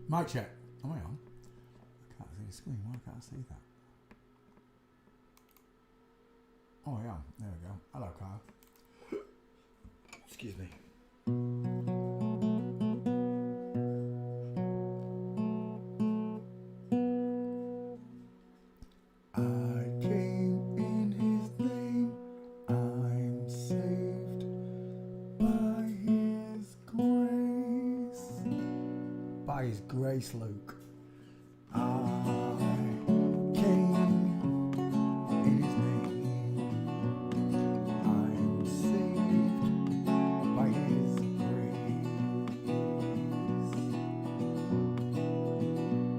Mic check. Oh, hang on. I can't see the screen. Why can't I see that? Oh, yeah. There we go. Hello, Kyle. Excuse me. I came in his name. I'm saved by his grace. By his grace, Luke. I came in his name. I'm saved by his grace.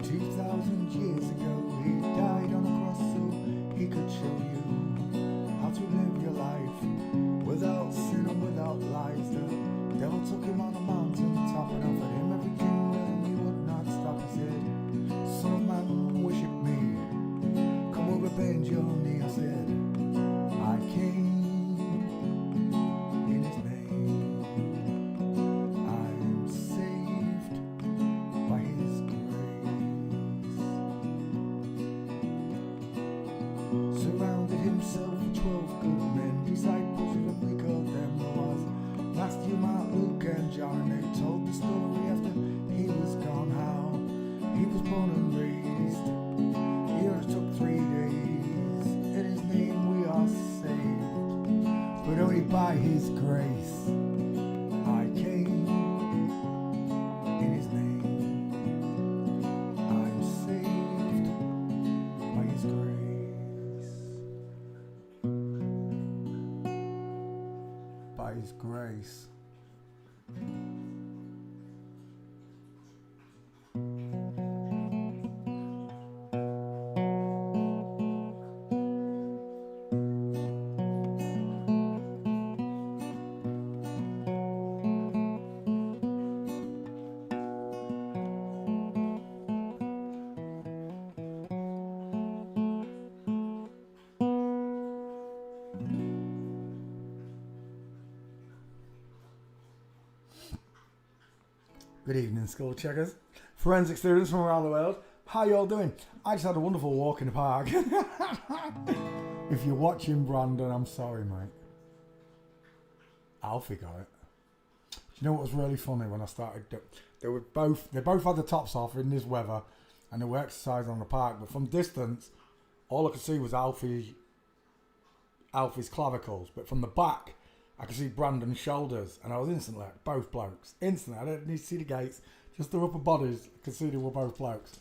2,000 years ago, he died on a cross so he could show you how to live your life without sin and without lies. The devil took him on a mountain top and offered him every kingdom. He would not stop. He said, "Son of man, worship me. Come over, bend your knee." I said, I came in his name. I'm saved by his grace. Surrounded himself with 12 good men, disciples of we called them was Matthew, Mark, Luke and John. They told the story after he was gone, how he was born and raised. He only took 3 days. In his name we are saved, but only by his grace. I came in his name. I'm saved by his grace. By his grace. Good evening, school checkers. Forensic students from around the world. How you all doing? I just had a wonderful walk in the park. If you're watching Brandon, I'm sorry, mate. Alfie got it. Do you know what was really funny when I started? They both had the tops off in this weather, and they were exercising on the park. But from distance, all I could see was Alfie's clavicles. But from the back, I could see Brandon's shoulders, and I was instantly like, both blokes. Instantly, I didn't need to see the gates, just their upper bodies. I could see they were both blokes.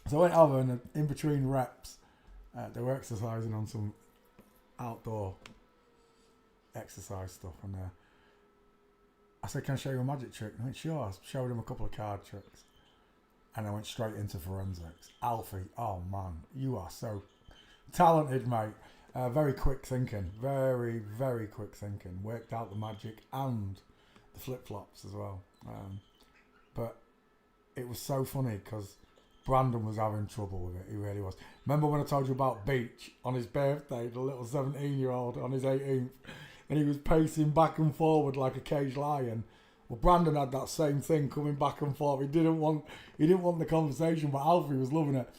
So I went over, and in between reps, they were exercising on some outdoor exercise stuff. And I said, "Can I show you a magic trick?" And I went, "Sure." I showed him a couple of card tricks, and I went straight into forensics. Alfie, oh man, you are so talented, mate. Very quick thinking, very, very quick thinking. Worked out the magic and the flip-flops as well. But it was so funny because Brandon was having trouble with it. He really was. Remember when I told you about Beach on his birthday, the little 17-year-old on his 18th, and he was pacing back and forward like a caged lion? Well, Brandon had that same thing coming back and forth. He didn't want the conversation, but Alfie was loving it.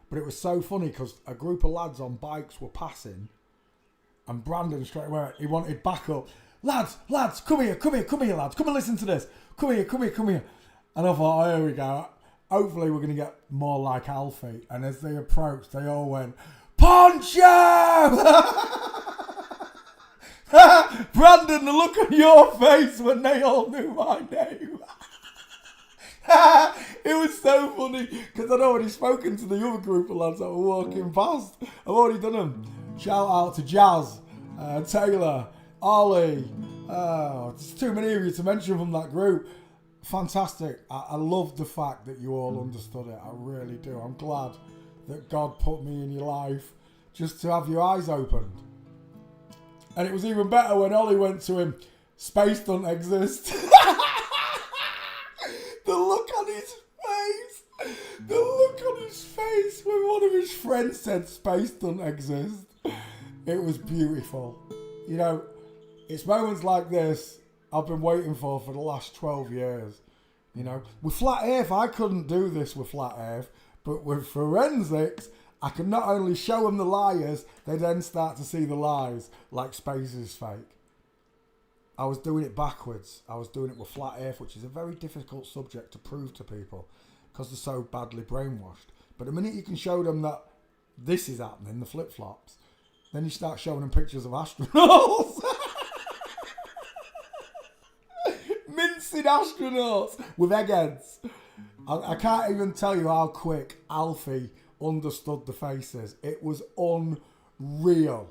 But it was so funny because a group of lads on bikes were passing, and Brandon straight away, he wanted backup. Lads, come here, lads. Come and listen to this. Come here. And I thought, oh, here we go. Hopefully we're going to get more like Alfie. And as they approached, they all went, "Punch him!" Brandon, the look on your face when they all knew my name. It was so funny because I'd already spoken to the other group of lads that were walking past. I've already done them. Shout out to Jazz, Taylor, Ollie. There's too many of you to mention from that group. Fantastic. I love the fact that you all understood it. I really do. I'm glad that God put me in your life just to have your eyes opened. And it was even better when Ollie went to him, "Space don't exist." The look on his face when one of his friends said space doesn't exist. It was beautiful. You know, it's moments like this I've been waiting for the last 12 years. You know, with Flat Earth, I couldn't do this with Flat Earth, but with forensics, I can not only show them the liars, they then start to see the lies, like space is fake. I was doing it backwards. I was doing it with Flat Earth, which is a very difficult subject to prove to people because they're so badly brainwashed. But the minute you can show them that this is happening, the flip-flops, then you start showing them pictures of astronauts. Mincing astronauts with eggheads. I can't even tell you how quick Alfie understood the faces. It was unreal.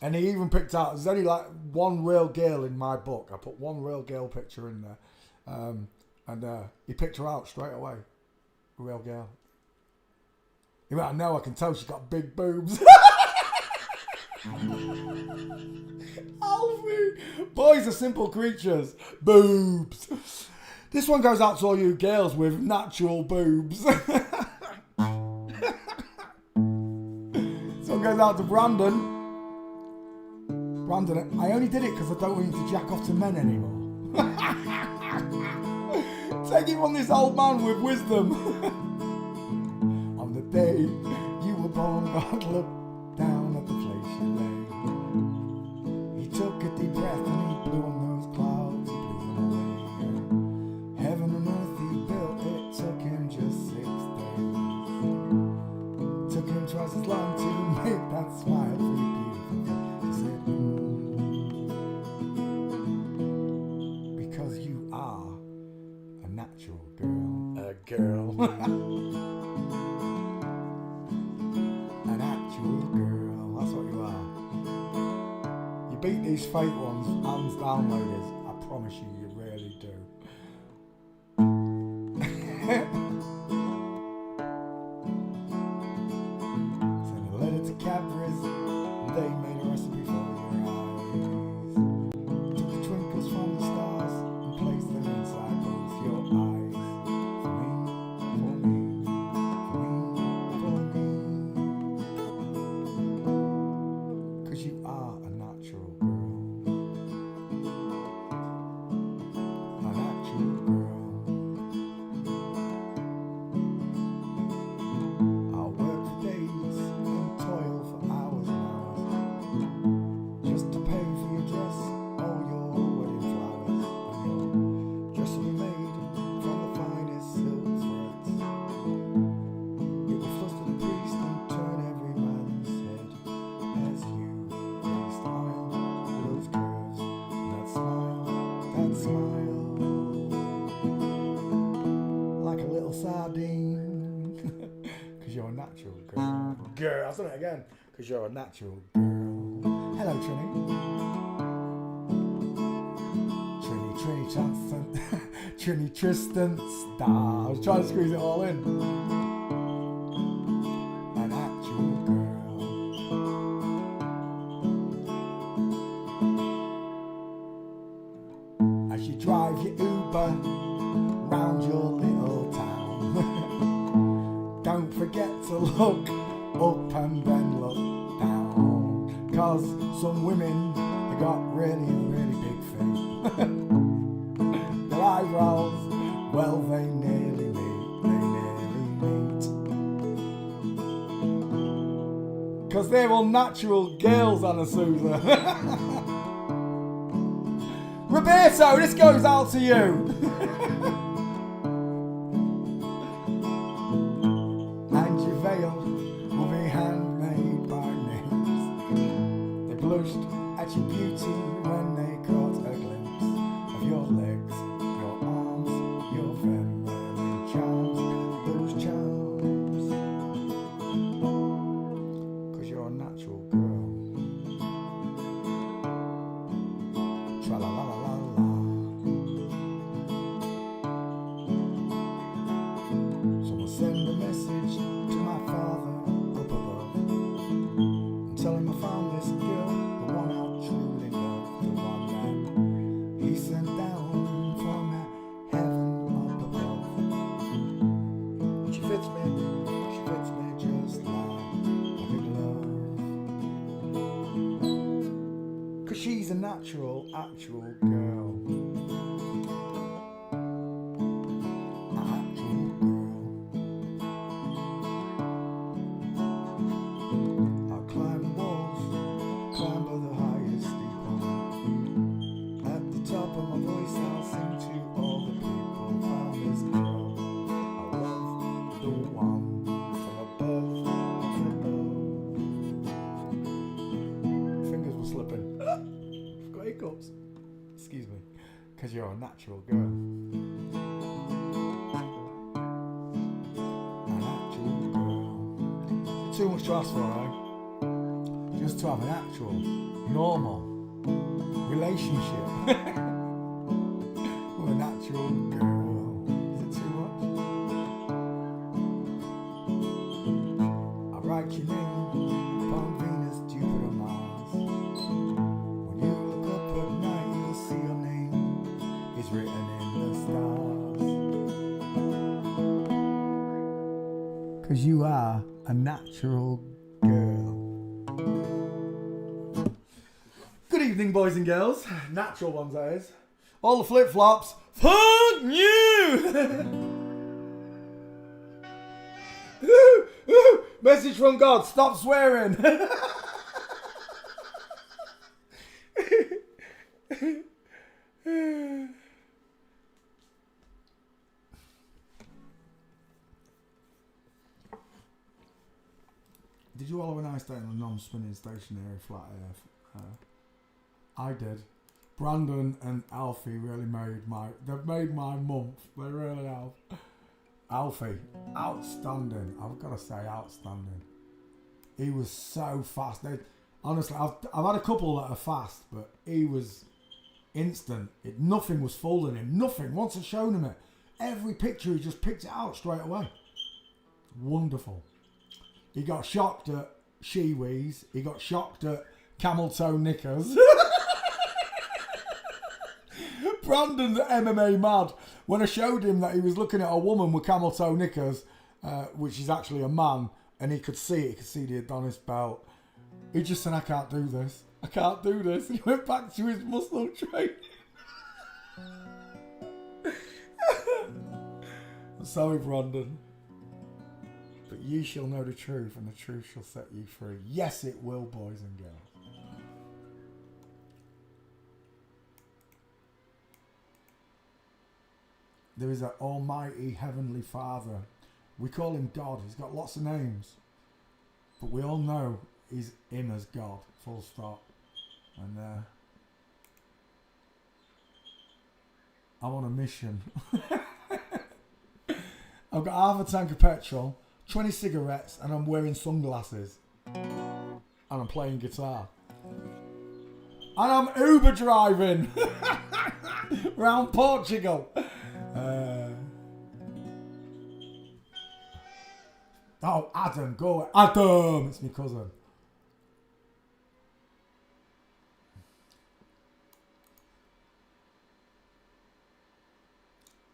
And he even picked out, there's only like one real girl in my book. I put one real girl picture in there. And he picked her out straight away. A real girl. He went, I know, I can tell she's got big boobs. Alfie! Boys are simple creatures. Boobs. This one goes out to all you girls with natural boobs. This one goes out to Brandon. Brandon, I only did it because I don't want you to jack off to men anymore. Take it from this old man with wisdom. On the day you were born, God looked down at the place you lay. He took a deep breath and he blew on those clouds, he blew them away. Heaven and earth he built, it took him just 6 days. Took him twice as long to make that smile for you beautiful. He said, because you are a natural girl. A girl. An actual girl. That's what you are. You beat these fake ones, hands down, ladies. I promise you, you really do. Send a letter to Cadbury's, and they made a recipe for your eyes. Took the twinkles from the stars and placed them inside both your eyes. For me, for me, for me. 'Cause you are a natural girl. A natural girl. I'll work for days and toil for hours and hours just to pay for your dress, all your wedding flowers, and your dress will be made from the finest silk threads. It will fluster the priest and turn every man's head as you raise the aisle with those curves and that smile, like a little sardine. 'Cause you're a natural girl. Girl, I've done it again. 'Cause you're a natural girl. Hello, Trini. Trini Johnson. Trini Tristan Star. I was trying to squeeze it all in. An actual girl. As you drive your Uber round your little town, don't forget to look up and then look down. 'Cause some women, they got really, really big feet. Their eyebrows, well, they nearly meet. 'Cause they're all natural girls, Anna Sousa. Roberto, this goes out to you. And your veil will be handmade by names. They blushed at your beauty when they caught a glimpse of your legs, your arms, your feminine charms, those charms. 'Cause you're a natural girl. Tra-la-la-la-la-la. So I'll send a message to my father up above and tell him I found this girl, the one I truly love, the one that he sent down from heaven up above. She fits me just like a big love. 'Cause she's a natural, actual girl. Because you're a natural girl. A natural girl. Too much to ask for, eh? Just to have an actual, normal relationship with a natural girl. Is it too much? I write your name upon Venus, Jupiter, Mars. When you look up at night, you'll see your name is written in the stars. 'Cause you are a natural girl. Good evening, boys and girls. Natural ones, that is. All the flip-flops. Fuck you! Message from God. Stop swearing. Did you all have a nice day on the non-spinning stationary flat earth? I did. Brandon and Alfie really they've made my month. They really have. Alfie, outstanding. I've got to say, outstanding. He was so fast. Honestly, I've had a couple that are fast, but he was instant. Nothing was fooling him. Nothing. Once I showed him it, every picture he just picked it out straight away. Wonderful. He got shocked at Shiwis. He got shocked at camel toe knickers. Brandon's MMA mad. When I showed him that he was looking at a woman with camel toe knickers, which is actually a man, and he could see it, he could see the Adonis belt. He just said, I can't do this. I can't do this. And he went back to his muscle training. I'm sorry, Brandon. But ye shall know the truth, and the truth shall set you free. Yes, it will, boys and girls. There is an almighty heavenly Father. We call him God. He's got lots of names. But we all know he's him as God. Full stop. And I'm on a mission. I've got half a tank of petrol, 20 cigarettes, and I'm wearing sunglasses. And I'm playing guitar. And I'm Uber driving around Portugal. Oh, Adam, go. Adam! It's my cousin.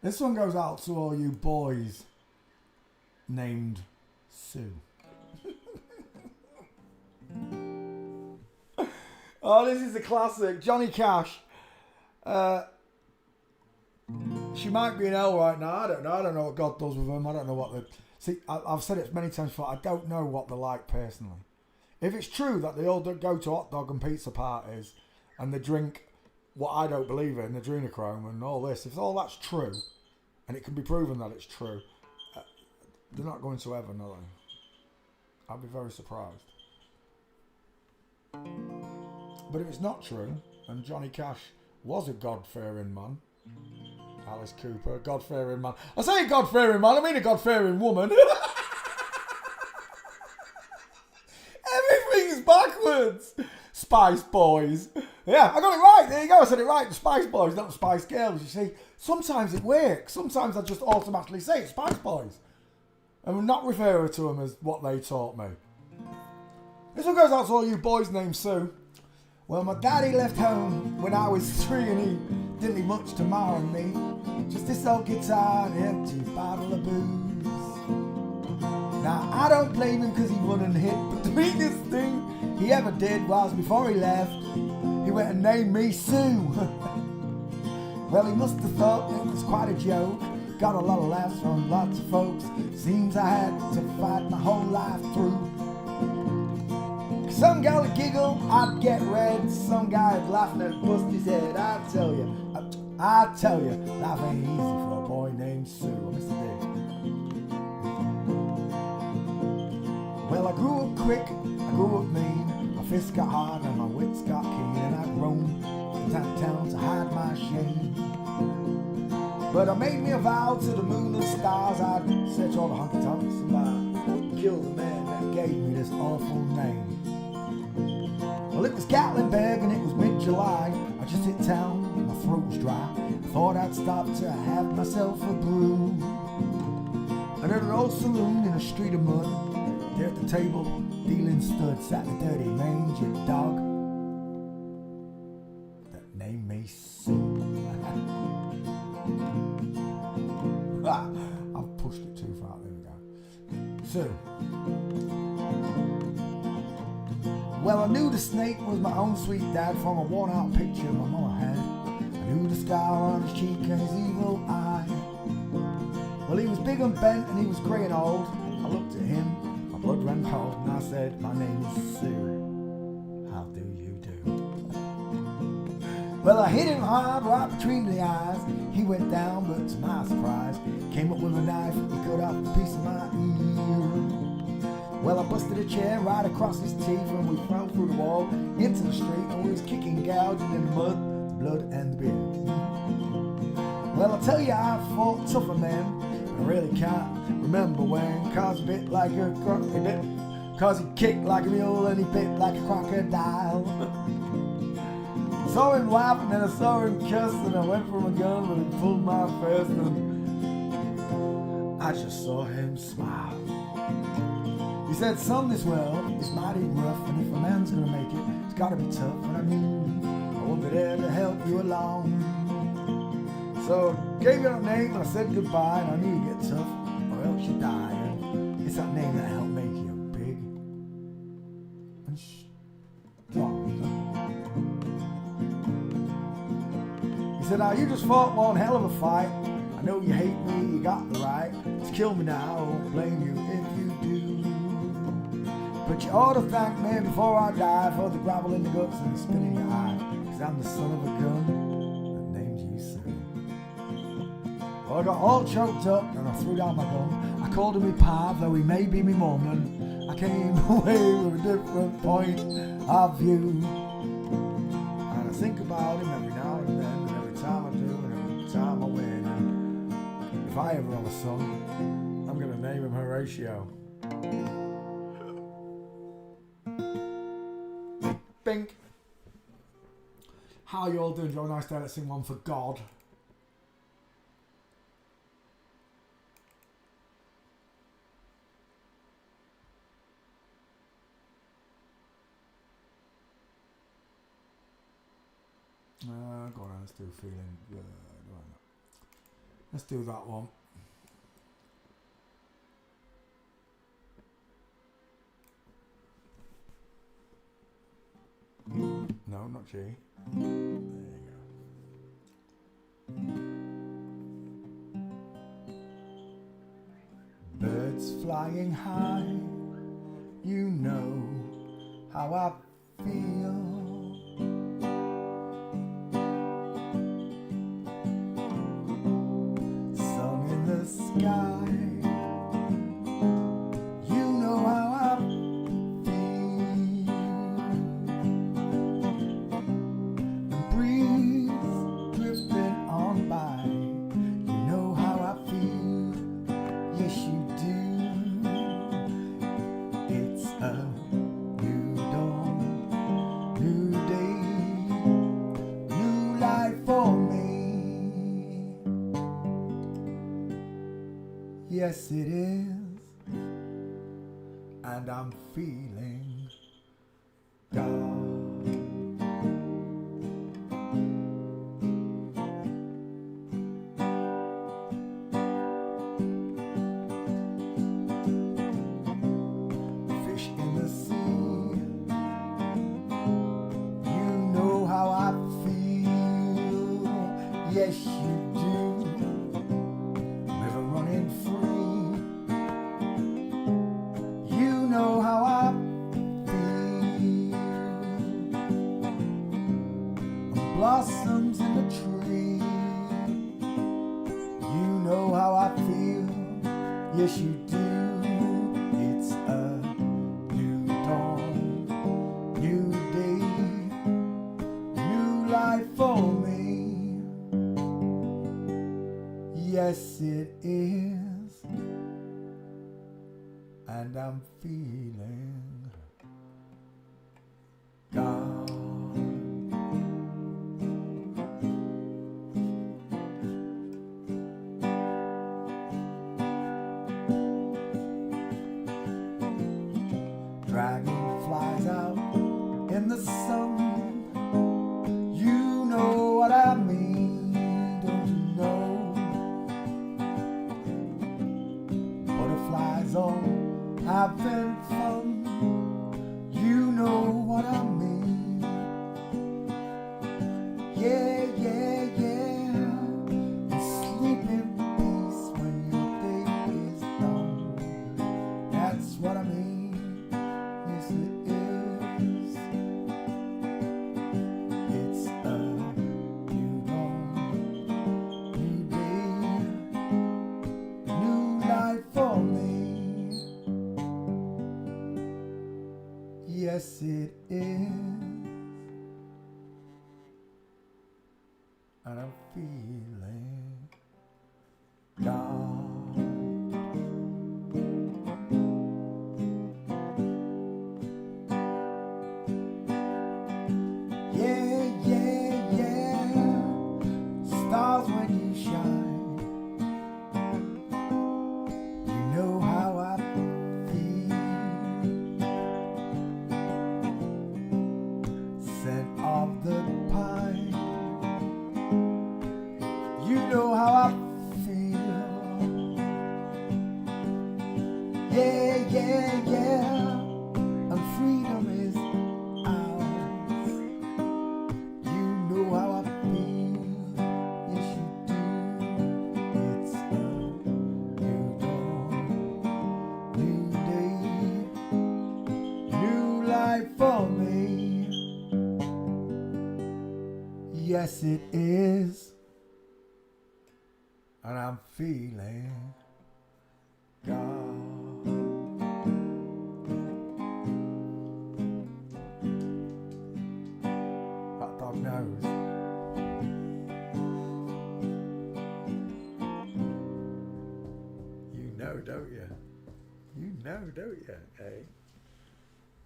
This one goes out to all you boys named Sue. Oh, this is a classic. Johnny Cash. She might be in hell right now. I don't know. I don't know what God does with them. I don't know what they... See, I've said it many times before. I don't know what they're like personally. If it's true that they all go to hot dog and pizza parties and they drink what I don't believe in, adrenochrome and all this, if all that's true, and it can be proven that it's true, they're not going to heaven, are they? I'd be very surprised. But if it's not true, and Johnny Cash was a God-fearing man, Alice Cooper, a God-fearing man. I say a God-fearing man, I mean a God-fearing woman. Everything's backwards. Spice Boys. Yeah, I got it right. There you go. I said it right. The Spice Boys, not the Spice Girls. You see, sometimes it works. Sometimes I just automatically say it's Spice Boys. And I'm not referring to them as what they taught me. This one goes out to all you boys named Sue. Well, my daddy left home when I was 3 and he didn't need much to mar on me. Just this old guitar and an empty bottle of booze. Now, I don't blame him because he wouldn't hit, but the biggest thing he ever did was before he left, he went and named me Sue. Well, he must have thought it was quite a joke. Got a lot of laughs from lots of folks. Seems I had to fight my whole life through. Some guy would giggle, I'd get red. Some guy would laugh and bust his head. I tell you, life ain't easy for a boy named Sue. Mr. Dick. Well, I grew up quick, I grew up mean. My fists got hard and my wits got keen. And I'd roam from town to town to hide my shame. But I made me a vow to the moon and stars I'd search all the honky tonks and I'd kill the man that gave me this awful name. Well, it was Gatlinburg and it was mid-July. I just hit town, my throat was dry. I thought I'd stop to have myself a brew. And at an old saloon in a street of mud, there at the table, dealing stood, sat the dirty mangy dog that named me Sue. I've pushed it too far, there we go. Sue. Well, I knew the snake was my own sweet dad from a worn-out picture my mama had. I knew the scar on his cheek and his evil eye. Well, he was big and bent and he was grey and old. I looked at him, my blood ran cold, and I said, my name is Sue. How do you do? Well, I hit him hard right between the eyes. He went down, but to my surprise, came up with a knife and cut off a piece of my ear. Well, I busted a chair right across his teeth and we fell through the wall into the street and we was kicking, gouging in the mud, the blood and the beer. Well, I'll tell you I fought tougher men, but I really can't remember when, cause he bit like a cause he kicked like a mule and he bit like a crocodile. I saw him laugh and then I saw him cuss and I went for my gun but he pulled my fist and I just saw him smile. He said, son, this world is mighty rough, and if a man's gonna make it, it's gotta be tough. And I knew I won't be there to help you along. So I gave you a name and I said goodbye, and I knew you'd get tough or else you'd die. And it's that name that helped make you big and strong. He said, now you just fought one hell of a fight. I know you hate me, you got the right to kill me now, I won't blame you if you do. But you ought to thank me before I die for the gravel in the guts and the spin in your eye, cause I'm the son of a gun that named you Sue. Well, I got all choked up and I threw down my gun. I called him me pa, though he may be me mum, and I came away with a different point of view. And I think about him every now and then, and every time I do, and every time I win. And if I ever have a son, I'm gonna name him Horatio. Bink. How you all doing? Did you have a nice day? Let's sing one for God. Go on, let's do Feeling Good. Let's do that one. No, not G. There you go. Birds flying high, you know how I feel. Sun in the sky, you know how I yes, it is, and I'm feeling God. Fish in the sea, you know how I feel, yes you do. Never running free, you know how I feel. it is. And I'm feeling God. Dragonflies out in the sun. You know what I mean, don't you know? Butterflies all having fun. You know what I mean. Yeah, yeah, yeah. And sleep in peace when your day is done. That's what I mean. Yes, it is. It's a new dawn, new day, new life for me. Yes, it is. And I'm feeling God. Yeah, yeah, yeah. Stars when you shine. You know how I feel. Scent of the pine. You know how I feel. Yeah, yeah, yeah. And freedom is ours. You know how I feel. Yes, you do. It's a new dawn, new day, new life for me. Yes, it is. And I'm feeling God. That dog knows. You know, don't you? You know, don't you? Eh?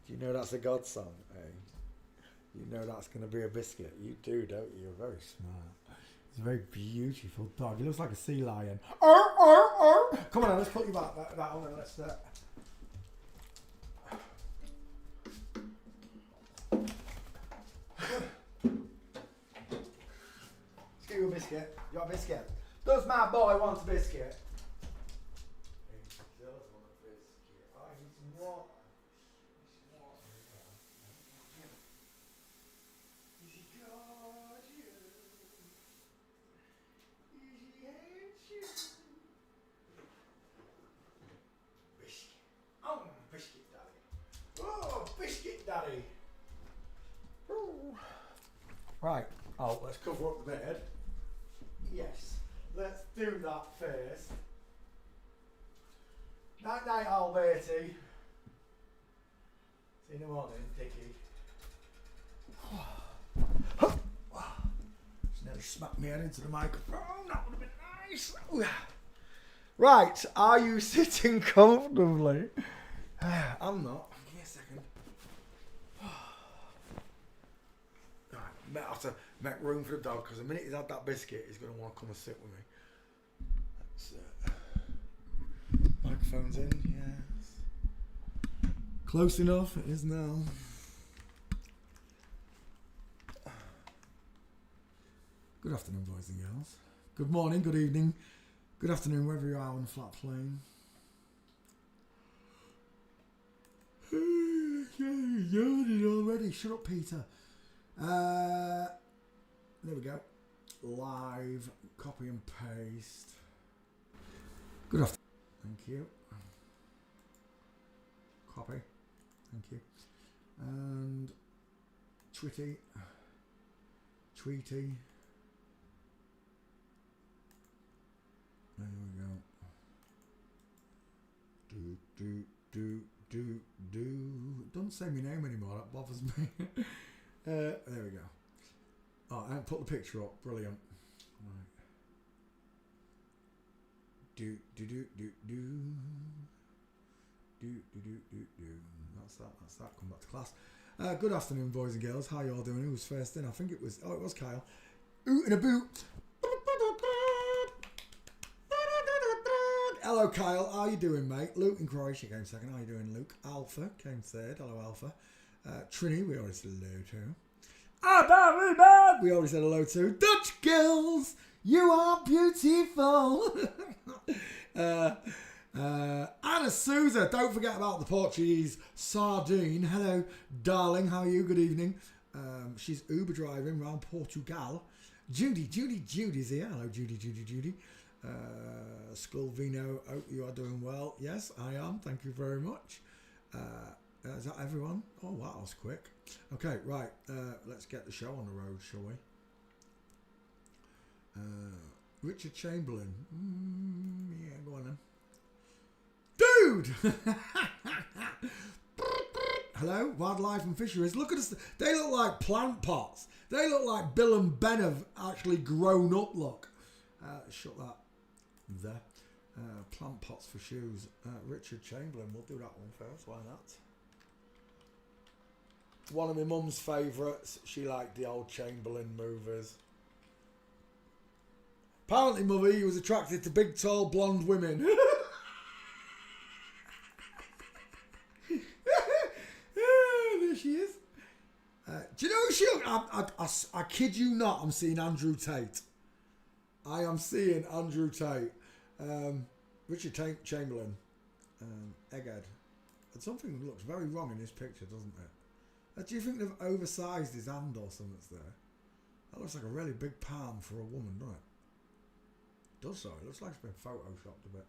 Do you know that's a God song? Eh? You know that's going to be a biscuit. You do, don't you? You're very smart. It's a very beautiful dog. He looks like a sea lion. Come on, let's put you back that on and let's. Let's give you a biscuit. You want a biscuit? Does my boy want a biscuit? He does want a biscuit. Oh, he needs some water. Is he gorgeous? Biscuit. Oh, biscuit daddy. Oh, biscuit daddy. Ooh. Right. Oh, let's cover up the bed. Yes. Let's do that first. Night night, Alberti. See you in the morning, Dickie. Just nearly smacked me head into the microphone. That would have been nice. Right, are you sitting comfortably? I'm not. Give me a second. Right, I have to make room for the dog because the minute he's had that biscuit, he's going to want to come and sit with me. Microphone's in, yes. Close enough, it is now. Good afternoon, boys and girls. Good morning, good evening, good afternoon, wherever you are on the flat plane. Yawning already. Shut up, Peter. There we go. Live, copy and paste. Good afternoon. Thank you. Copy. Thank you. And Tweety. There we go. Do. Don't say my name anymore. That bothers me. There we go. Oh, I haven't put the picture up. Brilliant. Right. do do do do do. That's that. Come back to class. Good afternoon, boys and girls. How you all doing? Who was first in? I think it was Kyle. Oot in a boot. Hello, Kyle. How you doing, mate? Luke in Croatia came second. How you doing, Luke? Alpha came third. Hello, Alpha. Trini, we already said hello to. We already said hello to. Dutch girls, you are beautiful. Anna Souza, don't forget about the Portuguese sardine. Hello, darling. How are you? Good evening. She's Uber driving around Portugal. Judy's here. Hello, Judy. Sculvino, hope you are doing well. Yes, I am. Thank you very much. Is that everyone? Oh, wow, that was quick. Okay, right. Let's get the show on the road, shall we? Richard Chamberlain. Yeah, go on then. Dude! Hello, Wildlife and Fisheries. Look at us. They look like plant pots. They look like Bill and Ben have actually grown up, look. Shut that there. Plant pots for shoes. Richard Chamberlain. We'll do that one first. Why not? One of my mum's favourites. She liked the old Chamberlain movies. Apparently, mother, he was attracted to big, tall, blonde women. There she is. Do you know who she looks? I kid you not, I'm seeing Andrew Tate. I am seeing Andrew Tate. Richard Chamberlain. Egghead. And something looks very wrong in this picture, doesn't it? Do you think they've oversized his hand or something there? That looks like a really big palm for a woman, doesn't it? It does so. It looks like it's been photoshopped a bit.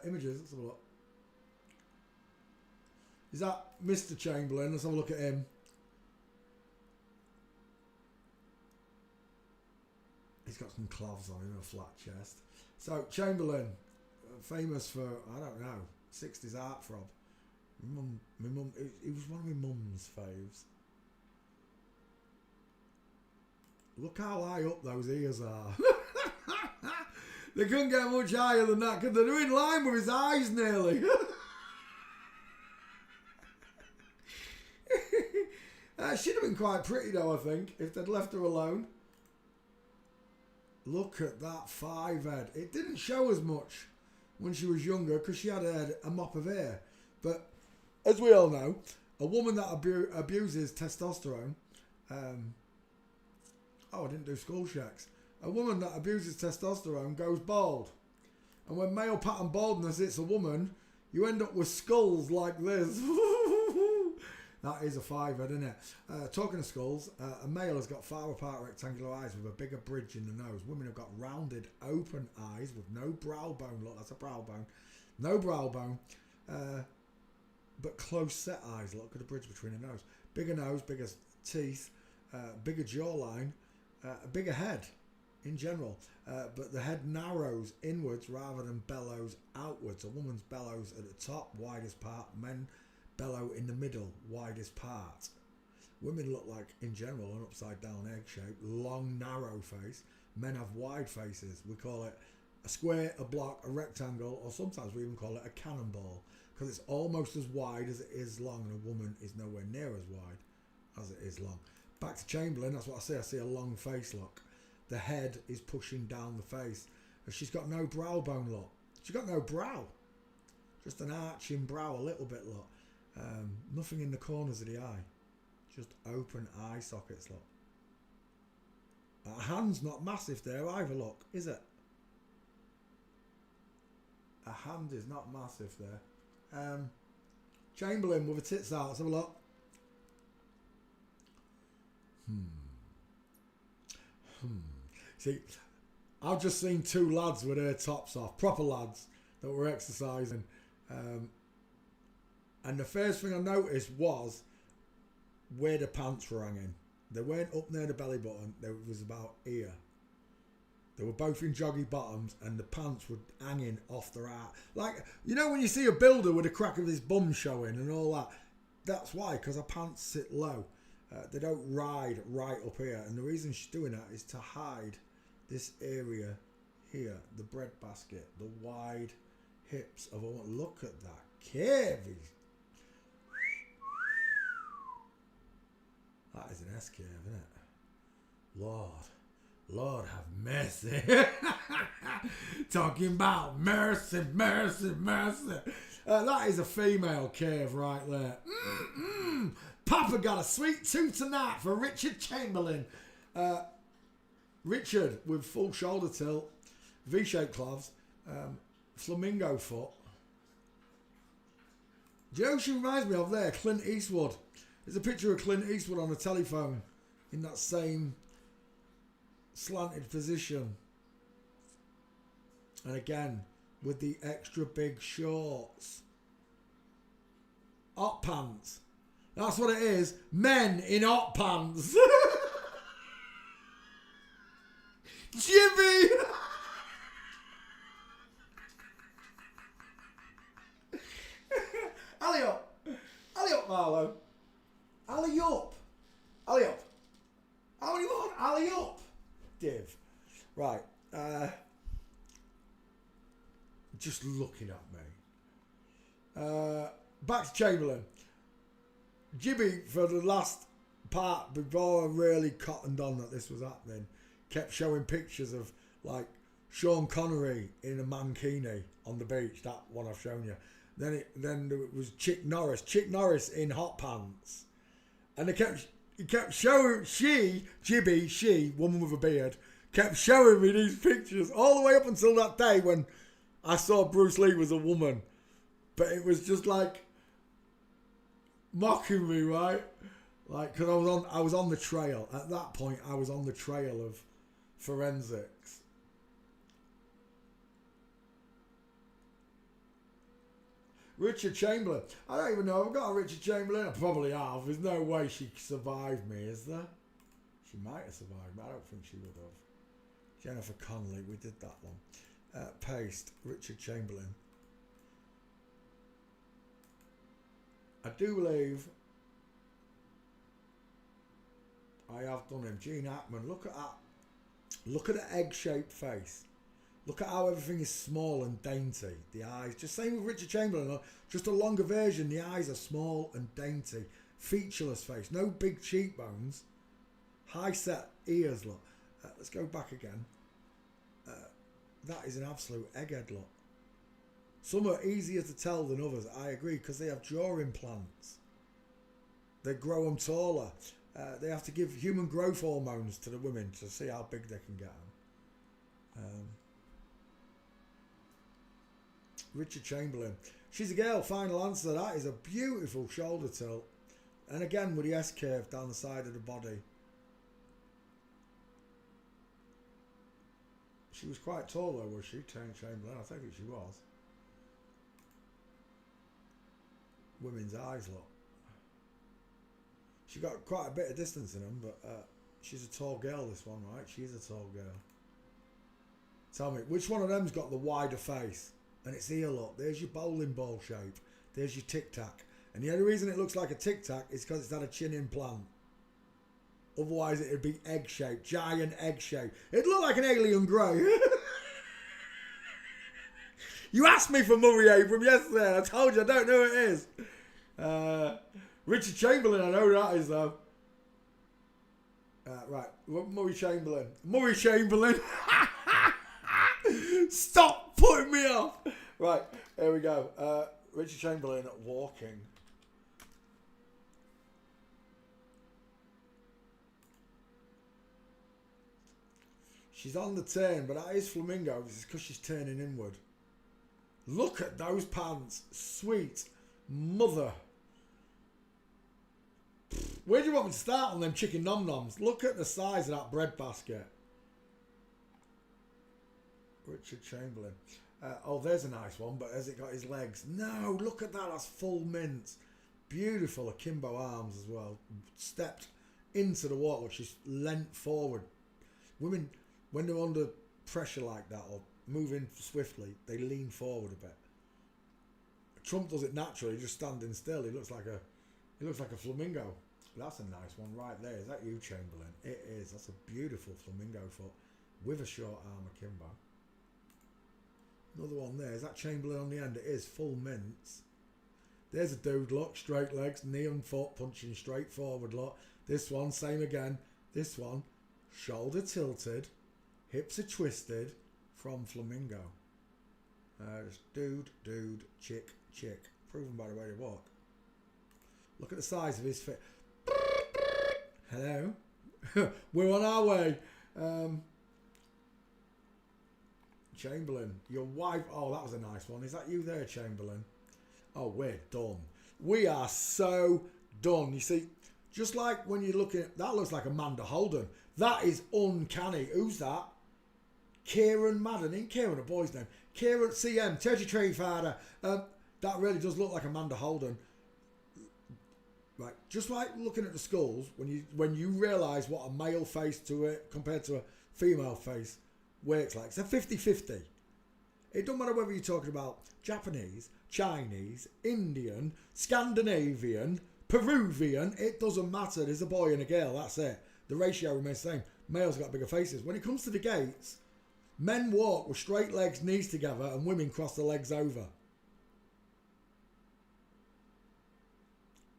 Images, let's have a look. Is that Mr. Chamberlain? Let's have a look at him. He's got some cloves on him, a flat chest. So, Chamberlain, famous for, I don't know, 60s heartthrob. My mum, he was one of my mum's faves. Look how high up those ears are. They couldn't get much higher than that because they're in line with his eyes nearly. She'd have been quite pretty though, I think, if they'd left her alone. Look at that 5 head. It didn't show as much when she was younger because she had a mop of hair. But as we all know, a woman that abuses testosterone. I didn't do school checks. A woman that abuses testosterone goes bald. And when male pattern baldness hits a woman, you end up with skulls like this. That is a 5 head, isn't it? Talking of skulls, a male has got far apart rectangular eyes with a bigger bridge in the nose. Women have got rounded, open eyes with no brow bone. Look, that's a brow bone. No brow bone. But close set eyes. Look at the bridge between the nose, bigger teeth, bigger jawline, a bigger head in general. But the head narrows inwards rather than bellows outwards. A woman's bellows at the top, widest part. Men bellow in the middle, widest part. Women look like, in general, an upside down egg shape, long, narrow face. Men have wide faces. We call it a square, a block, a rectangle, or sometimes we even call it a cannonball, because it's almost as wide as it is long, and a woman is nowhere near as wide as it is long. Back to Chamberlain, that's what I see. I see a long face, look. The head is pushing down the face. And she's got no brow bone, look. She's got no brow. Just an arching brow, a little bit, look. Nothing in the corners of the eye. Just open eye sockets, look. Her hand's not massive there either, look, is it? Her hand is not massive there. Chamberlain with her tits out. Let's have a look. See, I've just seen 2 lads with their tops off, proper lads that were exercising. And the first thing I noticed was where the pants were hanging. They weren't up near the belly button. They was about here. They were both in joggy bottoms and the pants were hanging off their ass. Like, you know when you see a builder with a crack of his bum showing and all that? That's why, because her pants sit low. They don't ride right up here. And the reason she's doing that is to hide this area here, the breadbasket, the wide hips of a woman. Look at that curve. That is an S curve, isn't it? Lord have mercy. Talking about mercy, mercy, mercy. That is a female curve right there. Papa got a sweet tooth tonight for Richard Chamberlain. Richard with full shoulder tilt, V-shaped calves, flamingo foot. Do you know who she reminds me of there? Clint Eastwood. There's a picture of Clint Eastwood on a telephone in that same slanted position. And again, with the extra big shorts. Hot pants. That's what it is. Men in hot pants. Jimmy! Alley up. Alley up, Marlo. Alley up. Alley up. How many more? Alley up. Div. Right. Just looking at me. Back to Chamberlain. Jimmy, for the last part, before I really cottoned on that this was happening, kept showing pictures of, like, Sean Connery in a mankini on the beach. That one I've shown you. Then it was Chick Norris. Chick Norris in hot pants. And he kept showing, she, woman with a beard, kept showing me these pictures all the way up until that day when I saw Bruce Lee was a woman. But it was just like mocking me, right? Like, because I was on the trail. At that point, I was on the trail of forensics. Richard Chamberlain. I don't even know if I've got a Richard Chamberlain. I probably have. There's no way she survived me, is there? She might have survived me. I don't think she would have. Jennifer Connelly. We did that one. Paste. Richard Chamberlain. I do believe I have done him. Gene Hackman. Look at that. Look at the egg-shaped face. Look at how everything is small and dainty. The eyes. Just same with Richard Chamberlain. Just a longer version. The eyes are small and dainty. Featureless face. No big cheekbones. High set ears, look. Let's go back again. That is an absolute egghead, look. Some are easier to tell than others. I agree, because they have jaw implants. They grow them taller. They have to give human growth hormones to the women to see how big they can get them. Richard Chamberlain. She's a girl. Final answer. That is a beautiful shoulder tilt. And again with the S-curve down the side of the body. She was quite tall though, was she? Chamberlain. I think she was. Women's eyes, look. She got quite a bit of distance in them, but she's a tall girl, this one, right? She's a tall girl. Tell me, which one of them's got the wider face? And it's here, look. There's your bowling ball shape. There's your tic-tac. And the only reason it looks like a tic-tac is because it's had a chin implant. Otherwise, it'd be egg-shaped. Giant egg-shaped. It'd look like an alien grey. You asked me for Murray Abram yesterday. I told you I don't know who it is. Richard Chamberlain, I know who that is, though. Right. Murray Chamberlain. Murray Chamberlain. Stop putting me off. Right, here we go. Richard Chamberlain walking. She's on the turn, but that is flamingo. It's because she's turning inward. Look at those pants. Sweet mother. Where do you want me to start on them chicken nom-noms? Look at the size of that bread basket. Richard Chamberlain. Oh, there's a nice one, but has it got his legs? No, look at that. That's full mint. Beautiful akimbo arms as well. Stepped into the water. Look, she's leant forward. Women, when they're under pressure like that or moving swiftly, they lean forward a bit. Trump does it naturally, just standing still. He looks like a flamingo. That's a nice one right there. Is that you, Chamberlain? It is. That's a beautiful flamingo foot with a short arm akimbo. Another one there. Is that Chamberlain on the end? It is. Full mints. There's a dude, look. Straight legs, knee and foot, punching straight forward, look. This one, same again. This one, shoulder tilted, hips are twisted, from Flamingo. Dude, chick. Proven by the way they walk. Look at the size of his fit. Hello. We're on our way. Chamberlain, your wife. Oh, that was a nice one. Is that you there, Chamberlain? Oh, we're done. We are so done. You see, just like when you're looking at that, looks like Amanda Holden. That is uncanny. Who's that? Kieran Madden. Ain't Kieran a boy's name? Kieran CM, Terry Trade Father. That really does look like Amanda Holden. Right, just like looking at the skulls, when you realise what a male face to it compared to a female face works like. It's a 50-50. It doesn't matter whether you're talking about Japanese, Chinese, Indian, Scandinavian, Peruvian. It doesn't matter. There's a boy and a girl. That's it. The ratio remains the same. Males got bigger faces. When it comes to the gaits, men walk with straight legs, knees together, and women cross the legs over.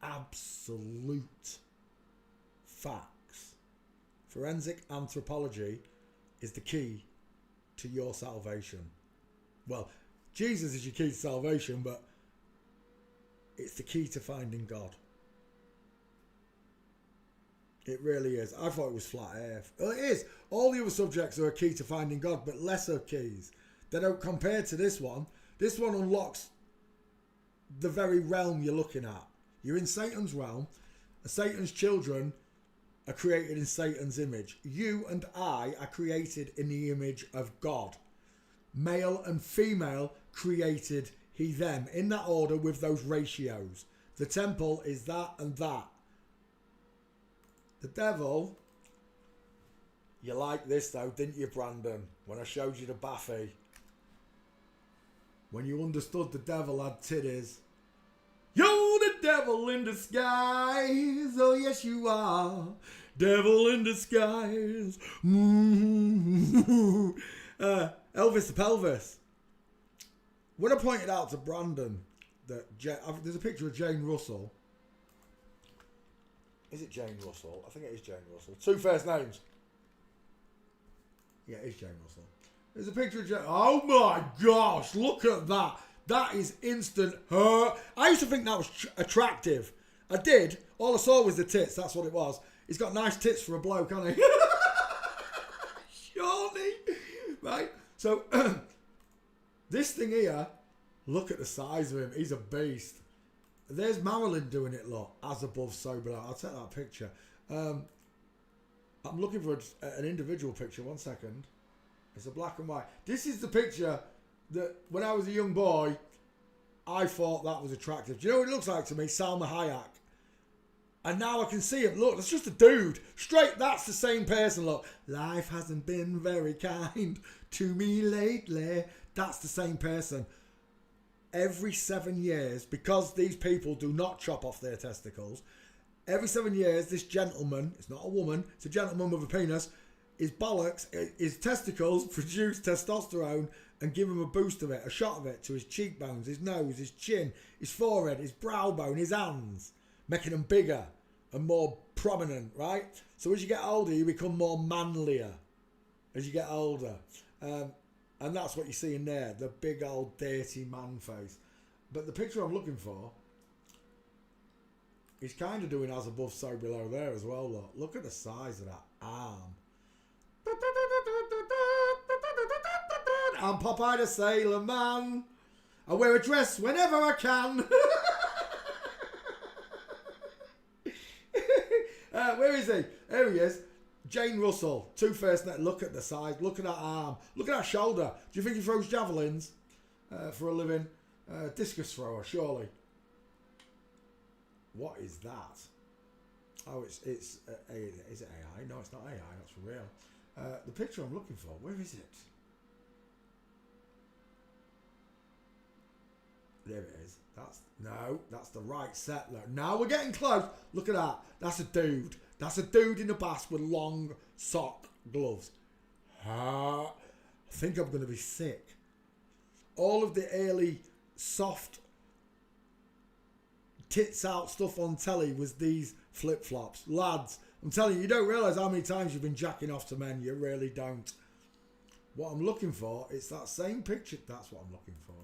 Absolute facts. Forensic anthropology is the key to your salvation. Well, Jesus is your key to salvation, but it's the key to finding God. It really is. I thought it was flat earth. Well, it is. All the other subjects are a key to finding God, but lesser keys. They don't compare to this one. This one unlocks the very realm you're looking at. You're in Satan's realm. Satan's children are created in Satan's image. You and I are created in the image of God. Male and female created he, them. In that order with those ratios. The temple is that and that. The devil... You like this though, didn't you, Brandon? When I showed you the Baffy. When you understood the devil had titties. You're the devil in disguise. Oh, yes, you are. Devil in disguise. Elvis the Pelvis. When I pointed out to Brandon that there's a picture of Jane Russell. Is it Jane Russell? I think it is Jane Russell. Two first names. Yeah, it is Jane Russell. There's a picture of Jane. Oh my gosh, look at that. That is instant hurt. I used to think that was attractive. I did. All I saw was the tits. That's what it was. He's got nice tits for a bloke, hasn't he? Surely. Right? So, this thing here, look at the size of him. He's a beast. There's Marilyn doing it, look. As above, so below. I'll take that picture. I'm looking for an individual picture. 1 second. It's a black and white. This is the picture that when I was a young boy, I thought that was attractive. Do you know what it looks like to me? Salma Hayek. And now I can see him. Look, that's just a dude. Straight, that's the same person. Look, life hasn't been very kind to me lately. That's the same person. Every 7 years, because these people do not chop off their testicles, every 7 years, this gentleman, it's not a woman, it's a gentleman with a penis, his bollocks, his testicles produce testosterone and give him a boost of it, a shot of it to his cheekbones, his nose, his chin, his forehead, his brow bone, his hands, making them bigger and more prominent, right? So as you get older, you become more manlier as you get older. And that's what you see in there, the big old dirty man face. But the picture I'm looking for, he's kind of doing as above, so below there as well, look. Look at the size of that arm. I'm Popeye the Sailor Man. I wear a dress whenever I can. Where is he? There he is. Jane Russell. Two first net. Look at the size. Look at that arm. Look at that shoulder. Do you think he throws javelins for a living? Discus thrower, surely. What is that? Oh, is it AI? No, it's not AI. That's for real. The picture I'm looking for. Where is it? There it is. That's the right set. Look. Now we're getting close. Look at that. That's a dude. That's a dude in a basque with long sock gloves. I think I'm going to be sick. all of the early soft tits out stuff on telly was these flip-flops. Lads, I'm telling you, you don't realise how many times you've been jacking off to men. You really don't. What I'm looking for, it's that same picture. That's what I'm looking for.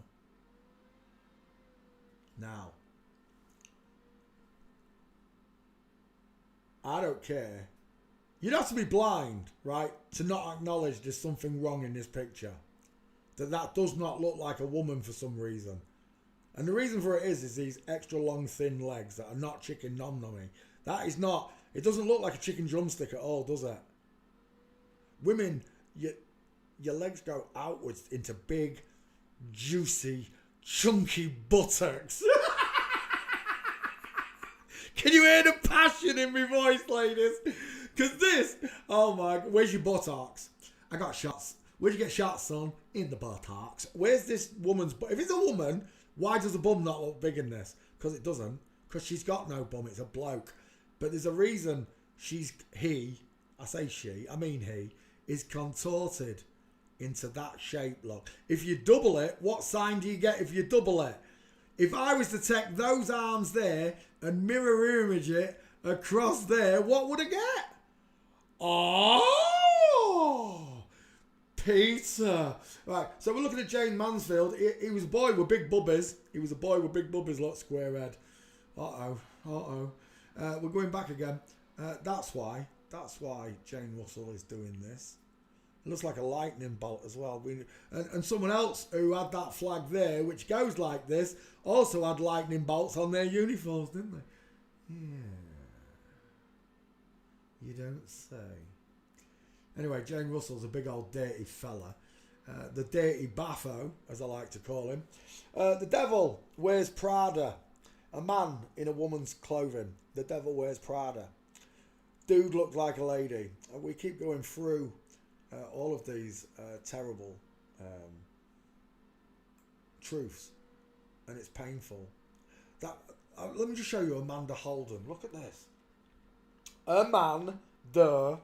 Now, I don't care. You'd have to be blind, right, to not acknowledge there's something wrong in this picture. That does not look like a woman for some reason. And the reason for it is these extra long thin legs that are not chicken nom-nommy. That is not, it doesn't look like a chicken drumstick at all, does it? Women, your legs go outwards into big, juicy, chunky buttocks. Can you hear the passion in my voice, ladies? Because this, oh my, where's your buttocks? I got shots. Where'd you get shots, son? In the buttocks. Where's this woman's butt? If it's a woman, why does the bum not look big in this? Because it doesn't. Because she's got no bum. It's a bloke. But there's a reason he, I say she, I mean he, is contorted into that shape, look. If you double it, what sign do you get if you double it? If I was to take those arms there and mirror image it across there, what would I get? Oh, Peter. Right, so we're looking at Jayne Mansfield. He was a boy with big bubbies. He was a boy with big bubbies, look, square head. We're going back again. That's why Jane Russell is doing this. It looks like a lightning bolt as well. And someone else who had that flag there, which goes like this, also had lightning bolts on their uniforms, didn't they? Yeah. You don't say. Anyway, Jane Russell's a big old dirty fella. The dirty baffo, as I like to call him. The devil wears Prada. A man in a woman's clothing. The devil wears Prada. Dude looked like a lady. We keep going through all of these terrible truths, and it's painful. That let me just show you Amanda Holden. Look at this. Amanda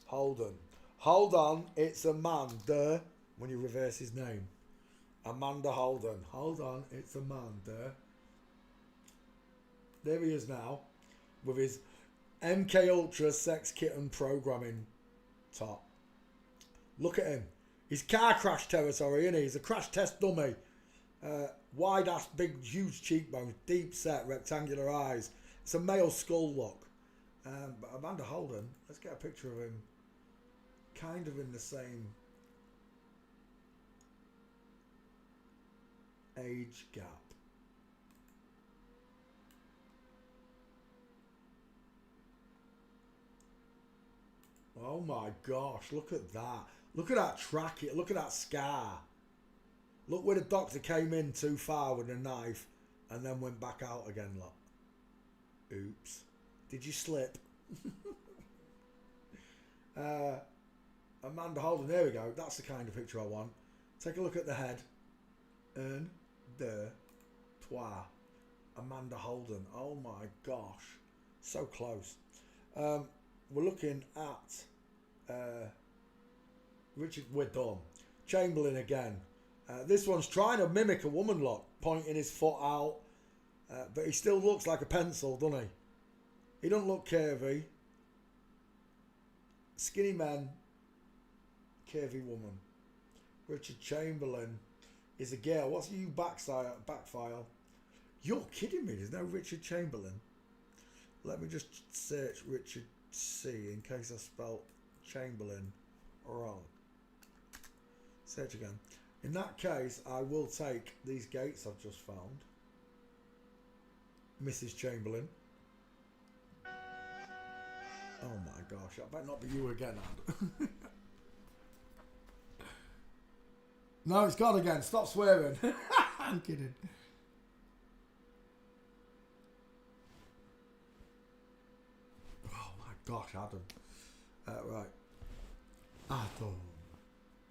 Holden. Hold on, it's Amanda when you reverse his name. Amanda Holden. Hold on, it's Amanda. There he is now with his MK Ultra sex kitten programming top. Look at him. He's car crash territory, isn't he? He's a crash test dummy. Wide ass, big, huge cheekbones, deep set, rectangular eyes. It's a male skull look. But Amanda Holden, let's get a picture of him. Kind of in the same age gap. Oh my gosh, look at that. Look at that track, look at that scar. Look where the doctor came in too far with a knife and then went back out again, look. Oops. Did you slip? Amanda Holden, there we go. That's the kind of picture I want. Take a look at the head. Un, deux, trois. Amanda Holden. Oh my gosh. So close. We're looking at Richard, we're done. Chamberlain again. This one's trying to mimic a woman look, pointing his foot out, but he still looks like a pencil, doesn't he? He doesn't look curvy. Skinny man, curvy woman. Richard Chamberlain is a girl. What's you backfile? You're kidding me. There's no Richard Chamberlain. Let me just search Richard C in case I spelt Chamberlain wrong. Search again. In that case, I will take these gates I've just found. Mrs. Chamberlain. Oh my gosh, that better not be you again, Ad. No, it's gone again. Stop swearing. I'm kidding. Oh my gosh, Adam. Right. Adam.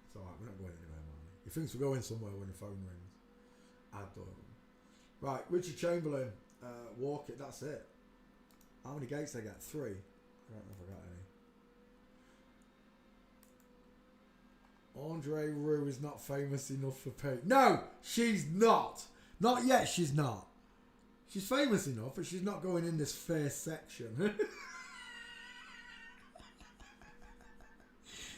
It's alright, we're not going anywhere, man. He thinks we're going somewhere when the phone rings. Adam. Right, Richard Chamberlain. Walk it, that's it. How many gates they get? 3. I don't know if I got Andre Rue is not famous enough for Pete. No, she's not. Not yet, she's not. She's famous enough, but she's not going in this face section.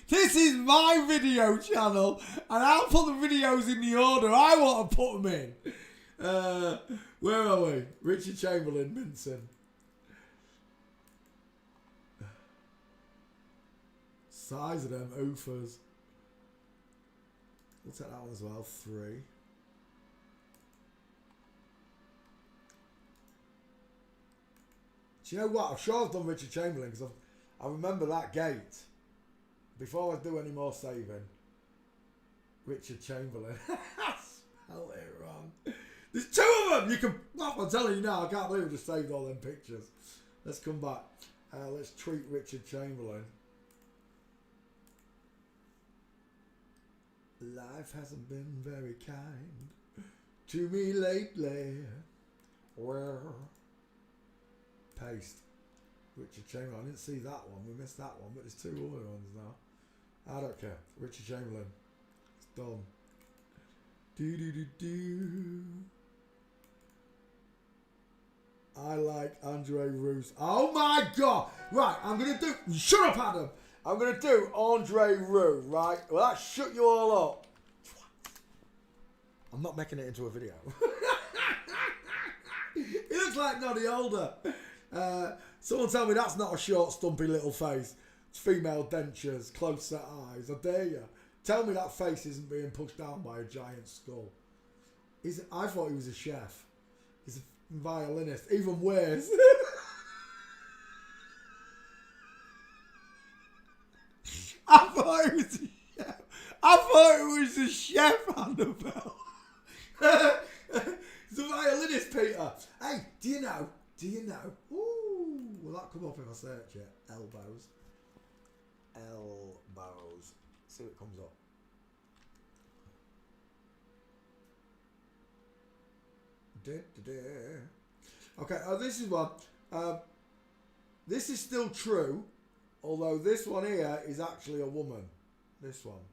This is my video channel, and I'll put the videos in the order I want to put them in. Where are we? Richard Chamberlain, Minson. Size of them oofers. We'll take that one as well. 3. Do you know what? I'm sure I've done Richard Chamberlain because I remember that gate. Before I do any more saving, Richard Chamberlain. Spell it wrong. There's 2 of them! You can... I'm telling you now, I can't believe I just saved all them pictures. Let's come back. Let's treat Richard Chamberlain. Life hasn't been very kind to me lately. Where? Paste. Richard Chamberlain. I didn't see that one. We missed that one, but there's 2 other ones now. I don't care. Richard Chamberlain. It's done. Do do do do. I like Andre Roos. Oh my god! Right, I'm gonna do. Shut up, Adam. I'm gonna do Andre Roux. Right. Well, that shut you all up. I'm not making it into a video. He looks like Noddy Older. Someone tell me that's not a short, stumpy little face. It's female dentures, close set eyes. I dare you. Tell me that face isn't being pushed down by a giant skull. I thought he was a chef. He's a violinist. Even worse. I thought it was a chef. I thought it was a chef, Annabelle. He's a violinist, Peter. Hey, do you know? Ooh, will that come up if I search it? Elbows. See what comes up. Okay, this is one. This is still true, although this one here is actually a woman. This one.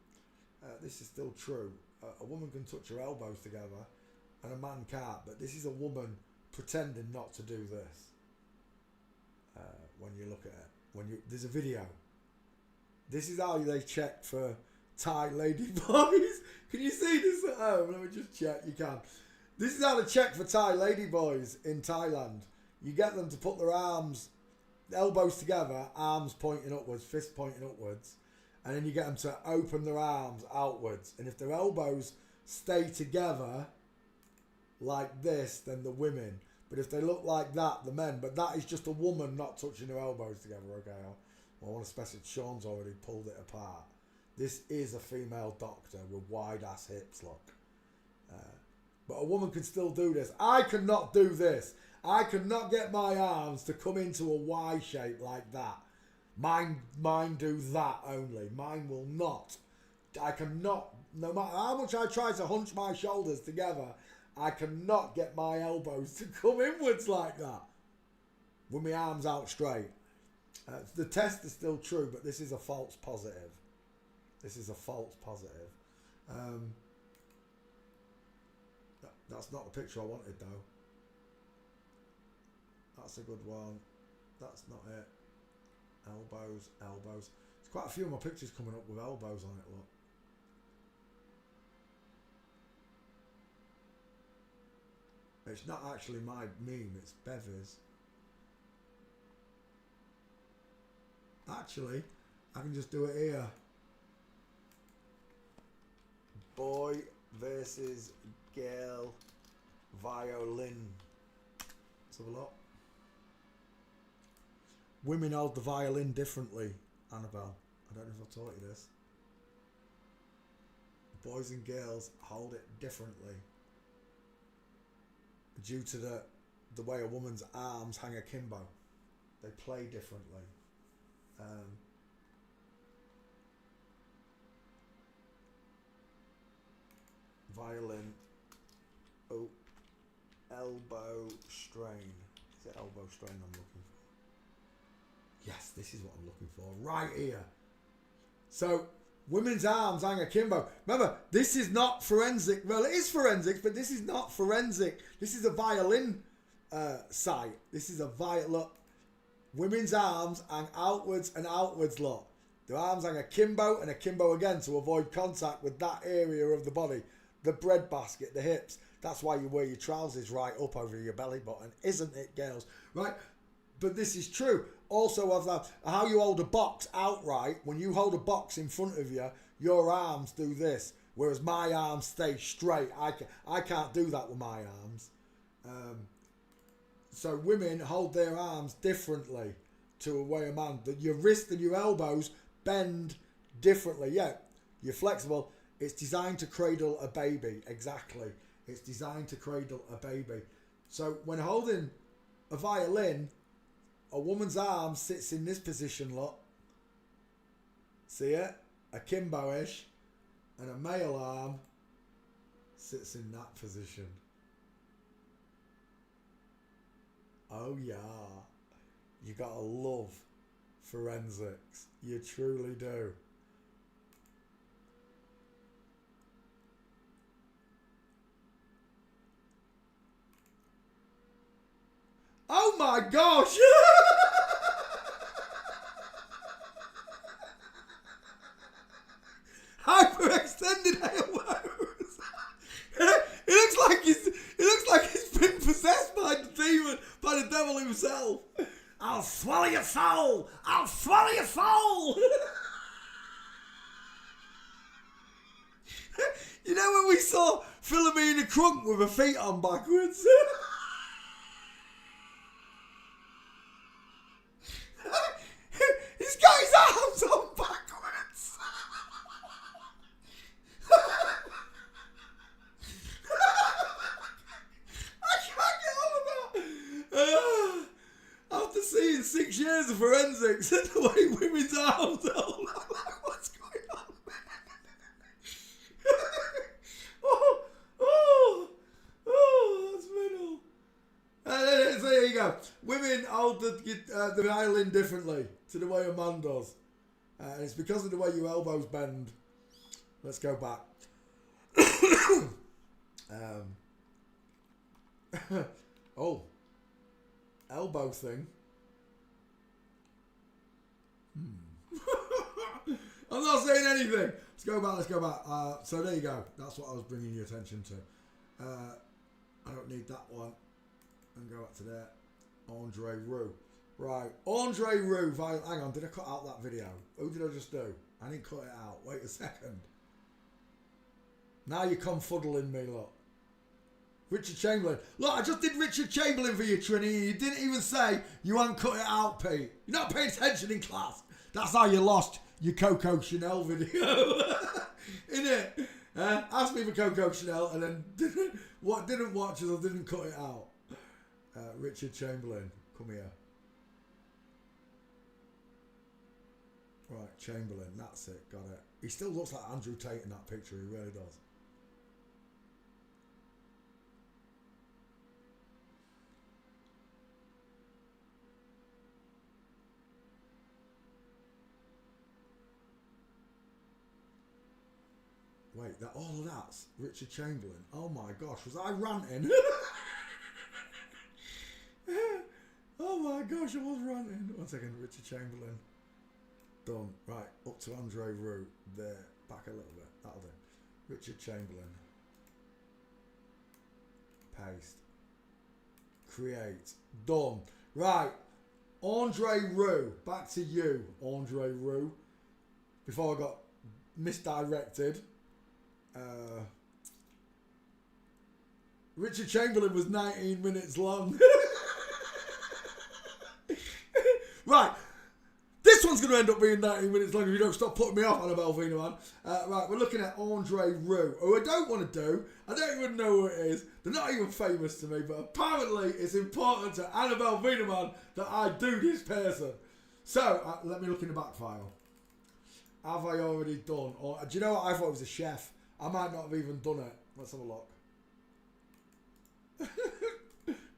This is still true. A woman can touch her elbows together, and a man can't. But this is a woman pretending not to do this. When you look at it, there's a video. This is how they check for Thai lady boys. Can you see this at home? Let me just check. You can. This is how they check for Thai lady boys in Thailand. You get them to put their elbows together, arms pointing upwards, fists pointing upwards, and then you get them to open their arms outwards. And if their elbows stay together like this, then the women. But if they look like that, the men. But that is just a woman not touching her elbows together, okay? I want to specify Sean's already pulled it apart. This is a female doctor with wide ass hips, look. But a woman can still do this. I cannot do this. I cannot get my arms to come into a Y shape like that. Mine do that only. Mine will not. I cannot, no matter how much I try to hunch my shoulders together, I cannot get my elbows to come inwards like that. With my arms out straight. The test is still true, but this is a false positive. This is a false positive. That's not the picture I wanted, though. That's a good one. That's not it. Elbows. There's quite a few of my pictures coming up with elbows on it, look. It's not actually my meme, it's Bevis. Actually, I can just do it here. Boy versus girl violin. Let's have a look. Women hold the violin differently, Annabelle. I don't know if I've taught you this. Boys and girls hold it differently. Due to the way a woman's arms hang akimbo. They play differently. Violin. Oh, elbow strain. Is it elbow strain I'm looking for? Yes, this is what I'm looking for. Right here. So, Women's arms hang akimbo. Remember, this is not forensic. Well, it is forensics, but this is not forensic. This is a violin site. This is a violin. Look, women's arms hang outwards and outwards, look. Their arms hang akimbo and akimbo again to avoid contact with that area of the body. The breadbasket, the hips. That's why you wear your trousers right up over your belly button, isn't it, girls? Right? But this is true. Also, of that, how you hold a box outright. When you hold a box in front of you, your arms do this, whereas my arms stay straight. I can't do that with my arms. So women hold their arms differently to a way a man. Your wrist and your elbows bend differently. Yeah, you're flexible. It's designed to cradle a baby. Exactly. It's designed to cradle a baby. So when holding a violin, a woman's arm sits in this position, look. See it? Akimbo-ish. And a male arm sits in that position. Oh yeah. You gotta love forensics. You truly do. Oh my gosh! Hyperextended elbows. It looks like he's been possessed by the demon, by the devil himself. I'll swallow your soul. I'll swallow your soul. You know when we saw Philomena Crunk with her feet on backwards? He's got his arms on backwards. I can't get on with that. After seeing 6 years of forensics and the way women's arms are, I'm like, what's going on? That's middle. So there you go. Women hold the violin differently to the way a man does. And it's because of the way your elbows bend. Let's go back. Oh. Elbow thing. I'm not saying anything. Let's go back. So there you go. That's what I was bringing your attention to. I don't need that one. And go back to there. Andre Roux. Right. Andre Roux. Hang on. Did I cut out that video? Who did I just do? I didn't cut it out. Wait a second. Now you're confuddling me, look. Richard Chamberlain. Look, I just did Richard Chamberlain for you, Trini. You didn't even say you hadn't cut it out, Pete. You're not paying attention in class. That's how you lost your Coco Chanel video. Innit? Asked me for Coco Chanel and then didn't watch it or didn't cut it out. Richard Chamberlain, come here. Right, Chamberlain, that's it, got it. He still looks like Andrew Tate in that picture, he really does. Wait, all of that's Richard Chamberlain. Oh my gosh, was I ranting? Oh my gosh, I was ranting. 1 second, Richard Chamberlain. Done. Right, up to Andre Roux. There, back a little bit. That'll do. Richard Chamberlain. Paste. Create. Done. Right. Andre Roux. Back to you, Andre Roux. Before I got misdirected. Richard Chamberlain was 19 minutes long. Right. This one's going to end up being 19 minutes long if you don't stop putting me off, Annabelle Wienerman. Right, we're looking at Andre Roux, who I don't want to do. I don't even know who it is. They're not even famous to me, but apparently it's important to Annabelle Wienerman that I do this person. So, let me look in the back file. Have I already done? Or do you know what? I thought it was a chef. I might not have even done it. Let's have a look.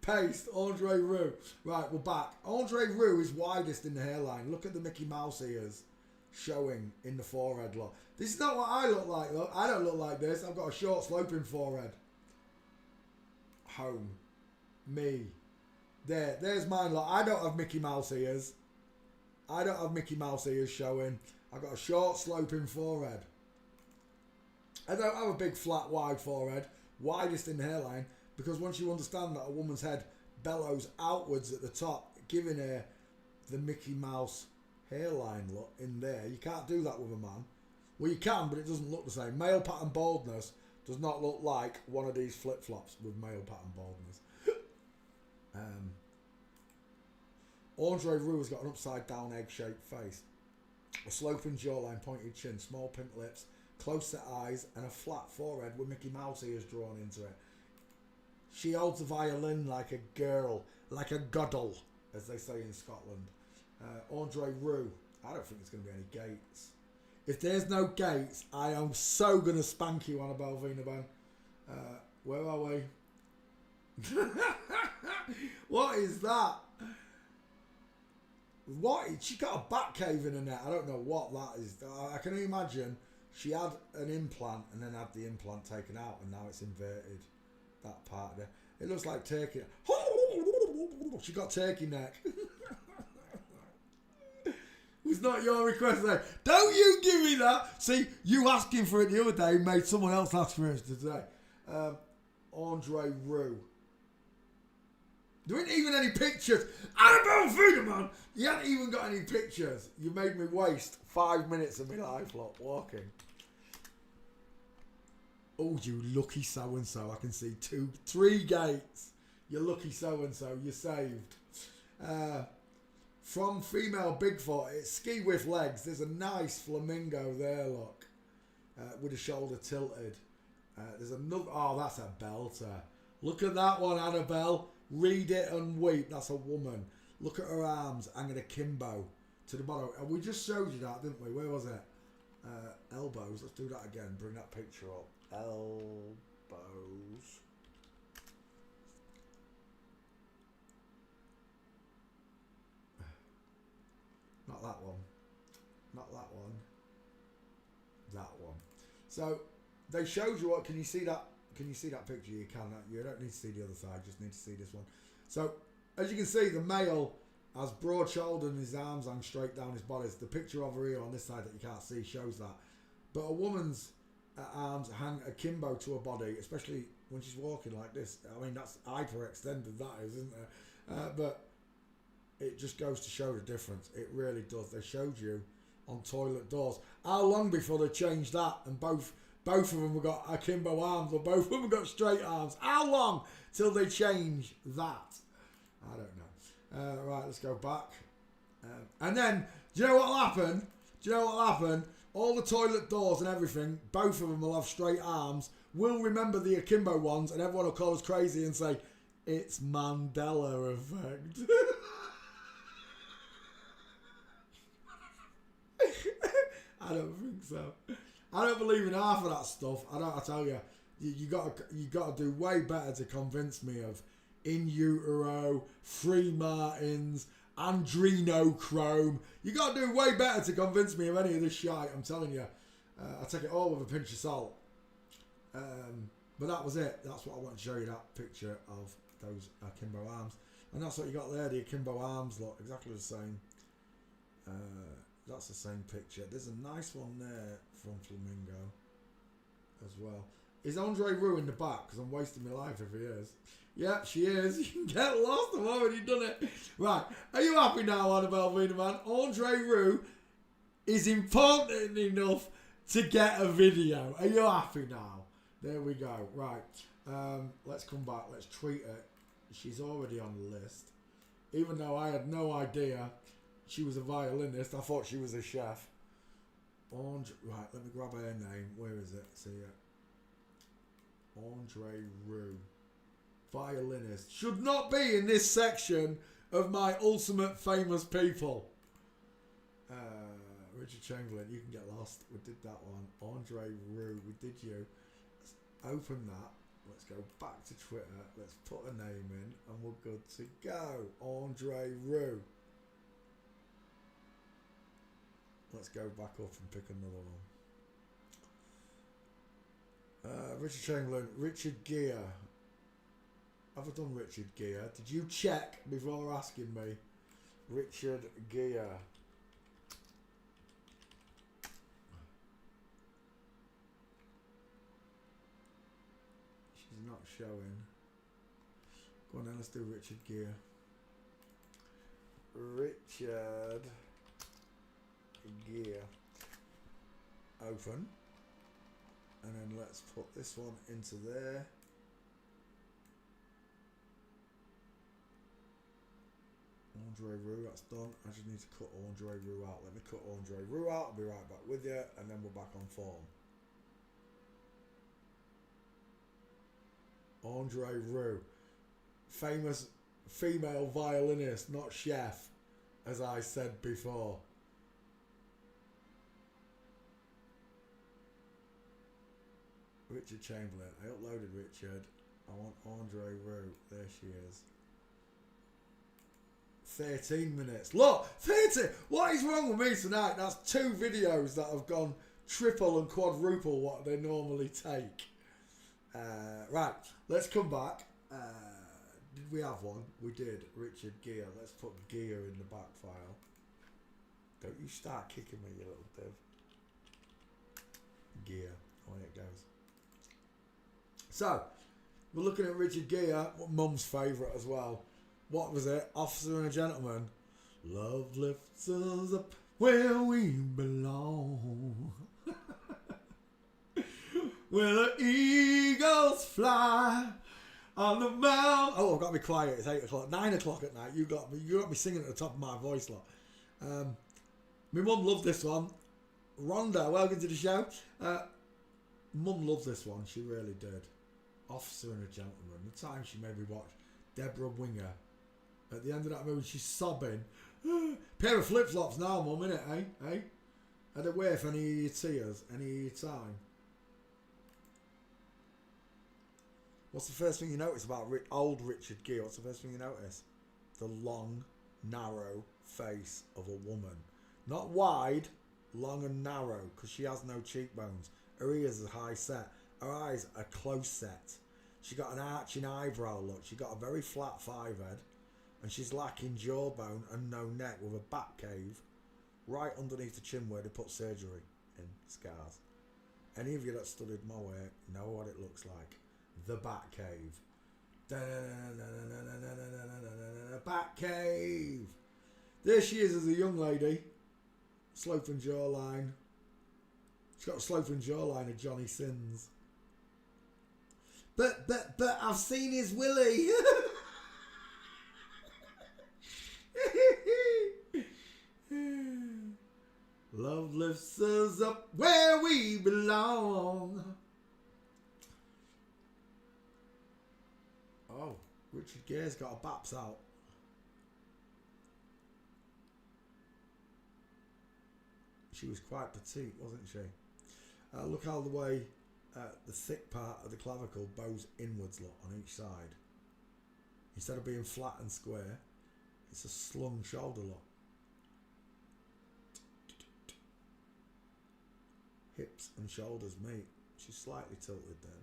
Paste, Andre Roux. Right, we're back. Andre Roux is widest in the hairline. Look at the Mickey Mouse ears. showing in the forehead. Look, this is not what I look like. Look, I don't look like this. I've got a short sloping forehead. Home, me. There's mine. Look, I don't have Mickey Mouse ears. I don't have Mickey Mouse ears showing. I've got a short sloping forehead. I don't have a big flat wide forehead, widest in the hairline, because once you understand that a woman's head bellows outwards at the top, giving her the Mickey Mouse hairline look in there, you can't do that with a man. Well, you can, but it doesn't look the same. Male pattern baldness does not look like one of these flip-flops with male pattern baldness. Andre Rieu has got an upside-down egg-shaped face, a sloping jawline, pointed chin, small pink lips, close-set eyes, and a flat forehead with Mickey Mouse ears drawn into it. She holds a violin like a girl, like a goddle, as they say in Scotland. Andre Rieu. I don't think there's going to be any gates. If there's no gates, I am so going to spank you, Annabelle Vinaban. Where are we? What is that? What? She got a bat cave in her neck. I don't know what that is. I can imagine she had an implant and then had the implant taken out and now it's inverted. That part there. It looks like turkey. She got turkey neck. It's not your request there. Don't you give me that. See, you asking for it the other day made someone else ask for it today. Andre Rieu. There ain't even any pictures. Annabelle Vinaban, you haven't even got any pictures. You made me waste 5 minutes of my life, lot, walking. Oh, you lucky so-and-so. I can see 3 gates. You're lucky so-and-so. You're saved. From female Bigfoot, it's ski with legs. There's a nice flamingo there, look. With the shoulder tilted. There's another... Oh, that's a belter. Look at that one, Annabelle. Read it and weep. That's a woman. Look at her arms hanging akimbo to the bottom. And we just showed you that, didn't we? Where was it? Elbows. Let's do that again. Bring that picture up. Elbows. Not that one. Not that one. That one. So they showed you what. Can you see that? Can you see that picture? You can. You don't need to see the other side. Just need to see this one. So as you can see, the male has broad shouldered and his arms hang straight down his body. The picture over here on this side that you can't see shows that. But a woman's arms hang akimbo to her body, especially when she's walking like this. I mean, that's hyperextended, that is, isn't it? But it just goes to show the difference. It really does. They showed you on toilet doors. How long before they changed that and both of them have got akimbo arms, or both of them have got straight arms? How long till they change that? I don't know. Right, let's go back. And then, do you know what'll happen? Do you know what'll happen? All the toilet doors and everything, both of them will have straight arms. We'll remember the akimbo ones, and everyone will call us crazy and say, it's Mandela effect. I don't think so. I don't believe in half of that stuff. I tell you, you got to do way better to convince me of in utero, free Martins, adrenochrome. You got to do way better to convince me of any of this shite. I'm telling you, I take it all with a pinch of salt. But that was it. That's what I want to show you. That picture of those akimbo arms, and that's what you got there. The akimbo arms look exactly the same. That's the same picture. There's a nice one there from Flamingo as well. Is Andre Rieu in the back? Because I'm wasting my life if he is. Yeah, she is. You can get lost. I've already done it. Right. Are you happy now, Annabelle Vinaban? Andre Rieu is important enough to get a video. Are you happy now? There we go. Right. Let's come back. Let's treat her. She's already on the list. Even though I had no idea she was a violinist, I thought she was a chef. Right, let me grab her name. Where is it? See it. Andre Rieu. Violinist. Should not be in this section of my ultimate famous people. Richard Chamberlain, you can get lost. We did that one. Andre Rieu, we did you. Let's open that. Let's go back to Twitter. Let's put a name in and we're good to go. Andre Rieu. Let's go back up and pick another one. Richard Chamberlain, Richard Gere. Have I done Richard Gere? Did you check before asking me? Richard Gere. She's not showing. Go on then, let's do Richard Gere. Richard Gere. Open. And then let's put this one into there. Andre Roux, that's done. I just need to cut Andre Roux out. Let me cut Andre Roux out. I'll be right back with you. And then we're back on form. Andre Roux. Famous female violinist, not chef, as I said before. Richard Chamberlain. I uploaded Richard. I want Andre Roux. There she is. 13 minutes. Look, 30. What is wrong with me tonight? That's 2 videos that have gone triple and quadruple what they normally take. Right, let's come back. Did we have one? We did. Richard Gere. Let's put Gere in the back file. Don't you start kicking me, you little div. Gere. Away it goes. So, we're looking at Richard Gere, Mum's favourite as well. What was it? Officer and a Gentleman. Love lifts us up where we belong. Where the eagles fly on the mountain. Oh, I've got to be quiet. It's 8 o'clock. 9 o'clock at night. You got me singing at the top of my voice, lot. My mum loved this one. Rhonda, welcome to the show. Mum loved this one. She really did. Officer and a Gentleman. The time she made me watch Deborah Winger. At the end of that movie, she's sobbing. Pair of flip-flops now, Mum, innit, eh? Eh? Had it away for any of your tears, any of your time. What's the first thing you notice about old Richard Gere? What's the first thing you notice? The long, narrow face of a woman. Not wide, long and narrow, because she has no cheekbones. Her ears are high set. Her eyes are close set. She got an arching eyebrow look. She got a very flat forehead. And she's lacking jawbone and no neck with a back cave right underneath the chin where they put surgery in, scars. Any of you that studied my work know what it looks like. The back cave. Back cave. There she is as a young lady. Sloping jawline. She's got a sloping jawline of Johnny Sins. But I've seen his willy. Love lifts us up where we belong. Oh, Richard Gere's got a baps out. She was quite petite, wasn't she? Look how the way the thick part of the clavicle bows inwards, look, on each side. Instead of being flat and square, it's a slung shoulder, look. Hips and shoulders meet. She's slightly tilted there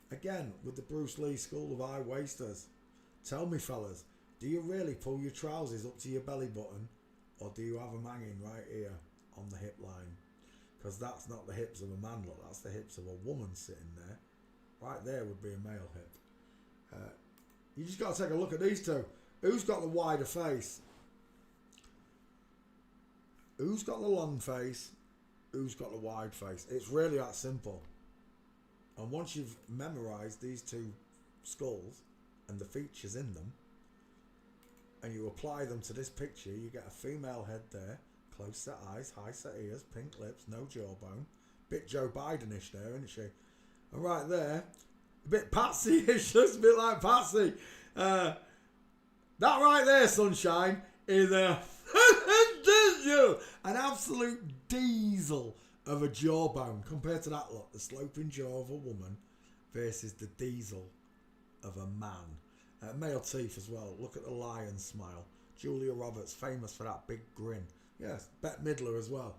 now. Again, with the Bruce Lee school of high waisters. Tell me, fellas, do you really pull your trousers up to your belly button, or do you have them hanging right here on the hip line? Because that's not the hips of a man, look, that's the hips of a woman sitting there. Right there would be a male hip. You just got to take a look at these two. Who's got the wider face? Who's got the long face? Who's got the wide face? It's really that simple. And once you've memorised these two skulls and the features in them, and you apply them to this picture, you get a female head there, close set eyes, high set ears, pink lips, no jawbone. Bit Joe Biden-ish there, isn't she? And right there, a bit Patsy-ish, just a bit like Patsy. That right there, sunshine, is an absolute diesel of a jawbone compared to that look, the sloping jaw of a woman versus the diesel of a man. Male teeth as well. Look at the lion smile. Julia Roberts, famous for that big grin. Yes, Bette Midler as well.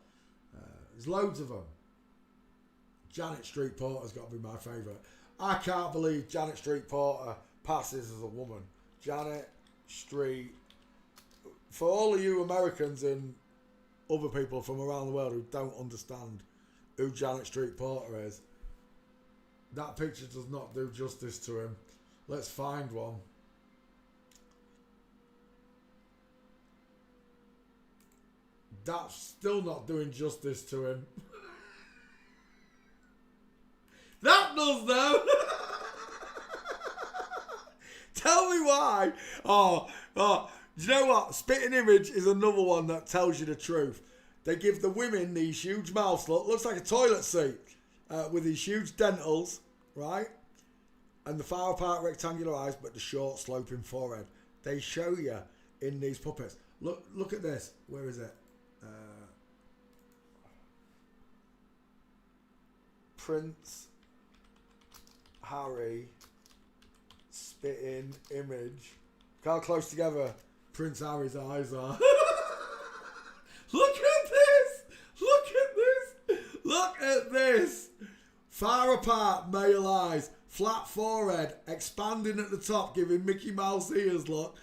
There's loads of them. Janet Street Porter's got to be my favourite. I can't believe Janet Street Porter passes as a woman. Janet Street. For all of you Americans and other people from around the world who don't understand who Janet Street Porter is, that picture does not do justice to him. Let's find one. That's still not doing justice to him. That does though. Tell me why. Oh, do you know what? Spitting Image is another one that tells you the truth. They give the women these huge mouths. Looks like a toilet seat with these huge dentals, right? And the far apart rectangular eyes, but the short sloping forehead. They show you in these puppets. Look at this. Where is it? Prince Harry Spitting Image. Look how close together Prince Harry's eyes are. Look at this! Look at this! Look at this! Far apart male eyes, flat forehead, expanding at the top, giving Mickey Mouse ears, look.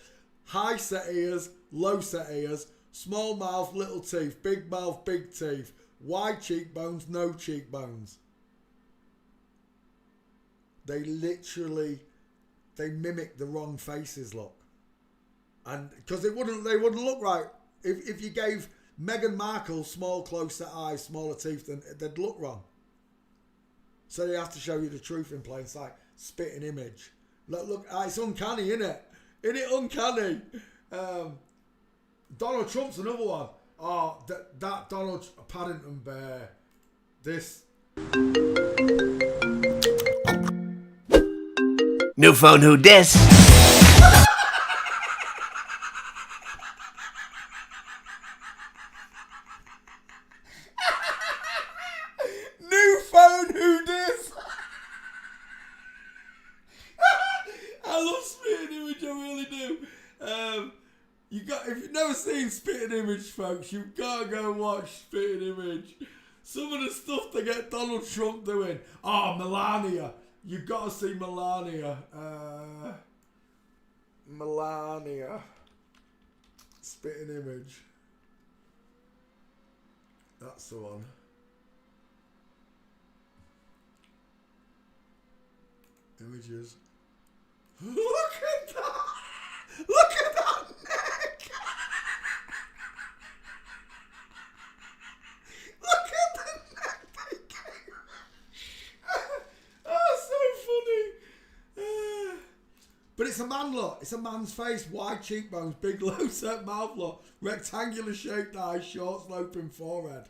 High set ears, low set ears, small mouth, little teeth, big mouth, big teeth, wide cheekbones, no cheekbones. They literally, they mimic the wrong faces, look. And because they wouldn't look right. If you gave Meghan Markle small, close set eyes, smaller teeth, then they'd look wrong. So they have to show you the truth in plain sight. Spitting Image. Look, it's uncanny, isn't it? Isn't it uncanny? Donald Trump's another one. Oh, that Donald Paddington bear. This. New phone, who dis? New phone, who dis? I love Spitting Image, I really do. If you've never seen Spitting Image, folks, you've got to go watch Spitting Image. Some of the stuff they get Donald Trump doing. Oh, Melania. You've got to see Melania. Melania. Spitting Image. That's the one. Images. Look at that! Look at that neck! Look at the neck they gave. Oh, so funny. But it's a man, look. It's a man's face. Wide cheekbones, big low set mouth, look. Rectangular shaped eyes, short sloping forehead.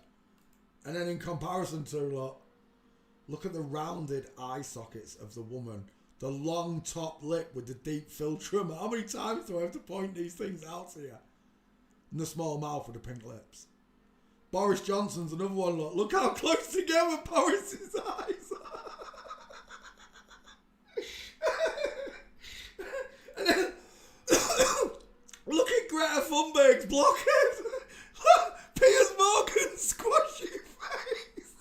And then in comparison to, look at the rounded eye sockets of the woman. The long top lip with the deep philtrum. How many times do I have to point these things out to you? And the small mouth with the pink lips. Boris Johnson's another one, look. Look how close together Boris's eyes are. And then, look at Greta Thunberg's blockhead. Piers Morgan's squashy face.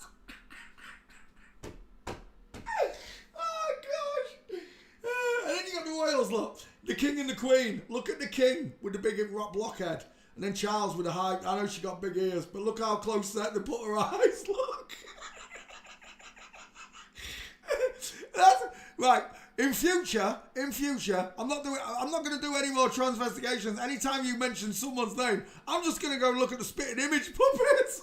Oh, gosh. And then you got the royals, look. The king and the queen. Look at the king with the big rock blockhead. And then Charles with the high... I know she got big ears, but look how close that they put her eyes, look. That's, right. In future, I'm not going to do any more transvestigations. Anytime you mention someone's name, I'm just going to go look at the Spitting Image puppets.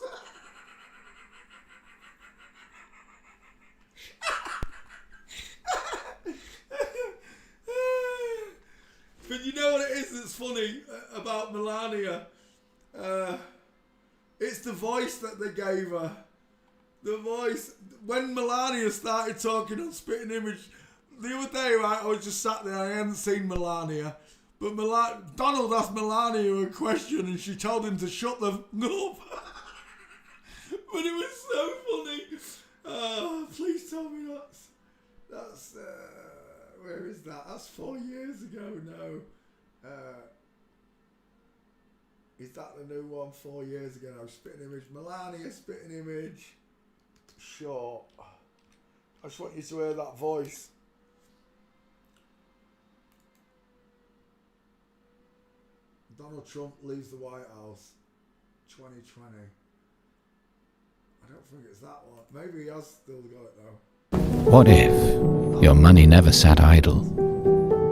But you know what it is that's funny about Melania? It's the voice that they gave her. The voice. When Melania started talking on Spitting Image... The other day, right, I was just sat there, I hadn't seen Melania, but Donald asked Melania a question and she told him to shut the up. But it was so funny. Oh, please tell me that's where is that? That's 4 years ago now. Is that the new one 4 years ago? Spitting image. Melania spitting image. Sure. I just want you to hear that voice. Donald Trump leaves the White House 2020. I don't think it's that one. Maybe he has still got it though. What if your money never sat idle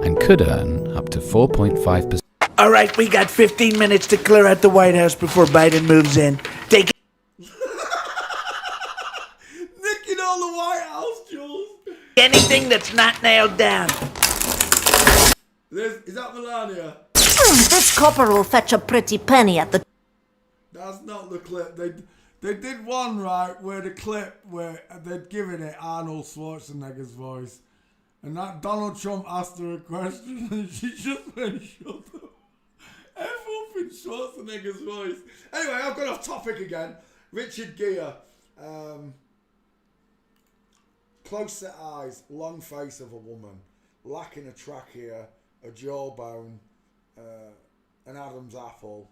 and could earn up to 4.5%? All right, we got 15 minutes to clear out the White House before Biden moves in. Take Nicking all the White House, Jules. anything that's not nailed down. Is that Melania? This copper will fetch a pretty penny at the... That's not the clip. They did one right where the clip where they'd given it Arnold Schwarzenegger's voice, and that Donald Trump asked her a question and she just went shut up. Everyone in Schwarzenegger's voice. Anyway, I've got off topic again. Richard Gere, close set eyes, long face of a woman, lacking a trachea, a jawbone, an Adam's apple.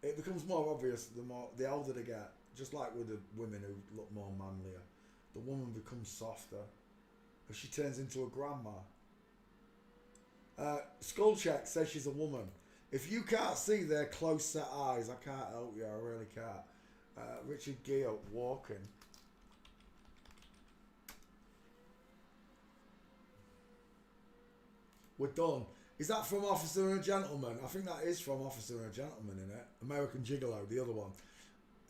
It becomes more obvious the older they get, just like with the women who look more manlier. The woman becomes softer as she turns into a grandma. Skullcheck says she's a woman. If you can't see their close set eyes, I can't help you, I really can't. Richard Gere walking. We're done. Is that from Officer and a Gentleman? I think that is from Officer and a Gentleman, in it. American Gigolo, the other one.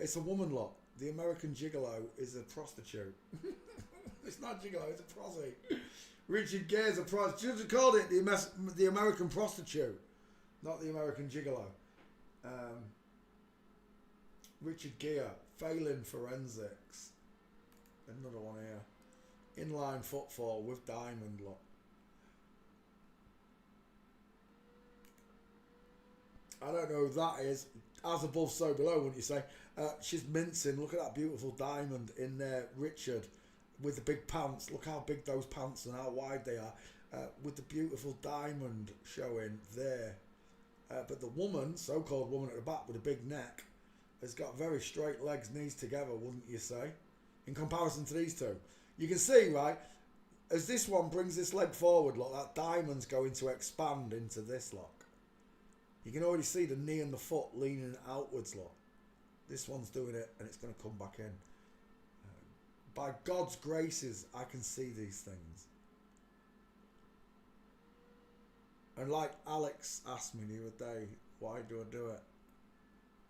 It's a woman lot. The American Gigolo is a prostitute. It's not Gigolo, it's a prosy. Richard Gere's a prostitute. Just called it the American prostitute, not the American Gigolo. Richard Gere, failing forensics. Another one here. Inline footfall with diamond look. I don't know who that is. As above, so below, wouldn't you say? She's mincing. Look at that beautiful diamond in there, Richard, with the big pants. Look how big those pants and how wide they are. With the beautiful diamond showing there. But the woman, so-called woman at the back with a big neck, has got very straight legs, knees together, wouldn't you say? In comparison to these two. You can see, right, as this one brings this leg forward, look, that diamond's going to expand into this lock. You can already see the knee and the foot leaning outwards, look. This one's doing it and it's going to come back in. By God's graces, I can see these things. And like Alex asked me the other day, why do I do it?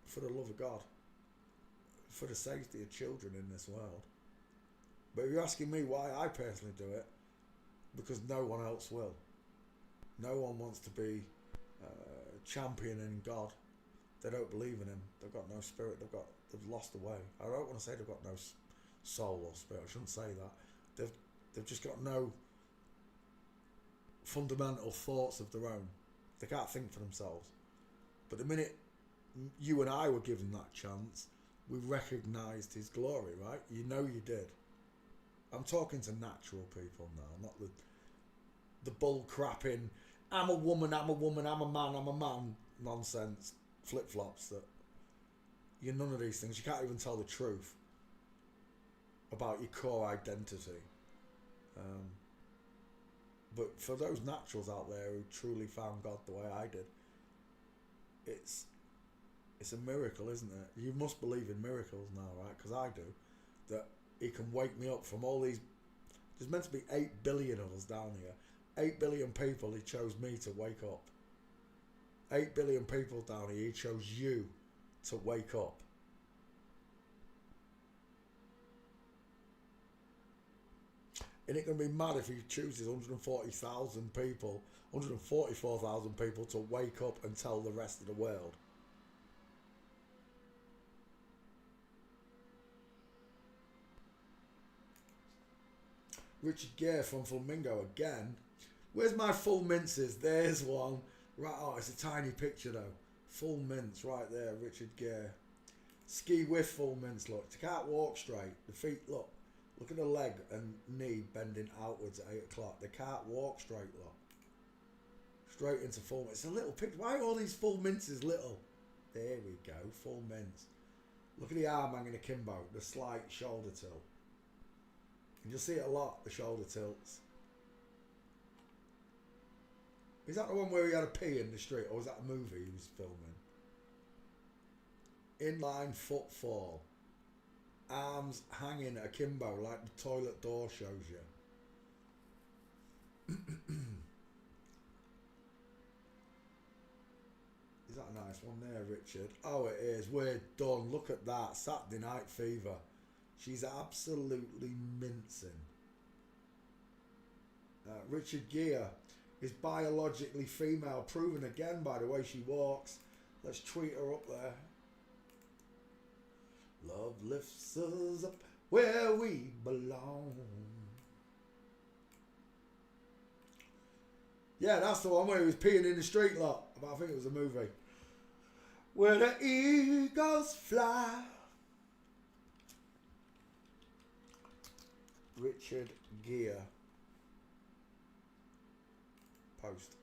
For the love of God. For the safety of children in this world. But if you're asking me why I personally do it, because no one else will. No one wants to be championing God. They don't believe in him. They've got no spirit. They've lost the way. I don't want to say they've got no soul or spirit. I shouldn't say that. They've just got no fundamental thoughts of their own. They can't think for themselves. But the minute you and I were given that chance, we recognised his glory, right? You know you did. I'm talking to natural people now, not the bull crapping, I'm a woman, I'm a man nonsense, flip-flops that you're none of these things. You can't even tell the truth about your core identity. But for those naturals out there who truly found God the way I did, it's a miracle, isn't it? You must believe in miracles now, right? Because I do. That he can wake me up from all these... There's meant to be 8 billion of us down here. 8 billion people, he chose me to wake up. 8 billion people down here, he chose you to wake up. And it can be mad if he chooses 140,000 people, 144,000 people to wake up and tell the rest of the world. Richard Gere from Flamingo again. Where's my full minces? There's one. Right, oh, it's a tiny picture though. Full mince right there, Richard Gere. Ski with full mince, look. They can't walk straight. The feet, look. Look at the leg and knee bending outwards at 8 o'clock. They can't walk straight, look. straight into full. It's a little picture. Why are all these full minces little? There we go, full mince. Look at the arm hanging akimbo, the slight shoulder tilt. You'll see it a lot, the shoulder tilts. Is that the one where he had a pee in the street, or was that a movie he was filming? Inline footfall. Arms hanging akimbo like the toilet door shows you. Is that a nice one there, Richard? Oh, it is. We're done. Look at that. Saturday Night Fever. She's absolutely mincing. Richard Gere is biologically female, proven again by the way she walks. Let's tweet her up there. Love lifts us up where we belong. Yeah, that's the one where he was peeing in the street lot. But I think it was a movie. Where the eagles fly. Richard Gere. Post.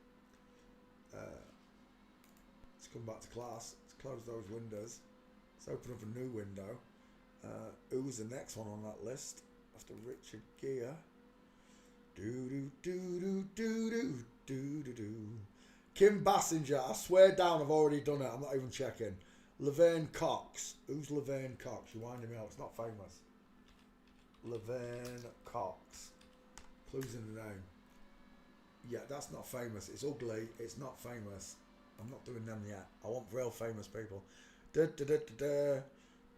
Let's come back to class. Let's close those windows. Let's open up a new window. Who's the next one on that list? After Richard Gere. Kim Basinger. I swear down, I've already done it. I'm not even checking. Laverne Cox. Who's Laverne Cox? You're winding me up. It's not famous. Laverne Cox. Clues in the name. Yeah, that's not famous. It's ugly. It's not famous. I'm not doing them yet. I want real famous people. Hello.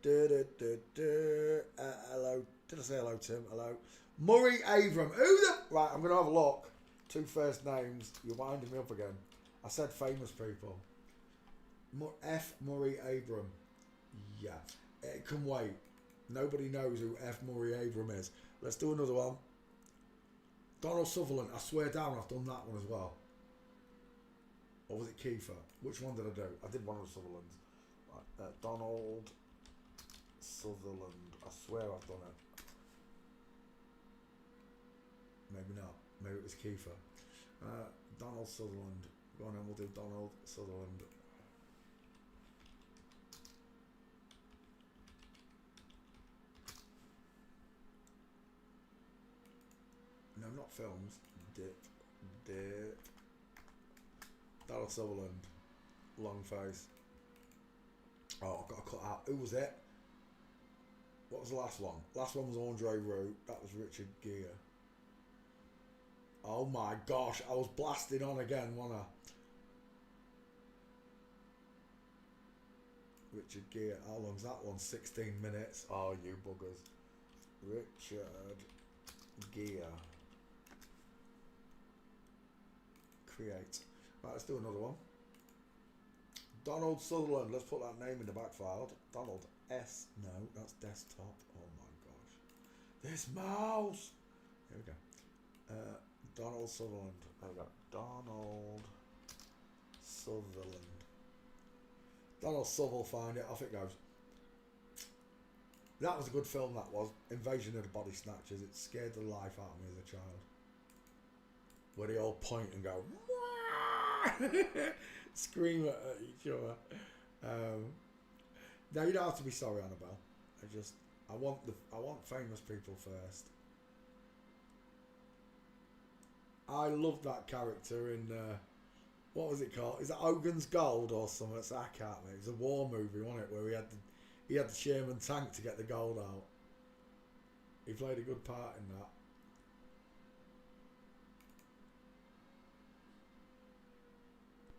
Did I say hello, Tim? Hello. Murray Abram. Who the... Right, I'm going to have a look. Two first names. You're winding me up again. I said famous people. F. Murray Abram. Yeah. It can wait. Nobody knows who F. Murray Abram is. Let's do another one. Donald Sutherland. I swear down I've done that one as well. Or was it Kiefer? Which one did I do? I did one of the Sutherlands. Right, Donald Sutherland. I swear I've done it. Maybe not. Maybe it was Kiefer. Donald Sutherland. Go on, and we'll do Donald Sutherland. No, not films. Dip. Donald Sutherland. Long face. Oh, I've got to cut out. Who was it? What was the last one? Last one was Andre Roux. That was Richard Gere. Oh my gosh, I was blasting on again, wasn't I? Richard Gere. How long's that one? 16 minutes. Oh, you buggers. Richard Gere. Create. Right, let's do another one. Donald Sutherland. Let's put that name in the back file. Donald S. No, that's desktop. Oh my gosh. This mouse. Here we go. Donald Sutherland. There we go. Donald Sutherland. Donald Sutherland will find it. Off it goes. That was a good film, that was. Invasion of the Body Snatchers. It scared the life out of me as a child. Where they all point and go, scream at each other. Now you don't have to be sorry, Annabelle. I want famous people first. I loved that character in what was it called? Is that Hogan's Gold or something? I can't remember. It was a war movie, wasn't it? Where he had the Sherman tank to get the gold out. He played a good part in that.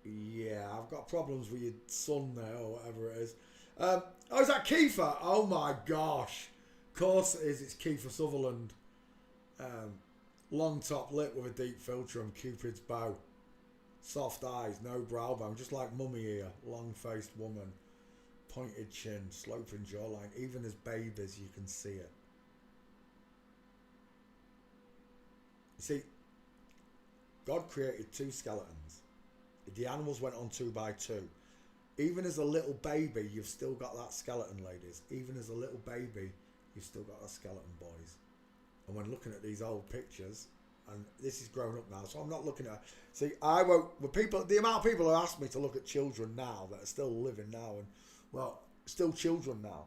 Yeah, I've got problems with your son there or whatever it is. Oh, is that Kiefer? Oh my gosh. Of course it is. It's Kiefer Sutherland. Long top lip with a deep filter and Cupid's bow. Soft eyes, no brow bone, just like Mummy here. Long-faced woman. Pointed chin, sloping jawline. Even as babies you can see it. You see, God created two skeletons. The animals went on 2 by 2. Even as a little baby, you've still got that skeleton, ladies. Even as a little baby, you've still got that skeleton, boys. And when looking at these old pictures, and this is grown up now, so I'm not looking at. See, I won't. The amount of people who ask me to look at children now that are still living now, and well, still children now,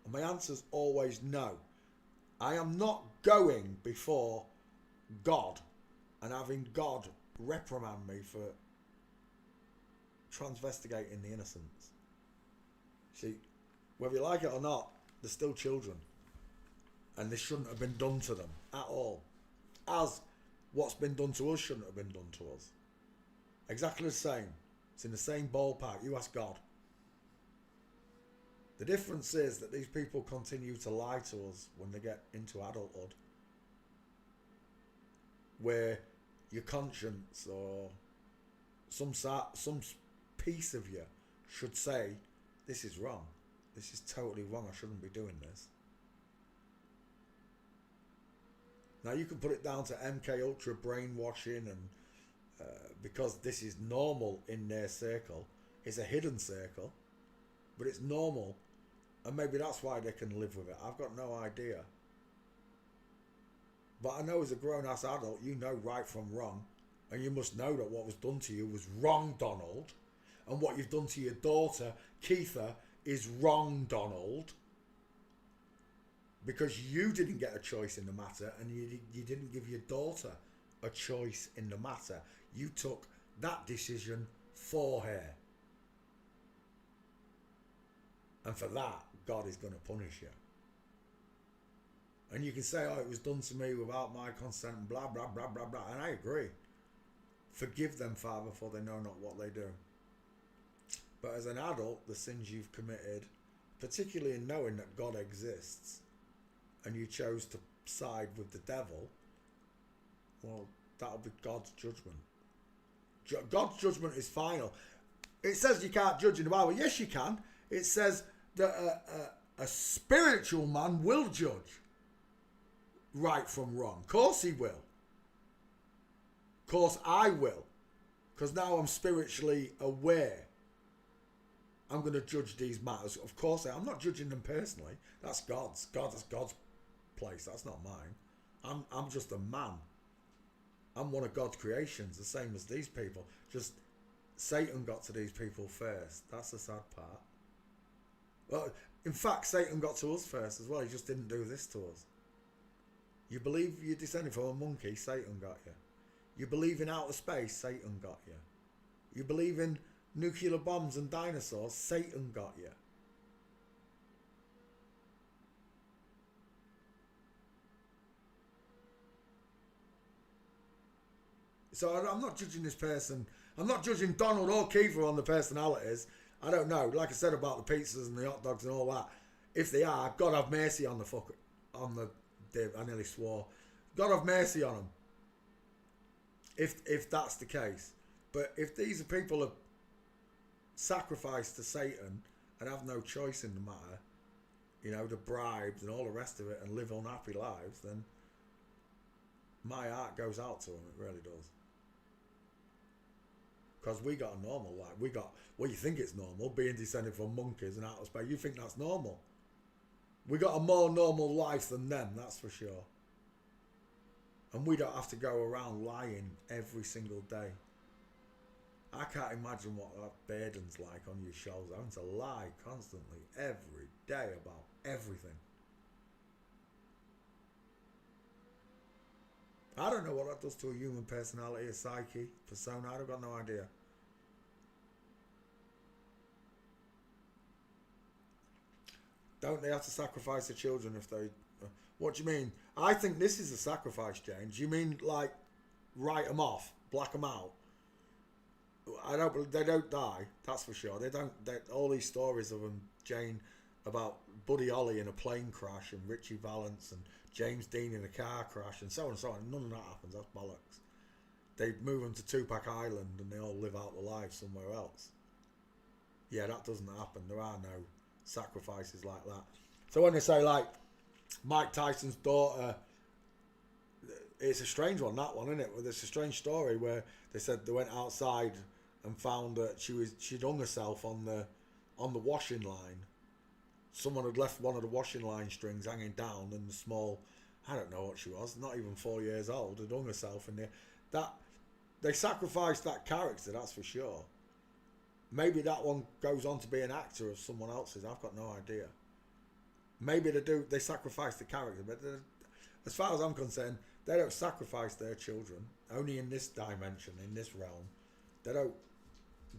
and my answer's always no. I am not going before God and having God reprimand me for transvestigating the innocents. See, whether you like it or not, they're still children, and this shouldn't have been done to them at all. As what's been done to us shouldn't have been done to us. Exactly the same. It's in the same ballpark. You ask God. The difference is that these people continue to lie to us when they get into adulthood, where your conscience or some piece of you should say, this is wrong. This is totally wrong. I shouldn't be doing this. Now you can put it down to MK Ultra brainwashing, and because this is normal in their circle. It's a hidden circle, but it's normal, and maybe that's why they can live with it. I've got no idea. But I know as a grown-ass adult, you know right from wrong, and you must know that what was done to you was wrong, Donald, and what you've done to your daughter, Keitha, is wrong, Donald. Because you didn't get a choice in the matter, and you didn't give your daughter a choice in the matter. You took that decision for her. And for that, God is going to punish you. And you can say, oh, it was done to me without my consent, and blah, blah, blah, blah, blah. And I agree. Forgive them, Father, for they know not what they do. But as an adult, the sins you've committed, particularly in knowing that God exists, and you chose to side with the devil, well, that'll be God's judgment. God's judgment is final. It says you can't judge in the Bible. Yes, you can. It says that a spiritual man will judge right from wrong. Of course he will. Of course I will. Because now I'm spiritually aware. I'm going to judge these matters. Of course I'm not judging them personally. That's God's. That's God's place. That's not mine. I'm just a man. I'm one of God's creations, the same as these people. Just Satan got to these people first. That's the sad part. Well, in fact, Satan got to us first as well. He just didn't do this to us. You believe you're descended from a monkey, Satan got you. You believe in outer space, Satan got you. You believe in nuclear bombs and dinosaurs, Satan got you. So I'm not judging this person. I'm not judging Donald or Keitha on the personalities. I don't know. Like I said about the pizzas and the hot dogs and all that. If they are, God have mercy on I nearly swore. God have mercy on them. If that's the case. But if these are people who sacrificed to Satan and have no choice in the matter, you know, the bribes and all the rest of it, and live unhappy lives, then my heart goes out to them. It really does. Because we got a normal life. We got what you think it's normal, being descended from monkeys and outer space. You think that's normal. We got a more normal life than them, that's for sure. And we don't have to go around lying every single day. I can't imagine what that burden's like on your shoulders, having to lie constantly, every day, about everything. I don't know what that does to a human personality, a psyche, persona. I've got no idea. Don't they have to sacrifice the children if they... What do you mean? I think this is a sacrifice, James. You mean like write them off, black them out? They don't die, that's for sure. All these stories of them, Jane, about Buddy Holly in a plane crash and Richie Valens and James Dean in a car crash and so on and so on. None of that happens. That's bollocks. They move them to Tupac Island and they all live out their lives somewhere else. Yeah, that doesn't happen. There are no sacrifices like that. So when they say like Mike Tyson's daughter, it's a strange one, that one, isn't it? Well, there's a strange story where they said they went outside and found that she'd hung herself on the washing line. Someone had left one of the washing line strings hanging down, and the small I don't know what she was, not even 4 years old, had hung herself in there. That they sacrificed that character, that's for sure. Maybe that one goes on to be an actor of someone else's. I've got no idea. Maybe they sacrifice the character, but as far as I'm concerned, they don't sacrifice their children. Only in this dimension, in this realm, they don't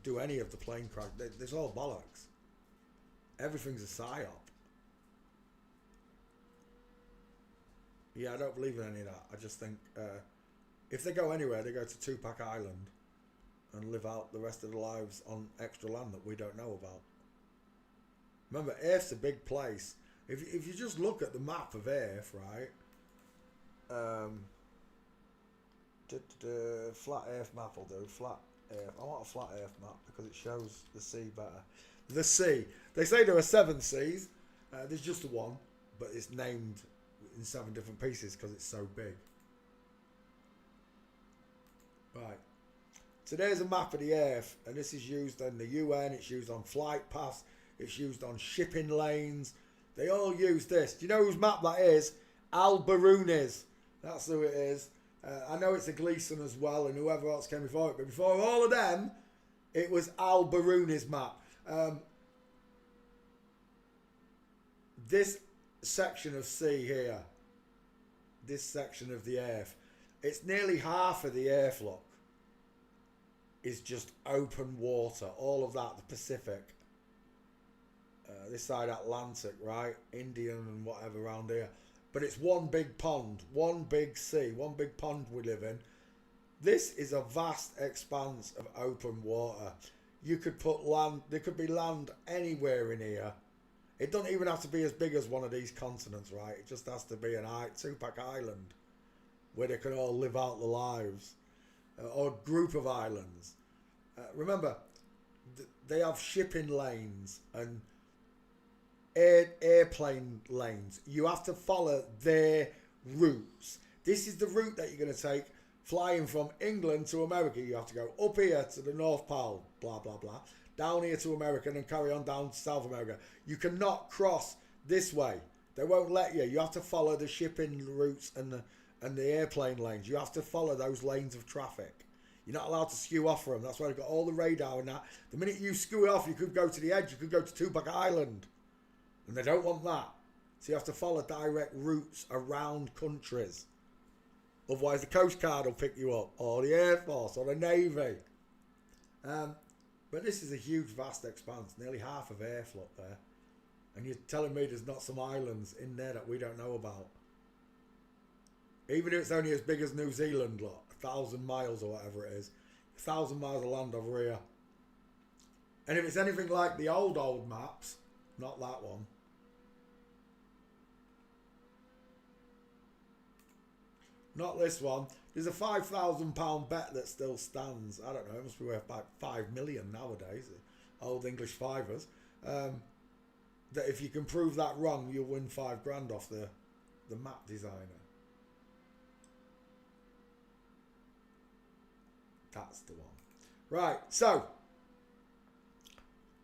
do any of the plane crash. There's all bollocks. Everything's a psyop. Yeah, I don't believe in any of that. I just think if they go anywhere, they go to Tupac Island and live out the rest of their lives on extra land that we don't know about. Remember, Earth's a big place. If you just look at the map of Earth, right? Flat Earth map will do. Flat Earth. I want a flat Earth map because it shows the sea better. The sea. They say there are 7 seas. There's just the one, but it's named in 7 different pieces because it's so big. Right. So there's a map of the Earth, and this is used in the UN. It's used on flight paths. It's used on shipping lanes. They all use this. Do you know whose map that is? Al-Biruni's. That's who it is. I know it's a Gleason as well, and whoever else came before it. But before all of them, it was Al-Biruni's map. This section of sea here, this section of the Earth, it's nearly half of the Earth, look, is just open water. All of that, the Pacific. This side Atlantic, right? Indian and whatever around here. But it's one big pond, one big sea, one big pond we live in. This is a vast expanse of open water. You could put land, there could be land anywhere in here. It doesn't even have to be as big as one of these continents, right? It just has to be an Tupac Island where they can all live out their lives. Or a group of islands. Remember, they have shipping lanes and airplane lanes. You have to follow their routes. This is the route that you're going to take flying from England to America. You have to go up here to the North Pole, blah blah blah, down here to America, and then carry on down to South America. You cannot cross this way. They won't let you. You have to follow the shipping routes and the airplane lanes. You have to follow those lanes of traffic. You're not allowed to skew off from them. That's why they've got all the radar and that. The minute you skew off, you could go to the edge. You could go to Tupac Island. And they don't want that. So you have to follow direct routes around countries. Otherwise the Coast Guard will pick you up. Or the Air Force or the Navy. But this is a huge, vast expanse. Nearly half of Earth, look there. And you're telling me there's not some islands in there that we don't know about. Even if it's only as big as New Zealand, look. 1,000 miles or whatever it is. 1,000 miles of land over here. And if it's anything like the old maps, not that one. Not this one. There's a £5,000 bet that still stands. I don't know, it must be worth about 5 million nowadays. Old English fivers. That if you can prove that wrong, you'll win £5,000 off the map designer. That's the one. Right, so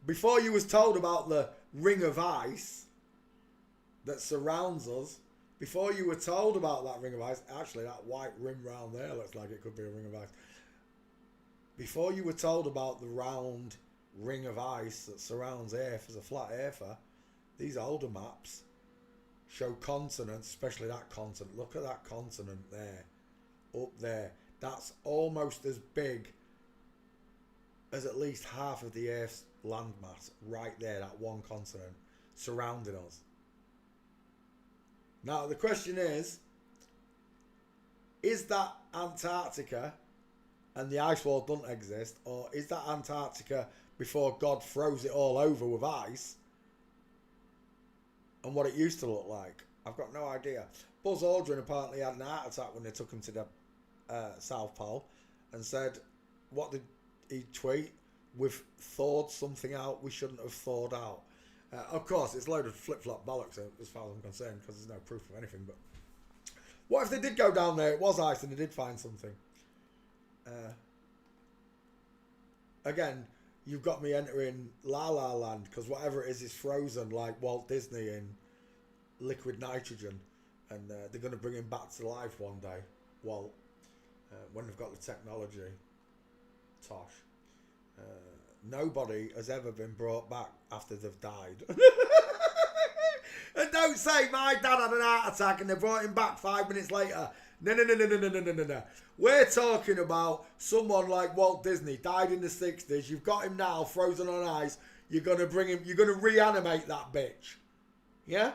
before you was told about the ring of ice that surrounds us, before you were told about that ring of ice, actually that white rim round there looks like it could be a ring of ice. Before you were told about the round ring of ice that surrounds Earth as a flat earther, these older maps show continents, especially that continent. Look at that continent there, up there. That's almost as big as at least half of the Earth's landmass right there, that one continent surrounding us. Now the question is that Antarctica and the ice wall doesn't exist, or is that Antarctica before God froze it all over with ice and what it used to look like? I've got no idea. Buzz Aldrin apparently had an heart attack when they took him to the South Pole and said, what did he tweet? We've thawed something out we shouldn't have thawed out. Of course, it's a load of flip-flop bollocks as far as I'm concerned, because there's no proof of anything. But what if they did go down there, it was ice, and they did find something? Again, you've got me entering La La Land, because whatever it is frozen, like Walt Disney in Liquid Nitrogen. and they're going to bring him back to life one day. Well, when they've got the technology, tosh. Nobody has ever been brought back after they've died. And don't say my dad had an heart attack and they brought him back 5 minutes later. No. We're talking about someone like Walt Disney, died in the 60s. You've got him now, frozen on ice. You're going to bring him, you're going to reanimate that bitch. Yeah?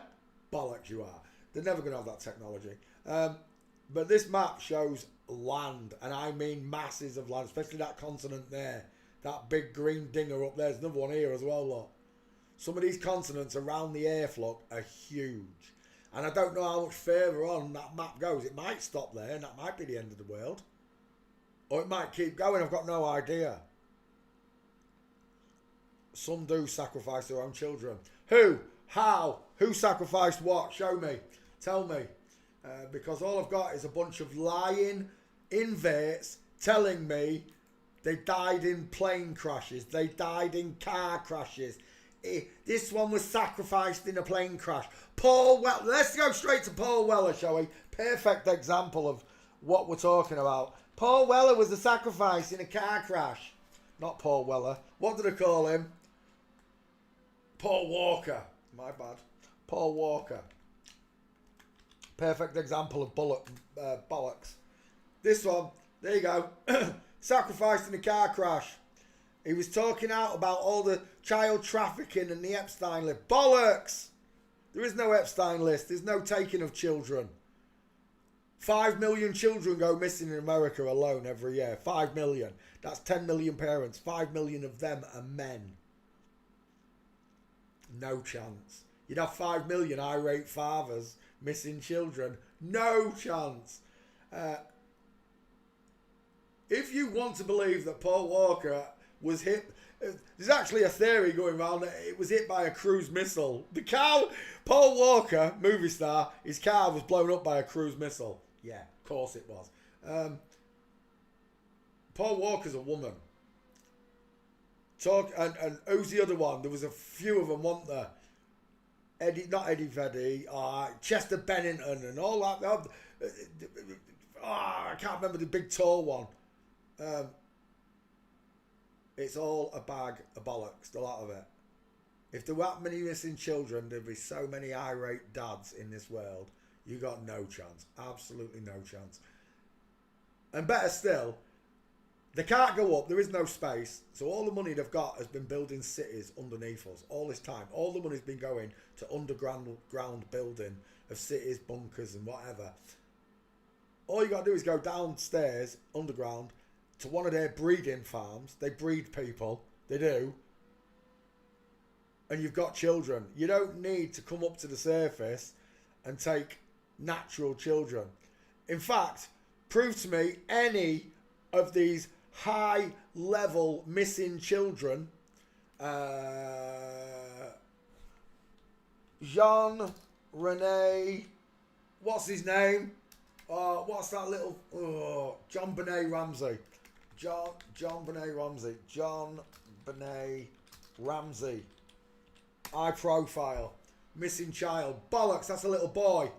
Bollocks you are. They're never going to have that technology. But this map shows land, and I mean masses of land, especially that continent there. That big green dinger up there. There's another one here as well, look. Some of these continents around the airflock are huge. And I don't know how much further on that map goes. It might stop there, and that might be the end of the world. Or it might keep going. I've got no idea. Some do sacrifice their own children. Who? How? Who sacrificed what? Show me. Tell me. Because all I've got is a bunch of lying inverts telling me they died in plane crashes. They died in car crashes. This one was sacrificed in a plane crash. Paul Weller. Let's go straight to Paul Weller, shall we? Perfect example of what we're talking about. Paul Weller was a sacrifice in a car crash. Not Paul Weller. What did I call him? Paul Walker. My bad. Paul Walker. Perfect example of bollocks. This one. There you go. Sacrificed in a car crash. He was talking out about all the child trafficking and the Epstein list. Bollocks! There is no Epstein list. There's no taking of children. 5 million children go missing in America alone every year. 5 million. That's 10 million parents. 5 million of them are men. No chance. You'd have 5 million irate fathers missing children. No chance. If you want to believe that Paul Walker was hit, there's actually a theory going around that it was hit by a cruise missile. The car, Paul Walker, movie star, his car was blown up by a cruise missile. Yeah, of course it was. Paul Walker's a woman. And who's the other one? There was a few of them, weren't there? Eddie Vedder, Chester Bennington and all that. I can't remember the big tall one. It's all a bag of bollocks, a lot of it. If there weren't many missing children, there'd be so many irate dads in this world. You got no chance. Absolutely no chance. And better still, they can't go up. There is no space. So all the money they've got has been building cities underneath us all this time. All the money's been going to underground building of cities, bunkers and whatever. All you got to do is go downstairs, underground, to one of their breeding farms. They breed people. They do. And you've got children. You don't need to come up to the surface and take natural children. In fact, prove to me any of these high level missing children. Jean Rene, what's his name? What's that little John Benet Ramsey. John Benet Ramsey. John Benet Ramsey. High profile. Missing child. Bollocks, that's a little boy.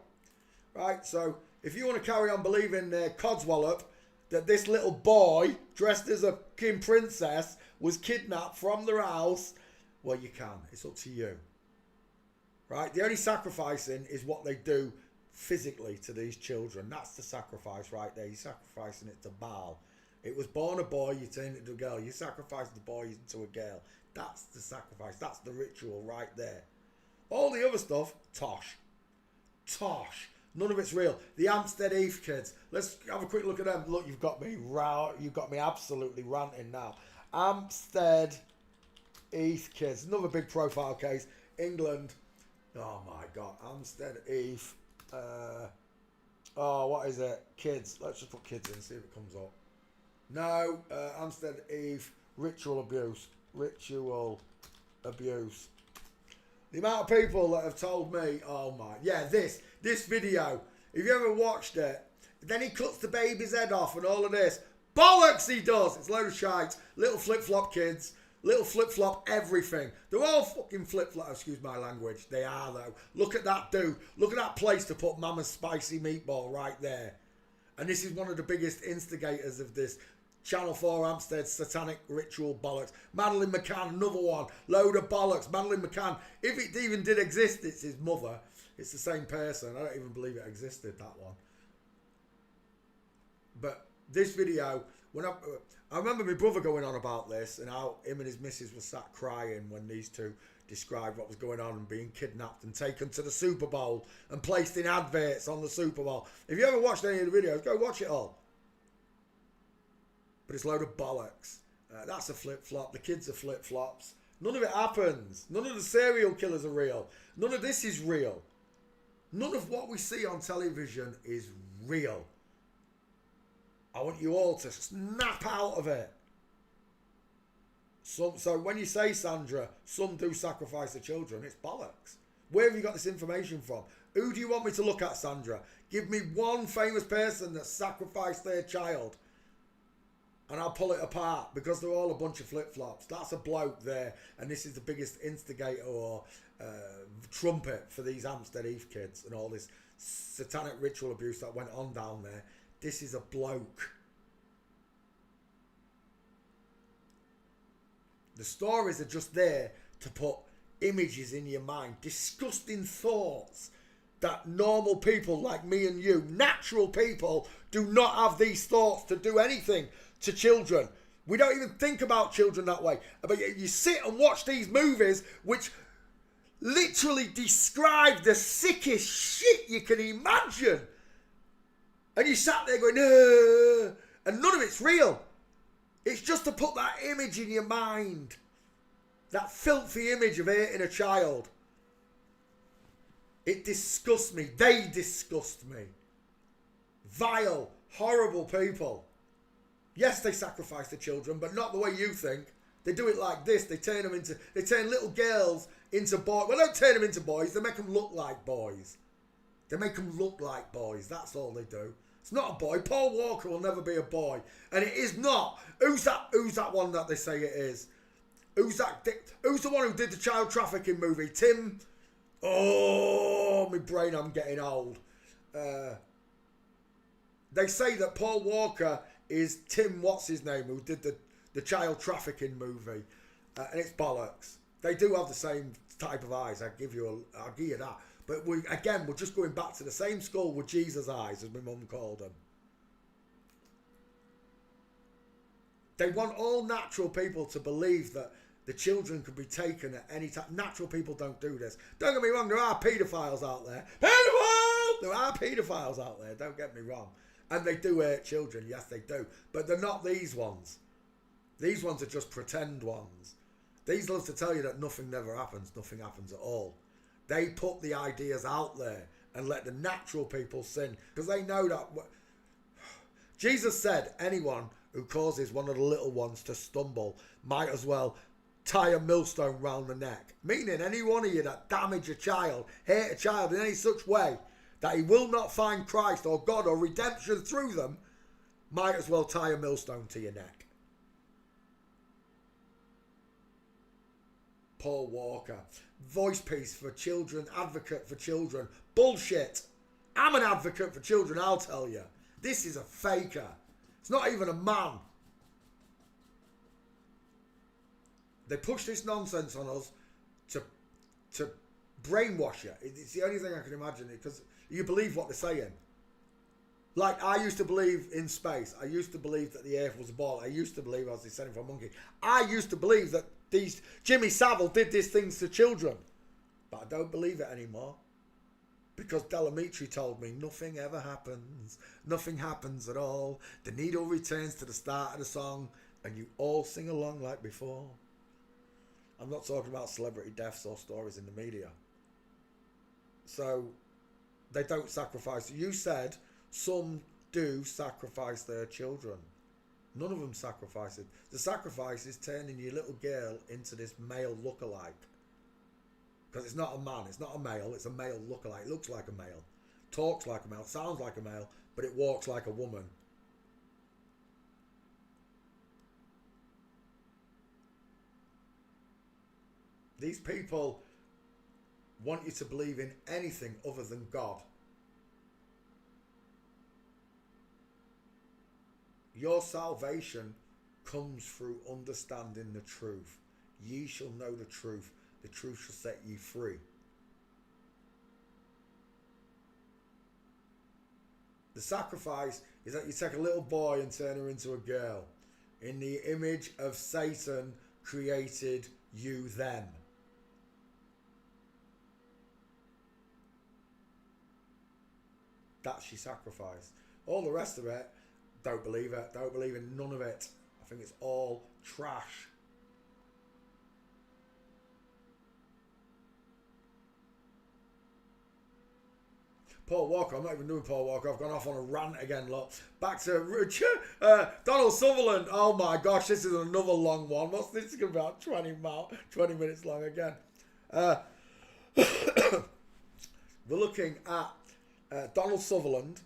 Right, so if you want to carry on believing Codswallop that this little boy dressed as a king princess was kidnapped from their house, well, you can. It's up to you. Right, the only sacrificing is what they do physically to these children. That's the sacrifice right there. You're sacrificing it to Baal. It was born a boy, you turned it into a girl. You sacrifice the boy into a girl. That's the sacrifice. That's the ritual right there. All the other stuff, tosh. Tosh. None of it's real. The Hampstead Heath kids. Let's have a quick look at them. Look, you've got me absolutely ranting now. Hampstead Heath kids. Another big profile case. England. Oh my God. Hampstead Heath. What is it? Kids. Let's just put kids in, see if it comes up. No. Hampstead Heath. Ritual abuse. Ritual abuse. The amount of people that have told me, oh my, yeah, this video, if you ever watched it, then he cuts the baby's head off and all of this. Bollocks he does. It's a load of shite. Little flip-flop kids Little flip-flop everything. They're all fucking flip-flop. Excuse my language. They are, though. Look at that dude. Look at that place to put Mama's spicy meatball right there. And this is one of the biggest instigators of this. Channel 4 Hampstead satanic ritual bollocks. Madeleine McCann, another one. Load of bollocks. Madeleine McCann, if it even did exist, it's his mother. It's the same person. I don't even believe it existed, that one. But this video, when I remember my brother going on about this and how him and his missus were sat crying when these two described what was going on and being kidnapped and taken to the Super Bowl and placed in adverts on the Super Bowl. If you ever watched any of the videos, go watch it all. But it's a load of bollocks. That's a flip-flop. The kids are flip-flops. None of it happens. None of the serial killers are real. None of this is real. None of what we see on television is real. I want you all to snap out of it. So when you say, Sandra, some do sacrifice the children, it's bollocks. Where have you got this information from? Who do you want me to look at, Sandra? Give me one famous person that sacrificed their child. And I'll pull it apart because they're all a bunch of flip-flops. That's a bloke there. And this is the biggest instigator or trumpet for these Hampstead Heath kids and all this satanic ritual abuse that went on down there. This is a bloke. The stories are just there to put images in your mind. Disgusting thoughts that normal people like me and you, natural people, do not have these thoughts to do anything to children. We don't even think about children that way. But you sit and watch these movies which literally describe the sickest shit you can imagine. And you sat there going, and none of it's real. It's just to put that image in your mind. That filthy image of hating a child. It disgusts me. They disgust me. Vile, horrible people. Yes, they sacrifice the children, but not the way you think. They do it like this. They turn little girls into boys. Well, they don't turn them into boys. They make them look like boys. They make them look like boys. That's all they do. It's not a boy. Paul Walker will never be a boy. And it is not. Who's that one that they say it is? Who's the one who did the child trafficking movie? Tim... Oh, my brain, I'm getting old. They say that Paul Walker is Tim, what's his name, who did the child trafficking movie. And it's bollocks. They do have the same type of eyes. I'll give you that. But we're just going back to the same school with Jesus' eyes, as my mum called them. They want all natural people to believe that the children could be taken at any time. Natural people don't do this. Don't get me wrong, there are paedophiles out there. There are paedophiles out there, don't get me wrong. And they do hurt children, yes they do. But they're not these ones. These ones are just pretend ones. These love to tell you that nothing never happens, nothing happens at all. They put the ideas out there and let the natural people sin. Because they know that... Jesus said anyone who causes one of the little ones to stumble might as well tie a millstone round the neck. Meaning any one of you that damage a child, hate a child in any such way that he will not find Christ or God or redemption through them, might as well tie a millstone to your neck. Paul Walker. Voice piece for children, advocate for children. Bullshit. I'm an advocate for children, I'll tell you. This is a faker. It's not even a man. They push this nonsense on us to brainwash you. It's the only thing I can imagine, because you believe what they're saying. Like, I used to believe in space. I used to believe that the earth was a ball. I used to believe I was descending from a monkey. I used to believe that Jimmy Savile did these things to children. But I don't believe it anymore. Because Delamitri told me nothing ever happens. Nothing happens at all. The needle returns to the start of the song and you all sing along like before. I'm not talking about celebrity deaths or stories in the media. So, they don't sacrifice. You said some do sacrifice their children. None of them sacrifice it. The sacrifice is turning your little girl into this male lookalike. Because it's not a man, it's not a male, it's a male lookalike. It looks like a male, talks like a male, sounds like a male, but it walks like a woman. These people want you to believe in anything other than God. Your salvation comes through understanding the truth. Ye shall know the truth shall set ye free. The sacrifice is that you take a little boy and turn her into a girl. In the image of Satan created you them. That's your sacrifice. All the rest of it, don't believe it. Don't believe in none of it. I think it's all trash. Paul Walker, I'm not even doing Paul Walker. I've gone off on a rant again. Look, back to Donald Sutherland. Oh my gosh, this is another long one. What's this about? 20 minutes long again. We're looking at Donald Sutherland,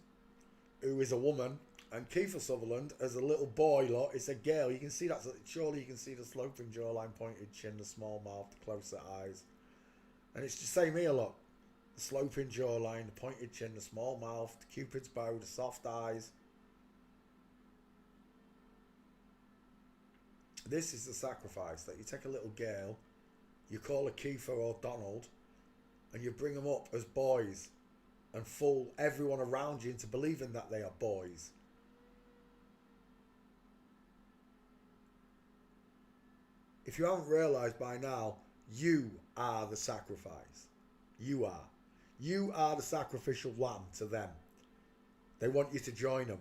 who is a woman, and Kiefer Sutherland as a little boy. Look, it's a girl. You can see that. Surely you can see the sloping jawline, pointed chin, the small mouth, the closer eyes, and it's the same here. Look. The sloping jawline, the pointed chin, the small mouth, the cupid's bow, the soft eyes. This is the sacrifice, that you take a little girl, you call her Kiefer or Donald, and you bring them up as boys and fool everyone around you into believing that they are boys. If you haven't realised by now, you are the sacrifice. You are. You are the sacrificial lamb to them. They want you to join them.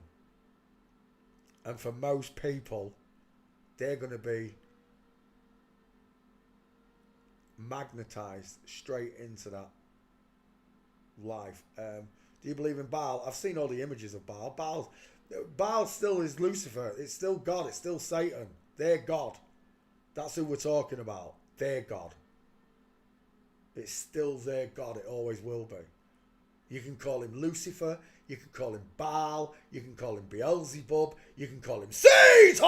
And for most people, they're going to be magnetized straight into that life. Do you believe in Baal? I've seen all the images of Baal. Baal still is Lucifer. It's still God. It's still Satan. They're God. That's who we're talking about. They're God. It's still their God. It always will be. You can call him Lucifer. You can call him Baal. You can call him Beelzebub. You can call him Satan.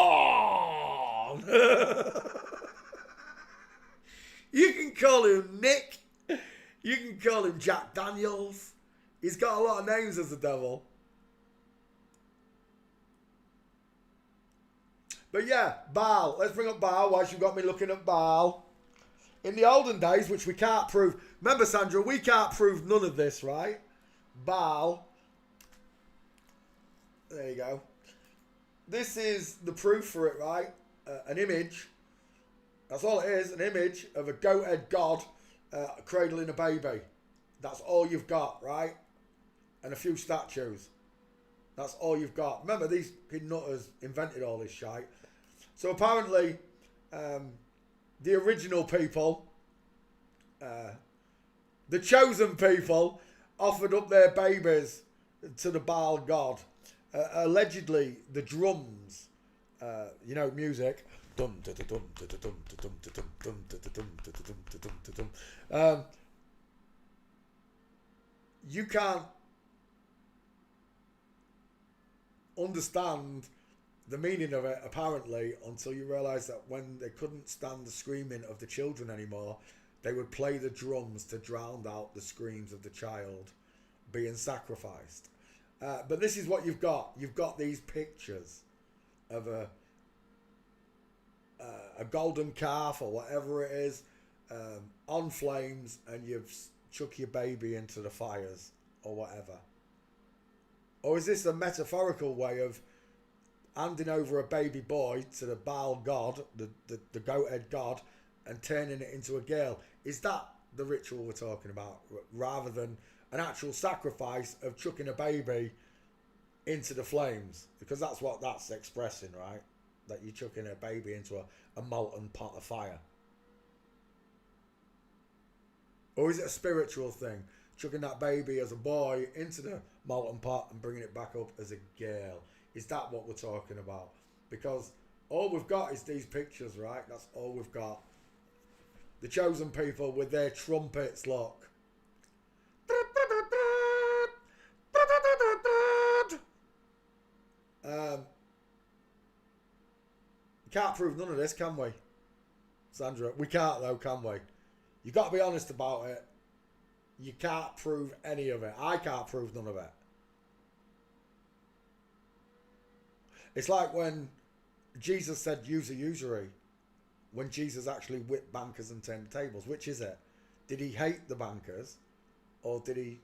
You can call him Nick. You can call him Jack Daniels. He's got a lot of names as the devil. But yeah, Baal. Let's bring up Baal whilst you've got me looking at Baal. In the olden days, which we can't prove. Remember, Sandra, we can't prove none of this, right? Baal. There you go. This is the proof for it, right? An image. That's all it is. An image of a goat-head god cradling a baby. That's all you've got, right? And a few statues. That's all you've got. Remember, these nutters invented all this shite. So apparently... the original people, the chosen people, offered up their babies to the Baal god. Allegedly, the drums, music. You can't understand the meaning of it, apparently, until you realise that when they couldn't stand the screaming of the children anymore, they would play the drums to drown out the screams of the child being sacrificed. But this is what you've got. You've got these pictures of a golden calf or whatever it is on flames, and you've chuck your baby into the fires or whatever. Or is this a metaphorical way of handing over a baby boy to the Baal god, the goat-head god, and turning it into a girl? Is that the ritual we're talking about, rather than an actual sacrifice of chucking a baby into the flames? Because that's what that's expressing, right? That you're chucking a baby into a molten pot of fire. Or is it a spiritual thing? Chucking that baby as a boy into the molten pot and bringing it back up as a girl. Is that what we're talking about? Because all we've got is these pictures, right? That's all we've got. The chosen people with their trumpets, look. Can't prove none of this, can we, Sandra? We can't though, can we? You got to be honest about it. You can't prove any of it. I can't prove none of it. It's like when Jesus said use a usury, when Jesus actually whipped bankers and turned tables. Which is it? Did he hate the bankers, or did he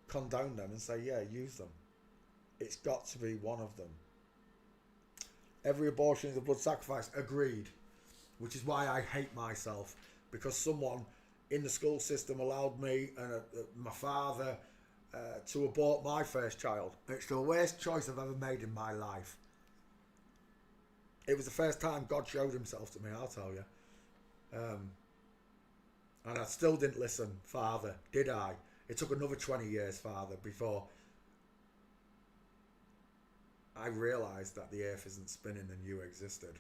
condone them and say, yeah, use them? It's got to be one of them. Every abortion is a blood sacrifice. Agreed. Which is why I hate myself, because someone in the school system allowed me and my father to abort my first child. It's the worst choice I've ever made in my life. It was the first time God showed himself to me, I'll tell you. And I still didn't listen, Father, did I? It took another 20 years, Father, before I realised that the earth isn't spinning and you existed.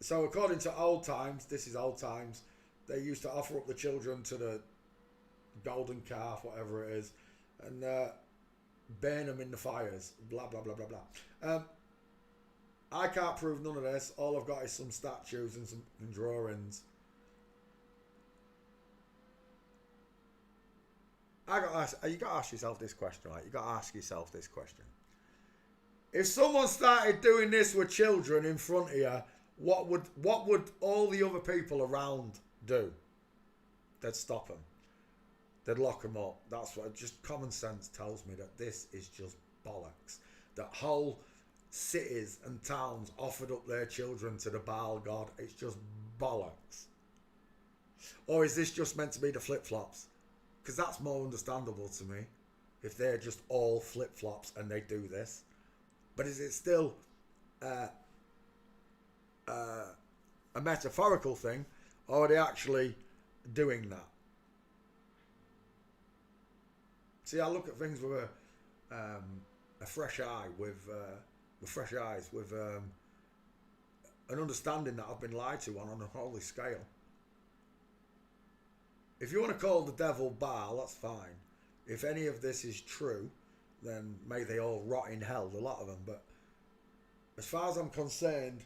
So according to old times, this is old times, they used to offer up the children to the golden calf, whatever it is, and burn them in the fires, blah, blah, blah, blah, blah. I can't prove none of this. All I've got is some statues and some drawings. You got to ask yourself this question, right? You got to ask yourself this question. If someone started doing this with children in front of you, what would all the other people around do? They'd stop them. They'd lock them up. That's what just common sense tells me, that this is just bollocks. That whole cities and towns offered up their children to the Baal god. It's just bollocks. Or is this just meant to be the flip-flops? Because that's more understandable to me, if they're just all flip-flops and they do this. But is it still a metaphorical thing, or are they actually doing that? See, I look at things with a fresh eye, with fresh eyes, with an understanding that I've been lied to on a holy scale. If you want to call the devil Baal, that's fine. If any of this is true, then may they all rot in hell, a lot of them. But as far as I'm concerned,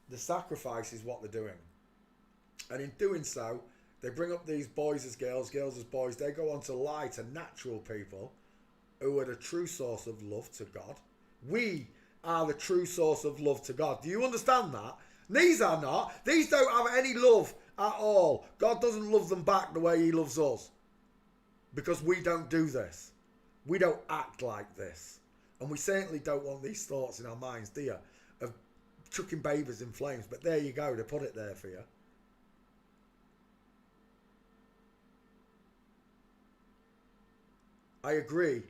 the sacrifice is what they're doing. And in doing so, they bring up these boys as girls, girls as boys. They go on to lie to natural people who are the true source of love to God. We are the true source of love to God. Do you understand that? These are not. These don't have any love at all. God doesn't love them back the way he loves us. Because we don't do this. We don't act like this. And we certainly don't want these thoughts in our minds, do you? Of chucking babies in flames. But there you go. They put it there for you. I agree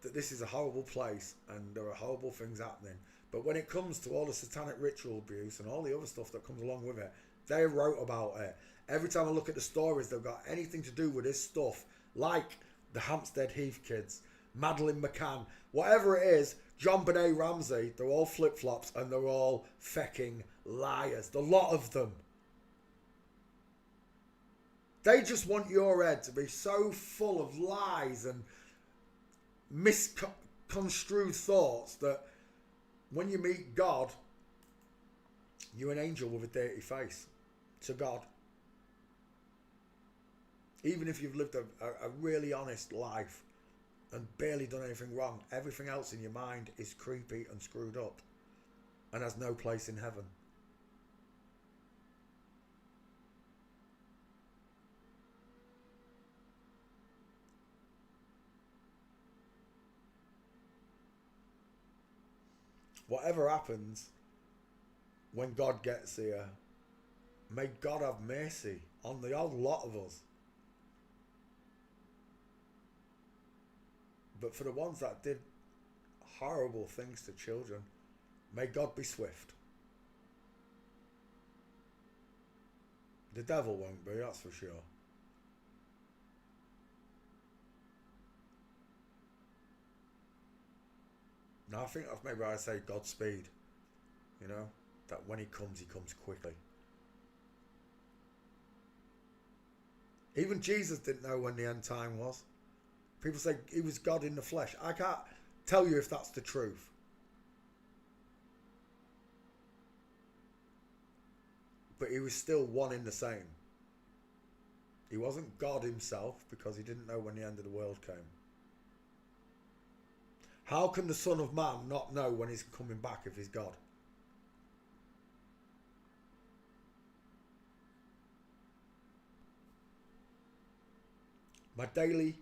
that this is a horrible place and there are horrible things happening. But when it comes to all the satanic ritual abuse and all the other stuff that comes along with it, they wrote about it. Every time I look at the stories, they've got anything to do with this stuff, like the Hampstead Heath kids, Madeleine McCann, whatever it is, John Benet Ramsey, they're all flip-flops and they're all fecking liars. The lot of them. They just want your head to be so full of lies and misconstrued thoughts that when you meet God, you're an angel with a dirty face to God. Even if you've lived a really honest life and barely done anything wrong, everything else in your mind is creepy and screwed up and has no place in heaven. Whatever happens when God gets here, may God have mercy on the whole lot of us. But for the ones that did horrible things to children, may God be swift. The devil won't be, that's for sure. Now I think that's maybe I say Godspeed. You know, that when he comes quickly. Even Jesus didn't know when the end time was. People say he was God in the flesh. I can't tell you if that's the truth. But he was still one in the same. He wasn't God himself because he didn't know when the end of the world came. How can the Son of Man not know when he's coming back if he's God? My daily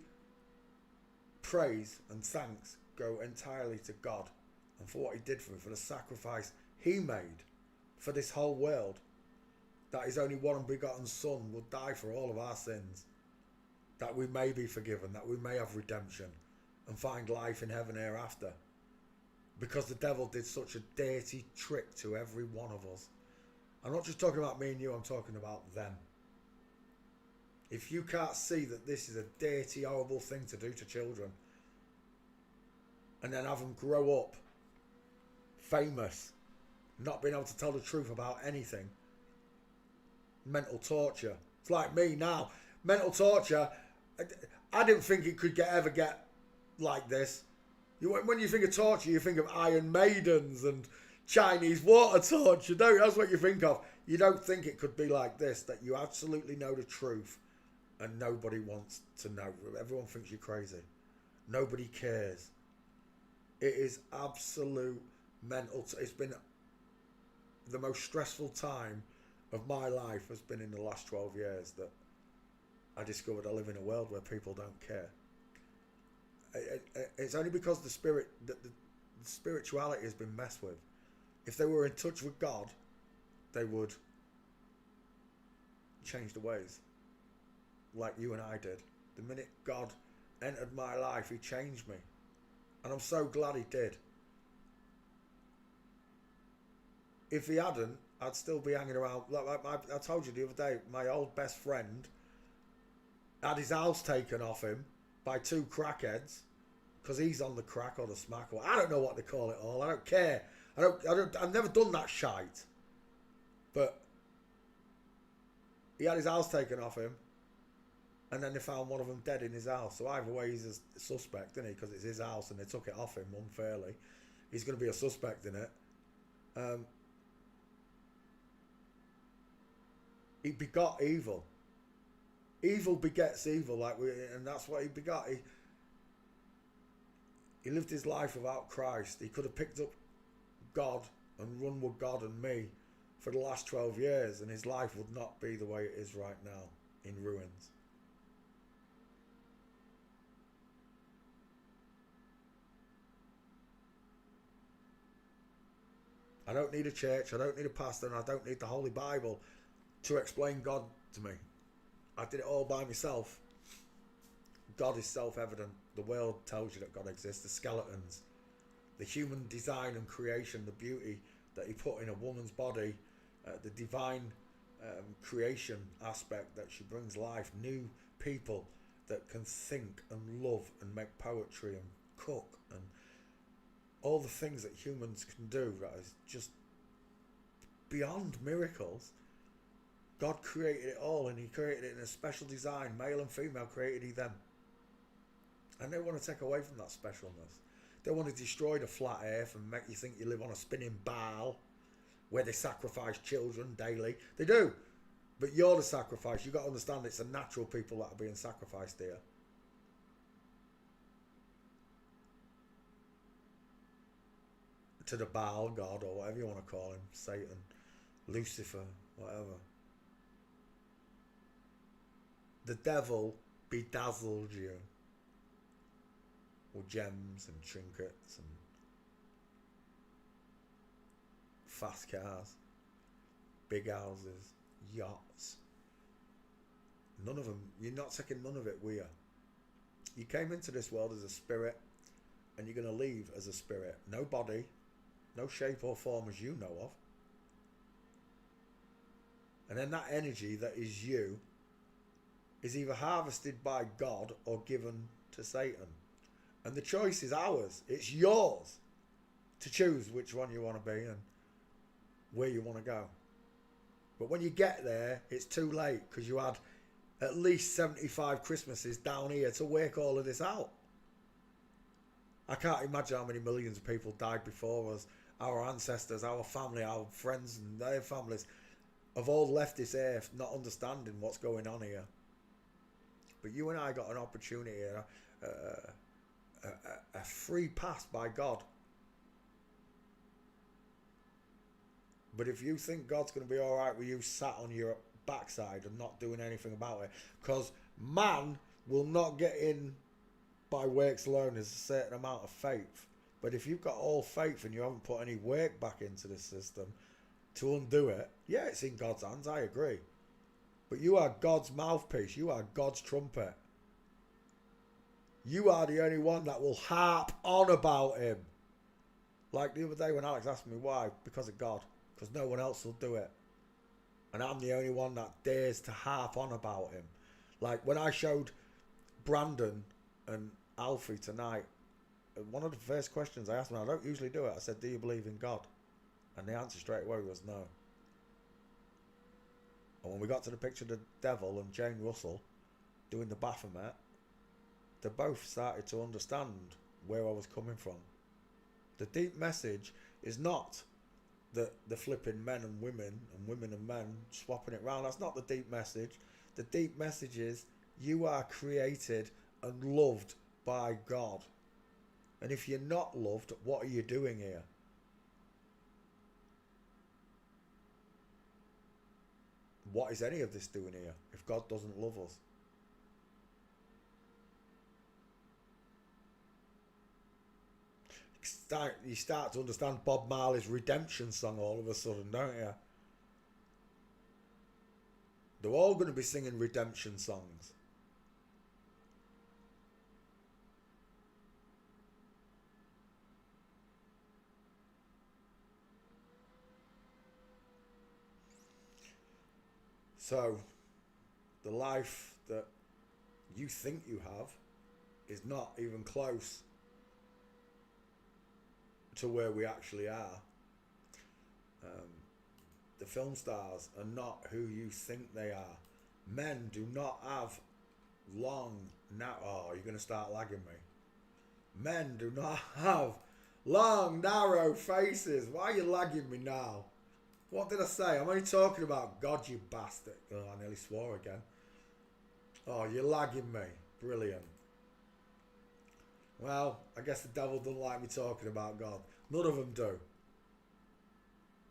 praise and thanks go entirely to God and for what he did for me, for the sacrifice he made for this whole world, that his only one and begotten Son would die for all of our sins, that we may be forgiven, that we may have redemption and find life in heaven hereafter. Because the devil did such a dirty trick to every one of us. I'm not just talking about me and you, I'm talking about them. If you can't see that this is a dirty, horrible thing to do to children, and then have them grow up famous, not being able to tell the truth about anything, mental torture. It's like me now. Mental torture, I didn't think it could ever get like this. When you think of torture, you think of Iron Maidens and Chinese water torture, don't you? That's what you think of. You don't think it could be like this, that you absolutely know the truth and nobody wants to know. Everyone thinks you're crazy. Nobody cares. It is absolute mental. It's been the most stressful time of my life has been in the last 12 years that I discovered I live in a world where people don't care. It's only because the spirituality has been messed with. If they were in touch with God, they would change the ways, like you and I did. The minute God entered my life, he changed me, and I'm so glad he did. If he hadn't, I'd still be hanging around. Like I told you the other day, my old best friend had his house taken off him by two crackheads because he's on the crack or the smack, or I don't know what they call it all. I don't care. I've never done that shite. But he had his house taken off him, and then they found one of them dead in his house. So either way, he's a suspect, isn't he? Because it's his house and they took it off him unfairly. He's going to be a suspect in it. He begot evil. Evil begets evil, and that's what he begot. He lived his life without Christ. He could have picked up God and run with God and me for the last 12 years, and his life would not be the way it is right now, in ruins. I don't need a church, I don't need a pastor, and I don't need the Holy Bible to explain God to me. I did it all by myself. God is self-evident. The world tells you that God exists. The skeletons, the human design and creation, the beauty that he put in a woman's body, the divine creation aspect that she brings life, new people that can think and love and make poetry and cook and all the things that humans can do, that is just beyond miracles. God created it all, and he created it in a special design. Male and female created he them. And they want to take away from that specialness. They want to destroy the flat earth and make you think you live on a spinning ball where they sacrifice children daily. They do. But you're the sacrifice. You've got to understand it's the natural people that are being sacrificed here. To the Baal God, or whatever you want to call him. Satan, Lucifer, whatever. The devil bedazzled you with gems and trinkets and fast cars, big houses, yachts. None of them, you're not taking none of it with you. You came into this world as a spirit, and you're going to leave as a spirit. No body, no shape or form as you know of. And then that energy that is you is either harvested by God or given to Satan. And the choice is ours. It's yours to choose which one you want to be and where you want to go. But when you get there, it's too late, because you had at least 75 Christmases down here to work all of this out. I can't imagine how many millions of people died before us, our ancestors, our family, our friends and their families. have all left this earth not understanding what's going on here. But you and I got an opportunity, a free pass by God. But if you think God's going to be all right with you sat on your backside and not doing anything about it, because man will not get in by works alone, there's a certain amount of faith. But if you've got all faith and you haven't put any work back into this system to undo it, yeah, it's in God's hands, I agree. But you are God's mouthpiece. You are God's trumpet. You are the only one that will harp on about him. Like the other day when Alex asked me why, because of God. Because no one else will do it. And I'm the only one that dares to harp on about him. Like when I showed Brandon and Alfie tonight, one of the first questions I asked them, I don't usually do it, I said, do you believe in God? And the answer straight away was no. And when we got to the picture of the devil and Jane Russell doing the Baphomet, they both started to understand where I was coming from. The deep message is not the flipping men and women and men swapping it round. That's not the deep message. The deep message is you are created and loved by God. And if you're not loved, what are you doing here? What is any of this doing here if God doesn't love us? You start to understand Bob Marley's Redemption song all of a sudden, don't you? They're all going to be singing redemption songs. So, the life that you think you have is not even close to where we actually are. The film stars are not who you think they are. Men do not have long... Oh, you're going to start lagging me. Men do not have long, narrow faces. Why are you lagging me now? What did I say? I'm only talking about God, you bastard. Oh, I nearly swore again. Oh, you're lagging me. Brilliant. Well, I guess the devil doesn't like me talking about God. None of them do.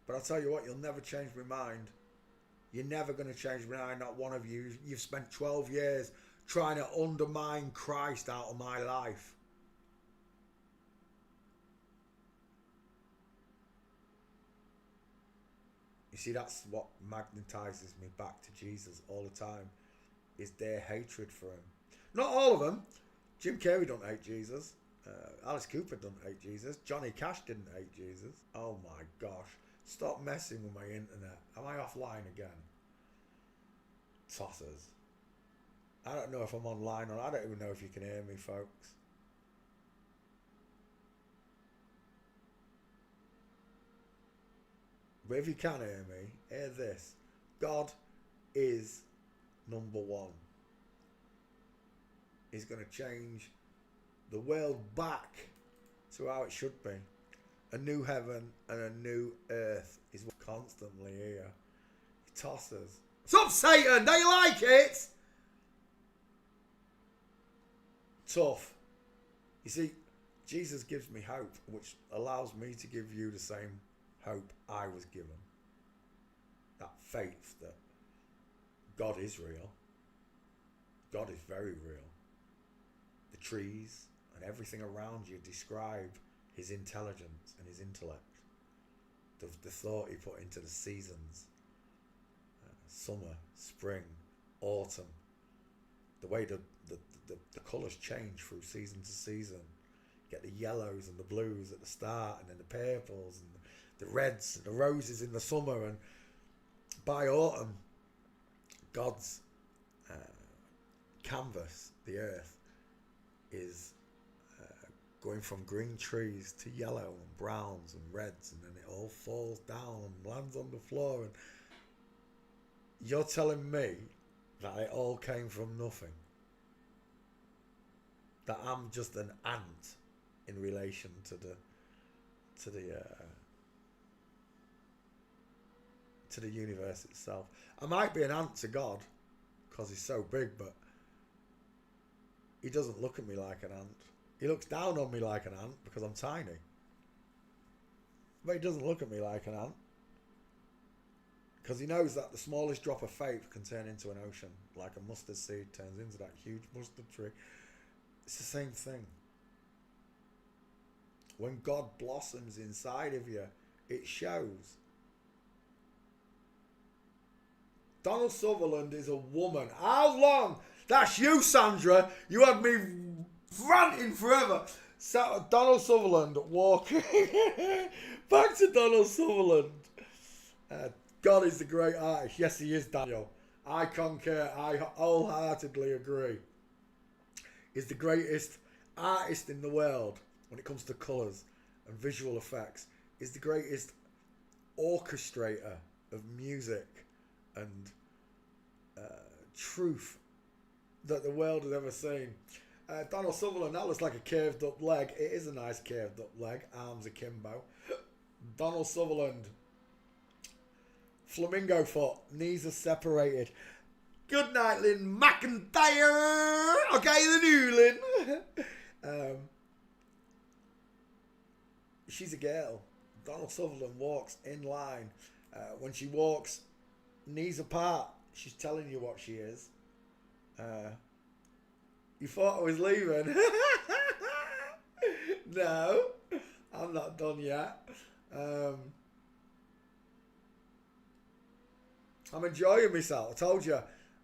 But I'll tell you what, you'll never change my mind. You're never going to change my mind, not one of you. You've spent 12 years trying to undermine Christ out of my life. You see, that's what magnetizes me back to Jesus all the time, is their hatred for him. Not all of them. Jim Carrey don't hate Jesus. Alice Cooper don't hate Jesus. Johnny Cash didn't hate Jesus. Oh my gosh. Stop messing with my internet. Am I offline again? Tossers. I don't know if I'm online or I don't even know if you can hear me, folks. But if you can hear me, hear this. God is number one. He's going to change the world back to how it should be. A new heaven and a new earth is constantly here. He tosses. What's up, Satan? Don't you like it? Tough. You see, Jesus gives me hope, which allows me to give you the same hope I was given. That faith that God is real. God is very real. The trees and everything around you describe his intelligence and his intellect. The thought he put into the seasons. Summer, spring, autumn. The way the colours change through season to season. You get the yellows and the blues at the start, and then the purples and the reds and the roses in the summer, and by autumn God's canvas, the earth, is going from green trees to yellow and browns and reds, and then it all falls down and lands on the floor. And you're telling me that it all came from nothing? That I'm just an ant in relation to to the universe itself. I might be an ant to God because he's so big, but he doesn't look at me like an ant. He looks down on me like an ant because I'm tiny. But he doesn't look at me like an ant because he knows that the smallest drop of faith can turn into an ocean, like a mustard seed turns into that huge mustard tree. It's the same thing. When God blossoms inside of you, it shows. Donald Sutherland is a woman. How long? That's you, Sandra. You had me ranting forever. Donald Sutherland walking. Back to Donald Sutherland. God is the great artist. Yes, he is, Daniel. I concur. I wholeheartedly agree. He's the greatest artist in the world when it comes to colours and visual effects. He's the greatest orchestrator of music and truth that the world has ever seen. Donald Sutherland, that looks like a curved up leg. It is a nice curved up leg. Arms akimbo. Donald Sutherland. Flamingo foot. Knees are separated. Good night, Lynn McIntyre. Okay, the new Lynn. She's a girl. Donald Sutherland walks in line. When she walks, knees apart, she's telling you what she is. You thought I was leaving? No, I'm not done yet. I'm enjoying myself. I told you,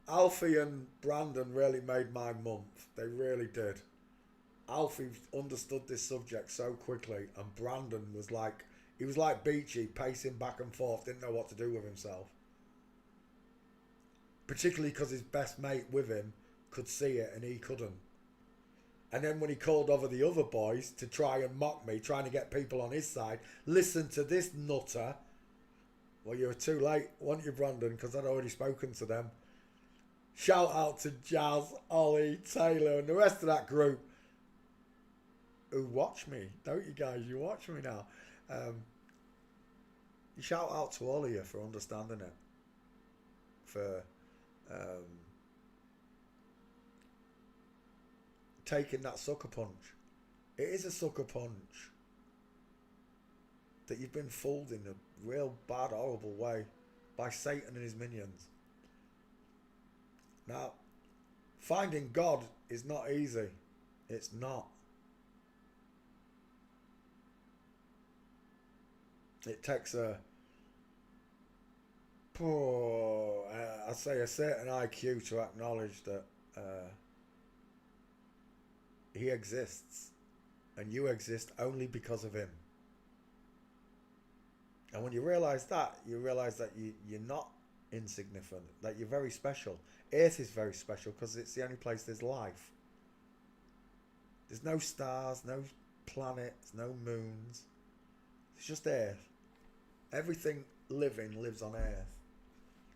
Alfie and Brandon really made my month. They really did. Alfie understood this subject so quickly, and Brandon was like, he was like Beachy, pacing back and forth, didn't know what to do with himself. Particularly because his best mate with him could see it and he couldn't. And then when he called over the other boys to try and mock me, trying to get people on his side, listen to this nutter. Well, you were too late, weren't you, Brandon? Because I'd already spoken to them. Shout out to Jazz, Ollie, Taylor, and the rest of that group who watch me. Don't you guys? You watch me now. You shout out to all of you for understanding it. For taking that sucker punch. It is a sucker punch. That you've been fooled in a real bad, horrible way by Satan and his minions. Now, finding God is not easy. It's not. It takes I'd say a certain IQ to acknowledge that he exists and you exist only because of him. And when you realise that, you realise that you're not insignificant, that you're very special. Earth is very special because it's the only place there's life. There's no stars, no planets, no moons. It's just Earth. Everything living lives on Earth.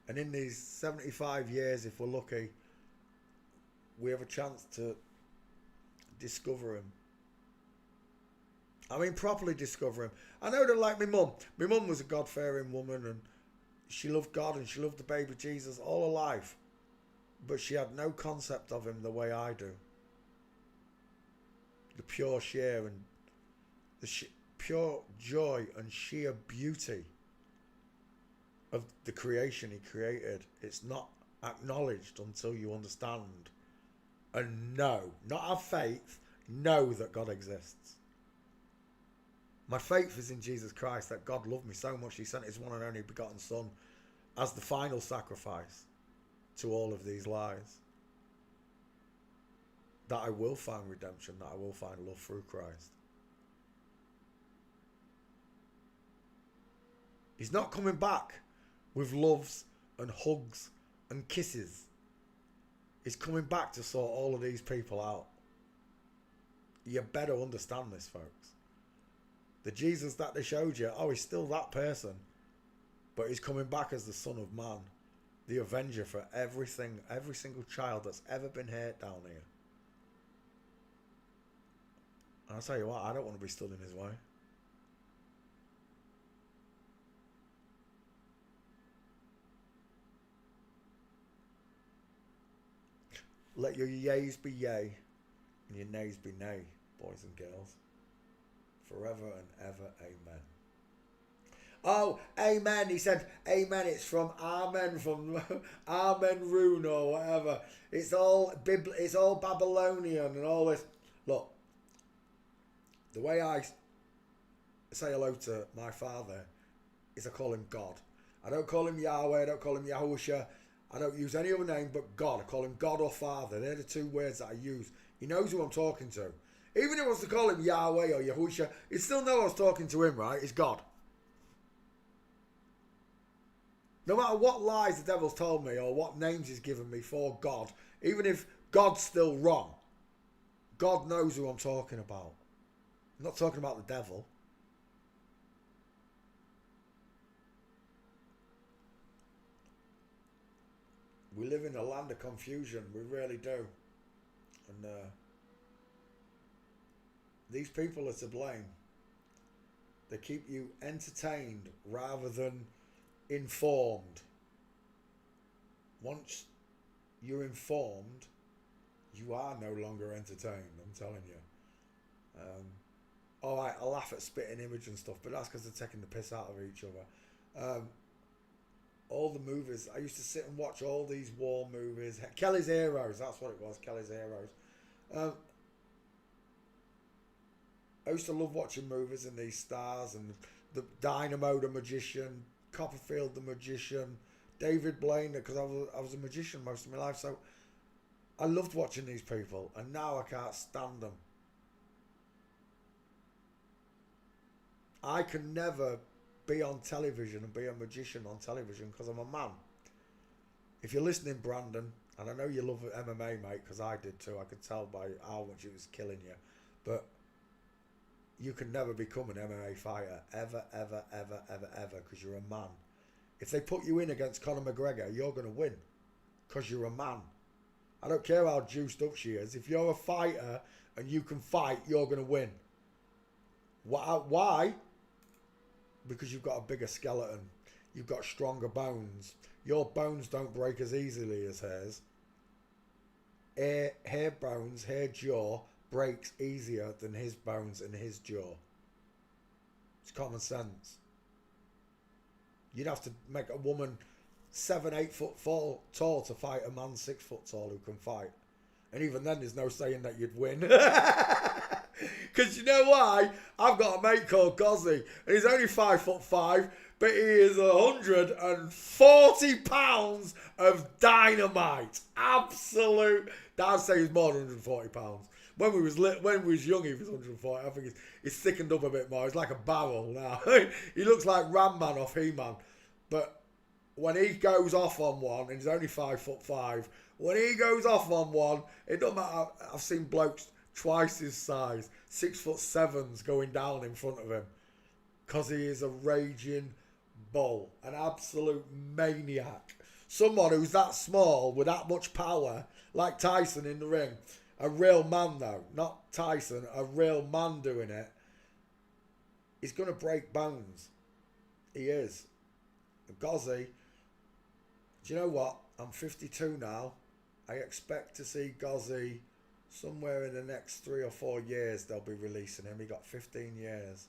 And in these 75 years, if we're lucky, we have a chance to discover him. I mean, properly discover him. I know that, like my mum. My mum was a God-fearing woman and she loved God and she loved the baby Jesus all her life. But she had no concept of him the way I do. The pure sheer and the pure joy and sheer beauty of the creation he created. It's not acknowledged until you understand and know, not have faith, know that God exists. My faith is in Jesus Christ, that God loved me so much he sent his one and only begotten Son as the final sacrifice to all of these lies. That I will find redemption, that I will find love through Christ. He's not coming back with loves and hugs and kisses. He's coming back to sort all of these people out. You better understand this, folks. The Jesus that they showed you, he's still that person. But he's coming back as the Son of Man. The Avenger for everything, every single child that's ever been hurt down here. And I'll tell you what, I don't want to be stood in his way. Let your yays be yay and your nays be nay, boys and girls. Forever and ever, amen. Oh, amen. He said, amen. It's from Amen, from Amen Rune or whatever. It's all Babylonian and all this. Look, the way I say hello to my father is I call him God. I don't call him Yahweh. I don't call him Yahusha. I don't use any other name but God. I call him God or Father. They're the two words that I use. He knows who I'm talking to. Even if I was to call him Yahweh or Yahusha, he'd still know I was talking to him, right? It's God. No matter what lies the devil's told me or what names he's given me for God, even if God's still wrong, God knows who I'm talking about. I'm not talking about the devil. We live in a land of confusion. We really do. And these people are to blame. They keep you entertained rather than informed. Once you're informed, you are no longer entertained, I'm telling you. Alright, I laugh at Spitting Image and stuff, but that's because they're taking the piss out of each other. All the movies, I used to sit and watch all these war movies. Kelly's Heroes, that's what it was, Kelly's Heroes. I used to love watching movies and these stars and the Dynamo the Magician, Copperfield the Magician, David Blaine, because I was a magician most of my life, so I loved watching these people, and now I can't stand them. I can never be on television and be a magician on television because I'm a man. If you're listening, Brandon, and I know you love MMA, mate, because I did too, I could tell by how much it was killing you, but you can never become an MMA fighter, ever, ever, ever, ever, ever, because you're a man. If they put you in against Conor McGregor, you're going to win, because you're a man. I don't care how juiced up she is. If you're a fighter and you can fight, you're going to win. Why? Because you've got a bigger skeleton. You've got stronger bones. Your bones don't break as easily as hers. Her bones, her jaw, breaks easier than his bones and his jaw. It's common sense. You'd have to make a woman 7-8 foot tall to fight a man 6 foot tall who can fight. And even then there's no saying that you'd win. Because you know why? I've got a mate called Gozzy, and he's only 5'5", but he is 140 pounds of dynamite. Absolute. I'd say he's more than 140 pounds. When we was young, he was 140. I think he's thickened up a bit more. He's like a barrel now. He looks like Ram Man off He-Man. But when he goes off on one, and he's only 5'5", when he goes off on one, it doesn't matter. I've seen blokes twice his size, 6'7" going down in front of him, because he is a raging bull, an absolute maniac. Someone who's that small with that much power, like Tyson in the ring. A real man though, not Tyson, a real man doing it. He's going to break bones. He is. Gozzy, do you know what? I'm 52 now. I expect to see Gozzy somewhere in the next 3 or 4 years. They'll be releasing him. He got 15 years.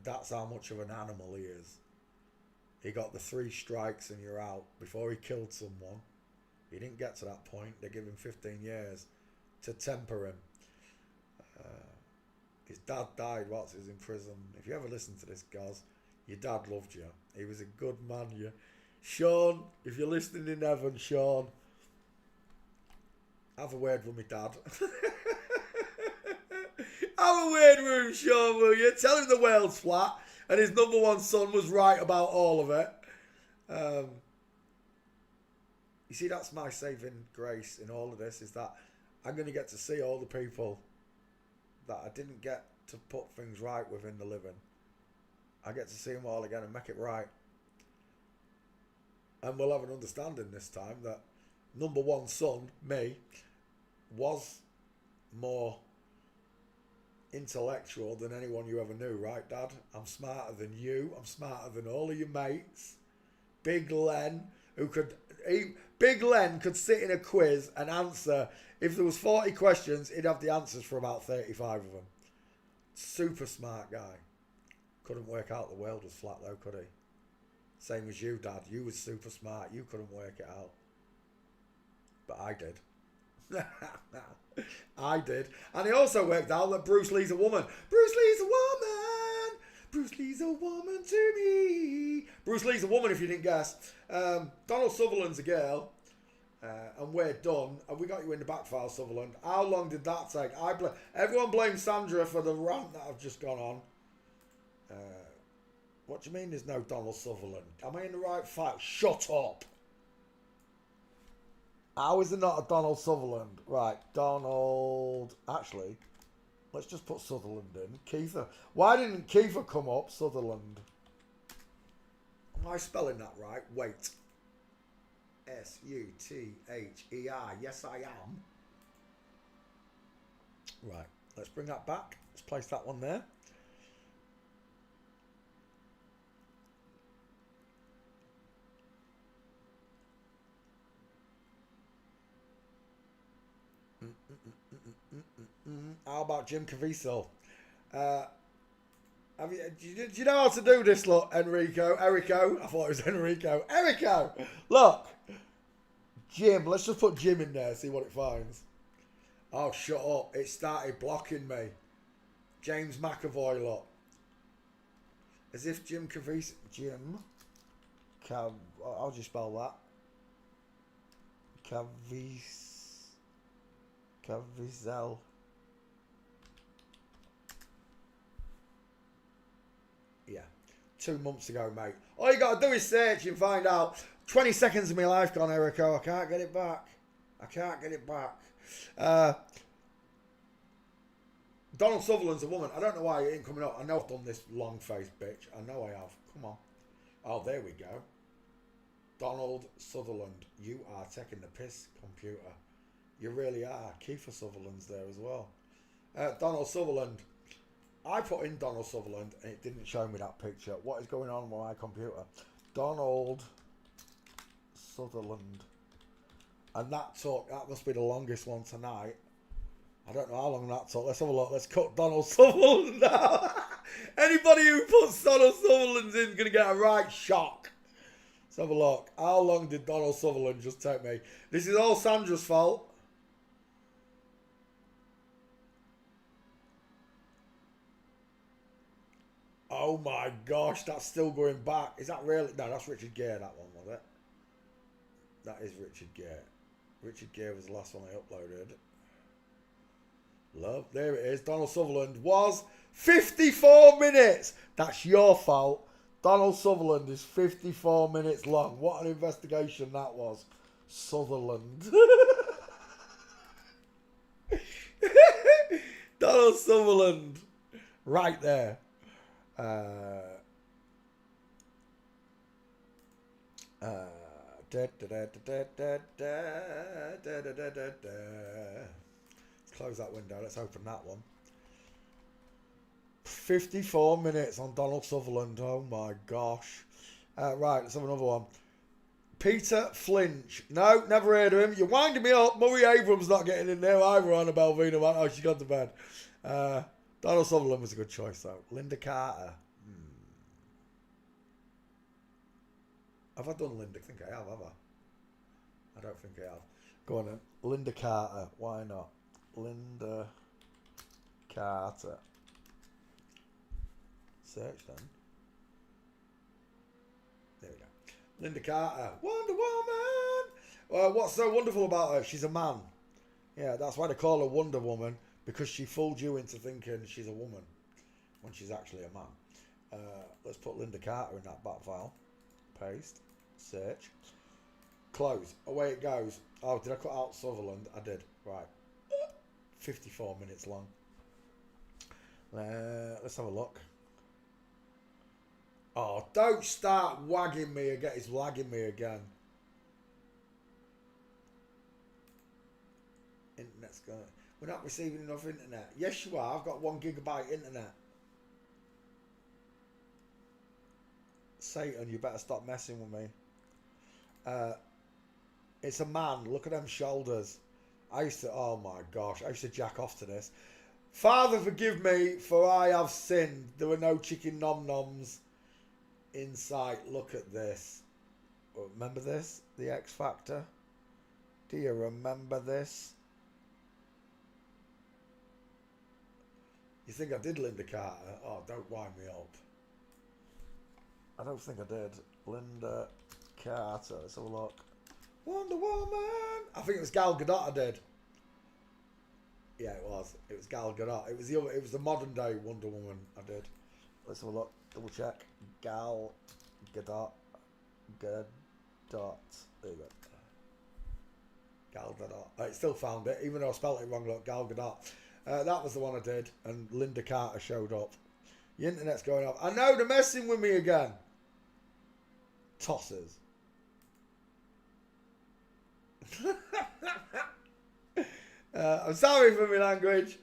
That's how much of an animal he is. He got the 3 strikes and you're out before he killed someone. He didn't get to that point. They give him 15 years to temper him. His dad died whilst he was in prison. If you ever listen to this, guys, your dad loved you. He was a good man. You, Sean, if you're listening in heaven, Sean, have a word with me dad. Have a word with him, Sean, will you? Tell him the world's flat and his number one son was right about all of it. You see, that's my saving grace in all of this, is that I'm going to get to see all the people that I didn't get to put things right with in the living. I get to see them all again and make it right. And we'll have an understanding this time that number one son, me, was more intellectual than anyone you ever knew, right, Dad? I'm smarter than you. I'm smarter than all of your mates. Big Len, who could... Big Len could sit in a quiz and answer. If there was 40 questions, he'd have the answers for about 35 of them. Super smart guy. Couldn't work out the world was flat though, could he? Same as you, Dad. You was super smart. You couldn't work it out. But I did. I did. And he also worked out that Bruce Lee's a woman. Bruce Lee's a woman. Bruce Lee's a woman to me. Bruce Lee's a woman, if you didn't guess. Donald Sutherland's a girl. And we're done. And we got you in the back file, Sutherland. How long did that take? Everyone blames Sandra for the rant that I've just gone on. What do you mean there's no Donald Sutherland? Am I in the right file? Shut up. How is there not a Donald Sutherland? Right, Donald... Actually, let's just put Sutherland in. Kiefer. Why didn't Kiefer come up? Sutherland. Am I spelling that right? Wait. S-U-T-H-E-R. Yes, I am. Right, let's bring that back. Let's place that one there. How about Jim Caviezel? Do you know how to do this? Look, Enrico. I thought it was Enrico. Look. Jim. Let's just put Jim in there. See what it finds. Oh, shut up. It started blocking me. James McAvoy, look. As if Jim Caviezel... How do you spell that? Caviezel. Yeah. 2 months ago, mate. All you got to do is search and find out. 20 seconds of my life gone, Erico. I can't get it back. Donald Sutherland's a woman. I don't know why it ain't coming up. I know I've done this long-faced bitch. I know I have. Come on. Oh, there we go. Donald Sutherland. You are taking the piss, computer. You really are. Kiefer Sutherland's there as well. Donald Sutherland. I put in Donald Sutherland and it didn't show me that picture. What is going on with my computer? Donald Sutherland. And that must be the longest one tonight. I don't know how long that took. Let's have a look. Let's cut Donald Sutherland out. Anybody who puts Donald Sutherland in is going to get a right shock. Let's have a look. How long did Donald Sutherland just take me? This is all Sandra's fault. Oh my gosh, that's still going back. Is that really? No, that's Richard Gere, that one, was it? That is Richard Gere. Richard Gere was the last one I uploaded. Love, there it is. Donald Sutherland was 54 minutes. That's your fault. Donald Sutherland is 54 minutes long. What an investigation that was. Sutherland. Donald Sutherland. Right there. Let's close that window. Let's open that one. 54 minutes on Donald Sutherland. Oh my gosh. Right, let's have another one. Peter Flinch. No, never heard of him. You're winding me up. Murray Abrams not getting in there either on a Belvina. Oh, she got to bed. Donald Sutherland was a good choice though. Linda Carter. Have I done Linda? I think I have I? I don't think I have. Go on then. Linda Carter. Why not? Linda Carter. Search then. There we go. Linda Carter. Wonder Woman! What's so wonderful about her? She's a man. Yeah, that's why they call her Wonder Woman. Because she fooled you into thinking she's a woman. When she's actually a man. Let's put Linda Carter in that back file. Paste. Search. Close. Away it goes. Oh, did I cut out Sutherland? I did. Right. 54 minutes long. Let's have a look. Oh, don't start wagging me again. It's lagging me again. Internet's going. We're not receiving enough internet. Yes, you are. I've got 1 gigabyte internet. Satan, you better stop messing with me. It's a man. Look at them shoulders. I used to, oh my gosh, I used to jack off to this. Father, forgive me, for I have sinned. There were no chicken nom-noms in sight. Look at this. Remember this? The X Factor? Do you remember this? You think I did Linda Carter? Oh, don't wind me up. I don't think I did. Linda Carter. Let's have a look. Wonder Woman. I think it was Gal Gadot I did. Yeah, it was. It was Gal Gadot. It was the other, it was the modern day Wonder Woman I did. Let's have a look. Double check. Gal Gadot. Gadot. There you go. Gal Gadot. I still found it, even though I spelled it wrong. Look, Gal Gadot. That was the one I did, and Linda Carter showed up. The internet's going off. I know they're messing with me again. Tossers. I'm sorry for my language,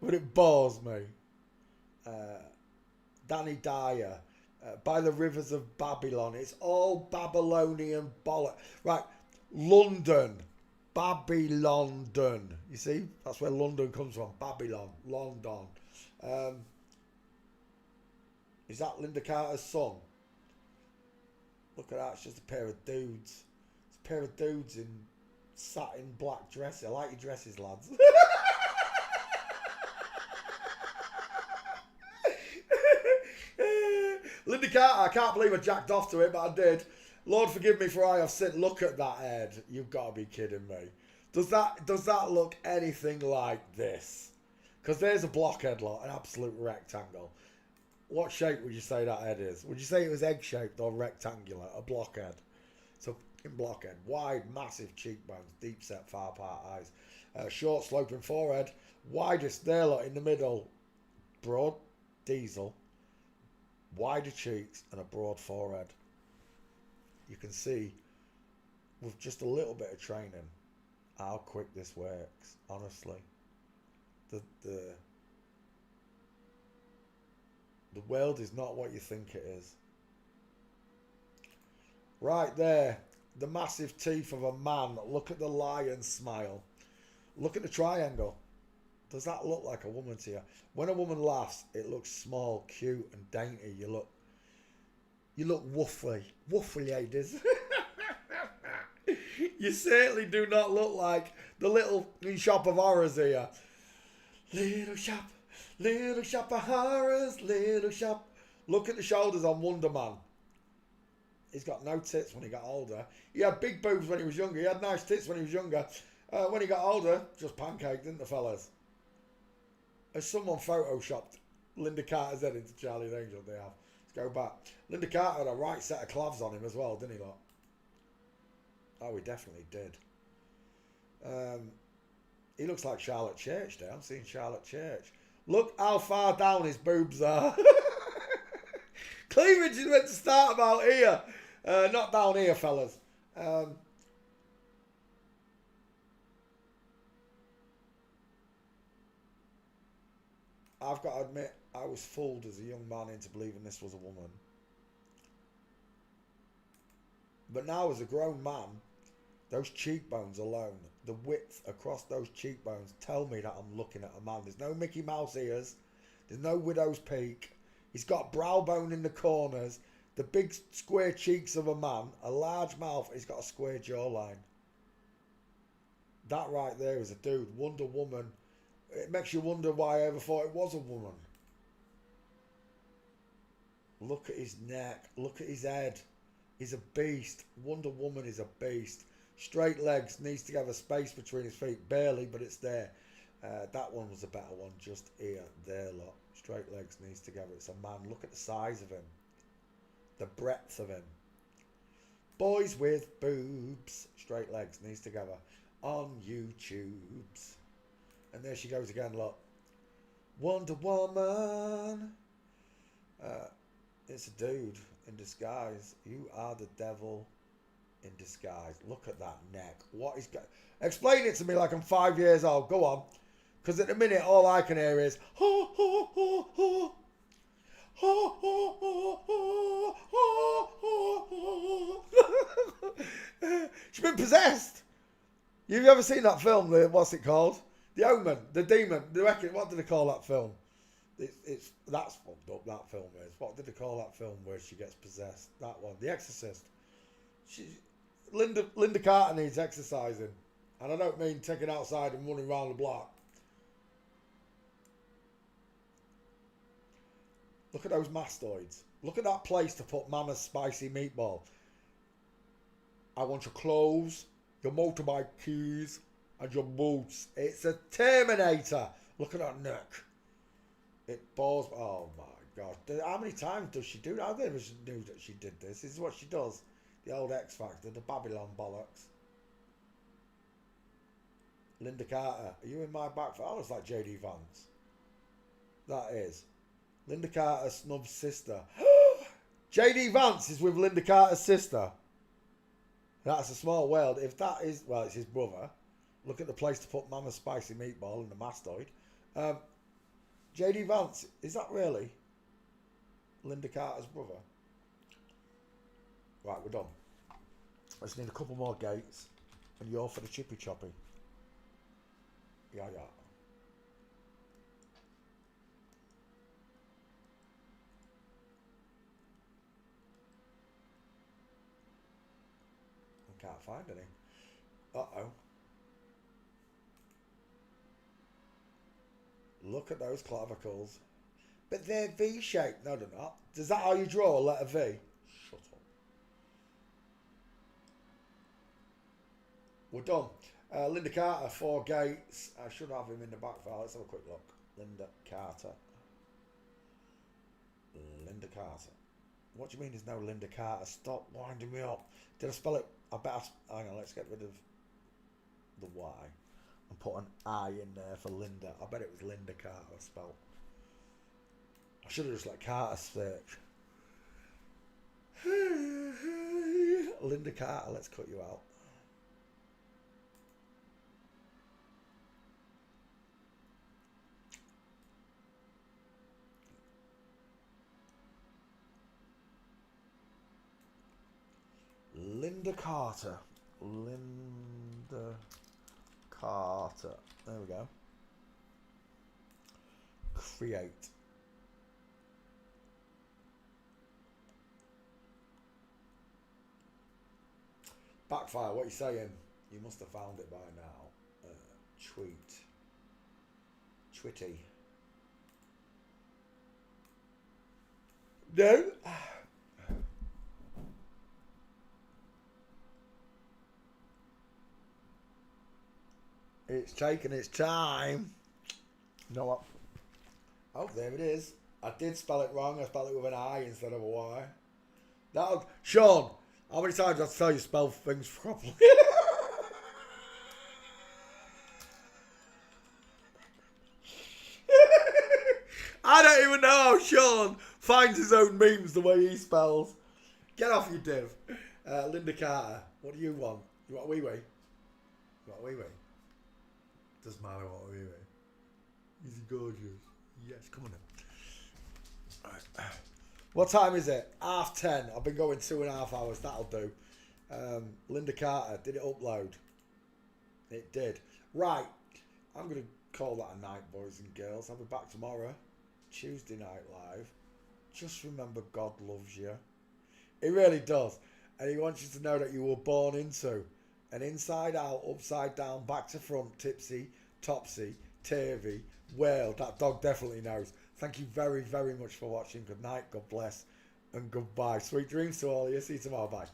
but it bores me. Danny Dyer. By the rivers of Babylon. It's all Babylonian bollock. Right. London. Babylondon. You see? That's where London comes from. Babylon. London. Is that Linda Carter's son? Look at that. It's just a pair of dudes. It's a pair of dudes in satin black dresses. I like your dresses, lads. Linda Carter, I can't believe I jacked off to it, but I did. Lord forgive me for I have sinned. Look at that head. You've got to be kidding me. Does that look anything like this? Because there's a blockhead, lot, an absolute rectangle. What shape would you say that head is? Would you say it was egg-shaped or rectangular? A blockhead. It's a fucking blockhead. Wide, massive cheekbones, deep-set, far-apart eyes. Short, sloping forehead. Widest there, lot, in the middle. Broad, diesel. Wider cheeks and a broad forehead. You can see with just a little bit of training how quick this works. Honestly, the world is not what you think it is. Right there, the massive teeth of a man. Look at the lion smile. Look at the triangle. Does that look like a woman to you? When a woman laughs, it looks small, cute, and dainty. You look woofly. Woofly, ladies. You certainly do not look like the little shop of horrors here. Little shop of horrors, little shop. Look at the shoulders on Wonder Man. He's got no tits when he got older. He had big boobs when he was younger. He had nice tits when he was younger. When he got older, just pancaked, didn't the fellas? As someone photoshopped Linda Carter's head into Charlie's Angel, they have. Let's go back. Linda Carter had a right set of clavs on him as well, didn't he, lot? Oh, he definitely did. He looks like Charlotte Church there. I'm seeing Charlotte Church. Look how far down his boobs are. Cleavage is meant to start about here. Not down here, fellas. I've got to admit, I was fooled as a young man into believing this was a woman. But now as a grown man, those cheekbones alone, the width across those cheekbones tell me that I'm looking at a man. There's no Mickey Mouse ears. There's no widow's peak. He's got brow bone in the corners. The big square cheeks of a man. A large mouth. He's got a square jawline. That right there is a dude. Wonder Woman. It makes you wonder why I ever thought it was a woman. Look at his neck. Look at his head. He's a beast. Wonder Woman is a beast. Straight legs. Needs to have a space between his feet. Barely, but it's there. That one was a better one. Just here. There, look. Straight legs. Knees together. It's a man. Look at the size of him. The breadth of him. Boys with boobs. Straight legs. Knees together. On YouTubes. And there she goes again, look. Wonder Woman. It's a dude in disguise. You are the devil in disguise. Look at that neck. What is going... Explain it to me like I'm 5 years old. Go on. Because at the minute, all I can hear is... Ho, ho, ho, ho. Ho, ho, ho, ho, ho, ho, ho. She's been possessed. You've ever seen that film? What's it called? The Omen, the Demon. What did they call that film? That's fucked up. That film is. What did they call that film where she gets possessed? That one, The Exorcist. Linda Carter needs exercising, and I don't mean taking outside and running around the block. Look at those mastoids. Look at that place to put Mama's spicy meatball. I want your clothes, your motorbike keys, and your boots. It's a Terminator. Look at that neck. It bores. Oh my God. How many times does she do that? I never knew that she did this. This is what she does. The old X Factor, the Babylon bollocks. Linda Carter. Are you in my back? That looks like JD Vance. That is. Linda Carter's snub sister. JD Vance is with Linda Carter's sister. That's a small world. If that is, well, it's his brother. Look at the place to put Mama's spicy meatball and the mastoid. JD Vance, is that really Linda Carter's brother? Right, we're done. I just need a couple more gates. And you're for the chippy choppy. Yeah. Can't find any. Uh-oh. Look at those clavicles. But they're V-shaped. No, they're not. Is that how you draw a letter V? Shut up. We're done. Linda Carter, 4 gates. I should have him in the back file. Let's have a quick look. Linda Carter. Linda Carter. What do you mean there's no Linda Carter? Stop winding me up. Did I spell it? Hang on, let's get rid of the Y and put an I in there for Linda. I bet it was Linda Carter spelled. I should have just let Carter search. Linda Carter, let's cut you out. Linda Carter. Linda Carter. There we go. Create. Backfire, what are you saying? You must have found it by now. Tweet. Twitty. No. It's taking its time. You know what? Oh, there it is. I did spell it wrong. I spelled it with an I instead of a Y. That'll... Sean, how many times do I have to tell you to spell things properly? I don't even know how Sean finds his own memes the way he spells. Get off you div. Linda Carter, what do you want? You want a wee-wee? You want a wee-wee? Doesn't matter what we do. He's gorgeous. Yes, come on then. Right. What time is it? 10:30. I've been going 2.5 hours. That'll do. Linda Carter, did it upload? It did. Right. I'm going to call that a night, boys and girls. I'll be back tomorrow. Tuesday Night Live. Just remember God loves you. He really does. And he wants you to know that you were born into an inside out, upside down, back to front, tipsy, topsy, turvy, whale. That dog definitely knows. Thank you very, very much for watching. Good night, God bless, and goodbye. Sweet dreams to all of you. See you tomorrow. Bye.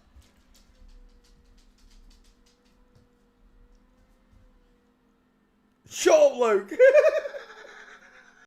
Shut up, Luke.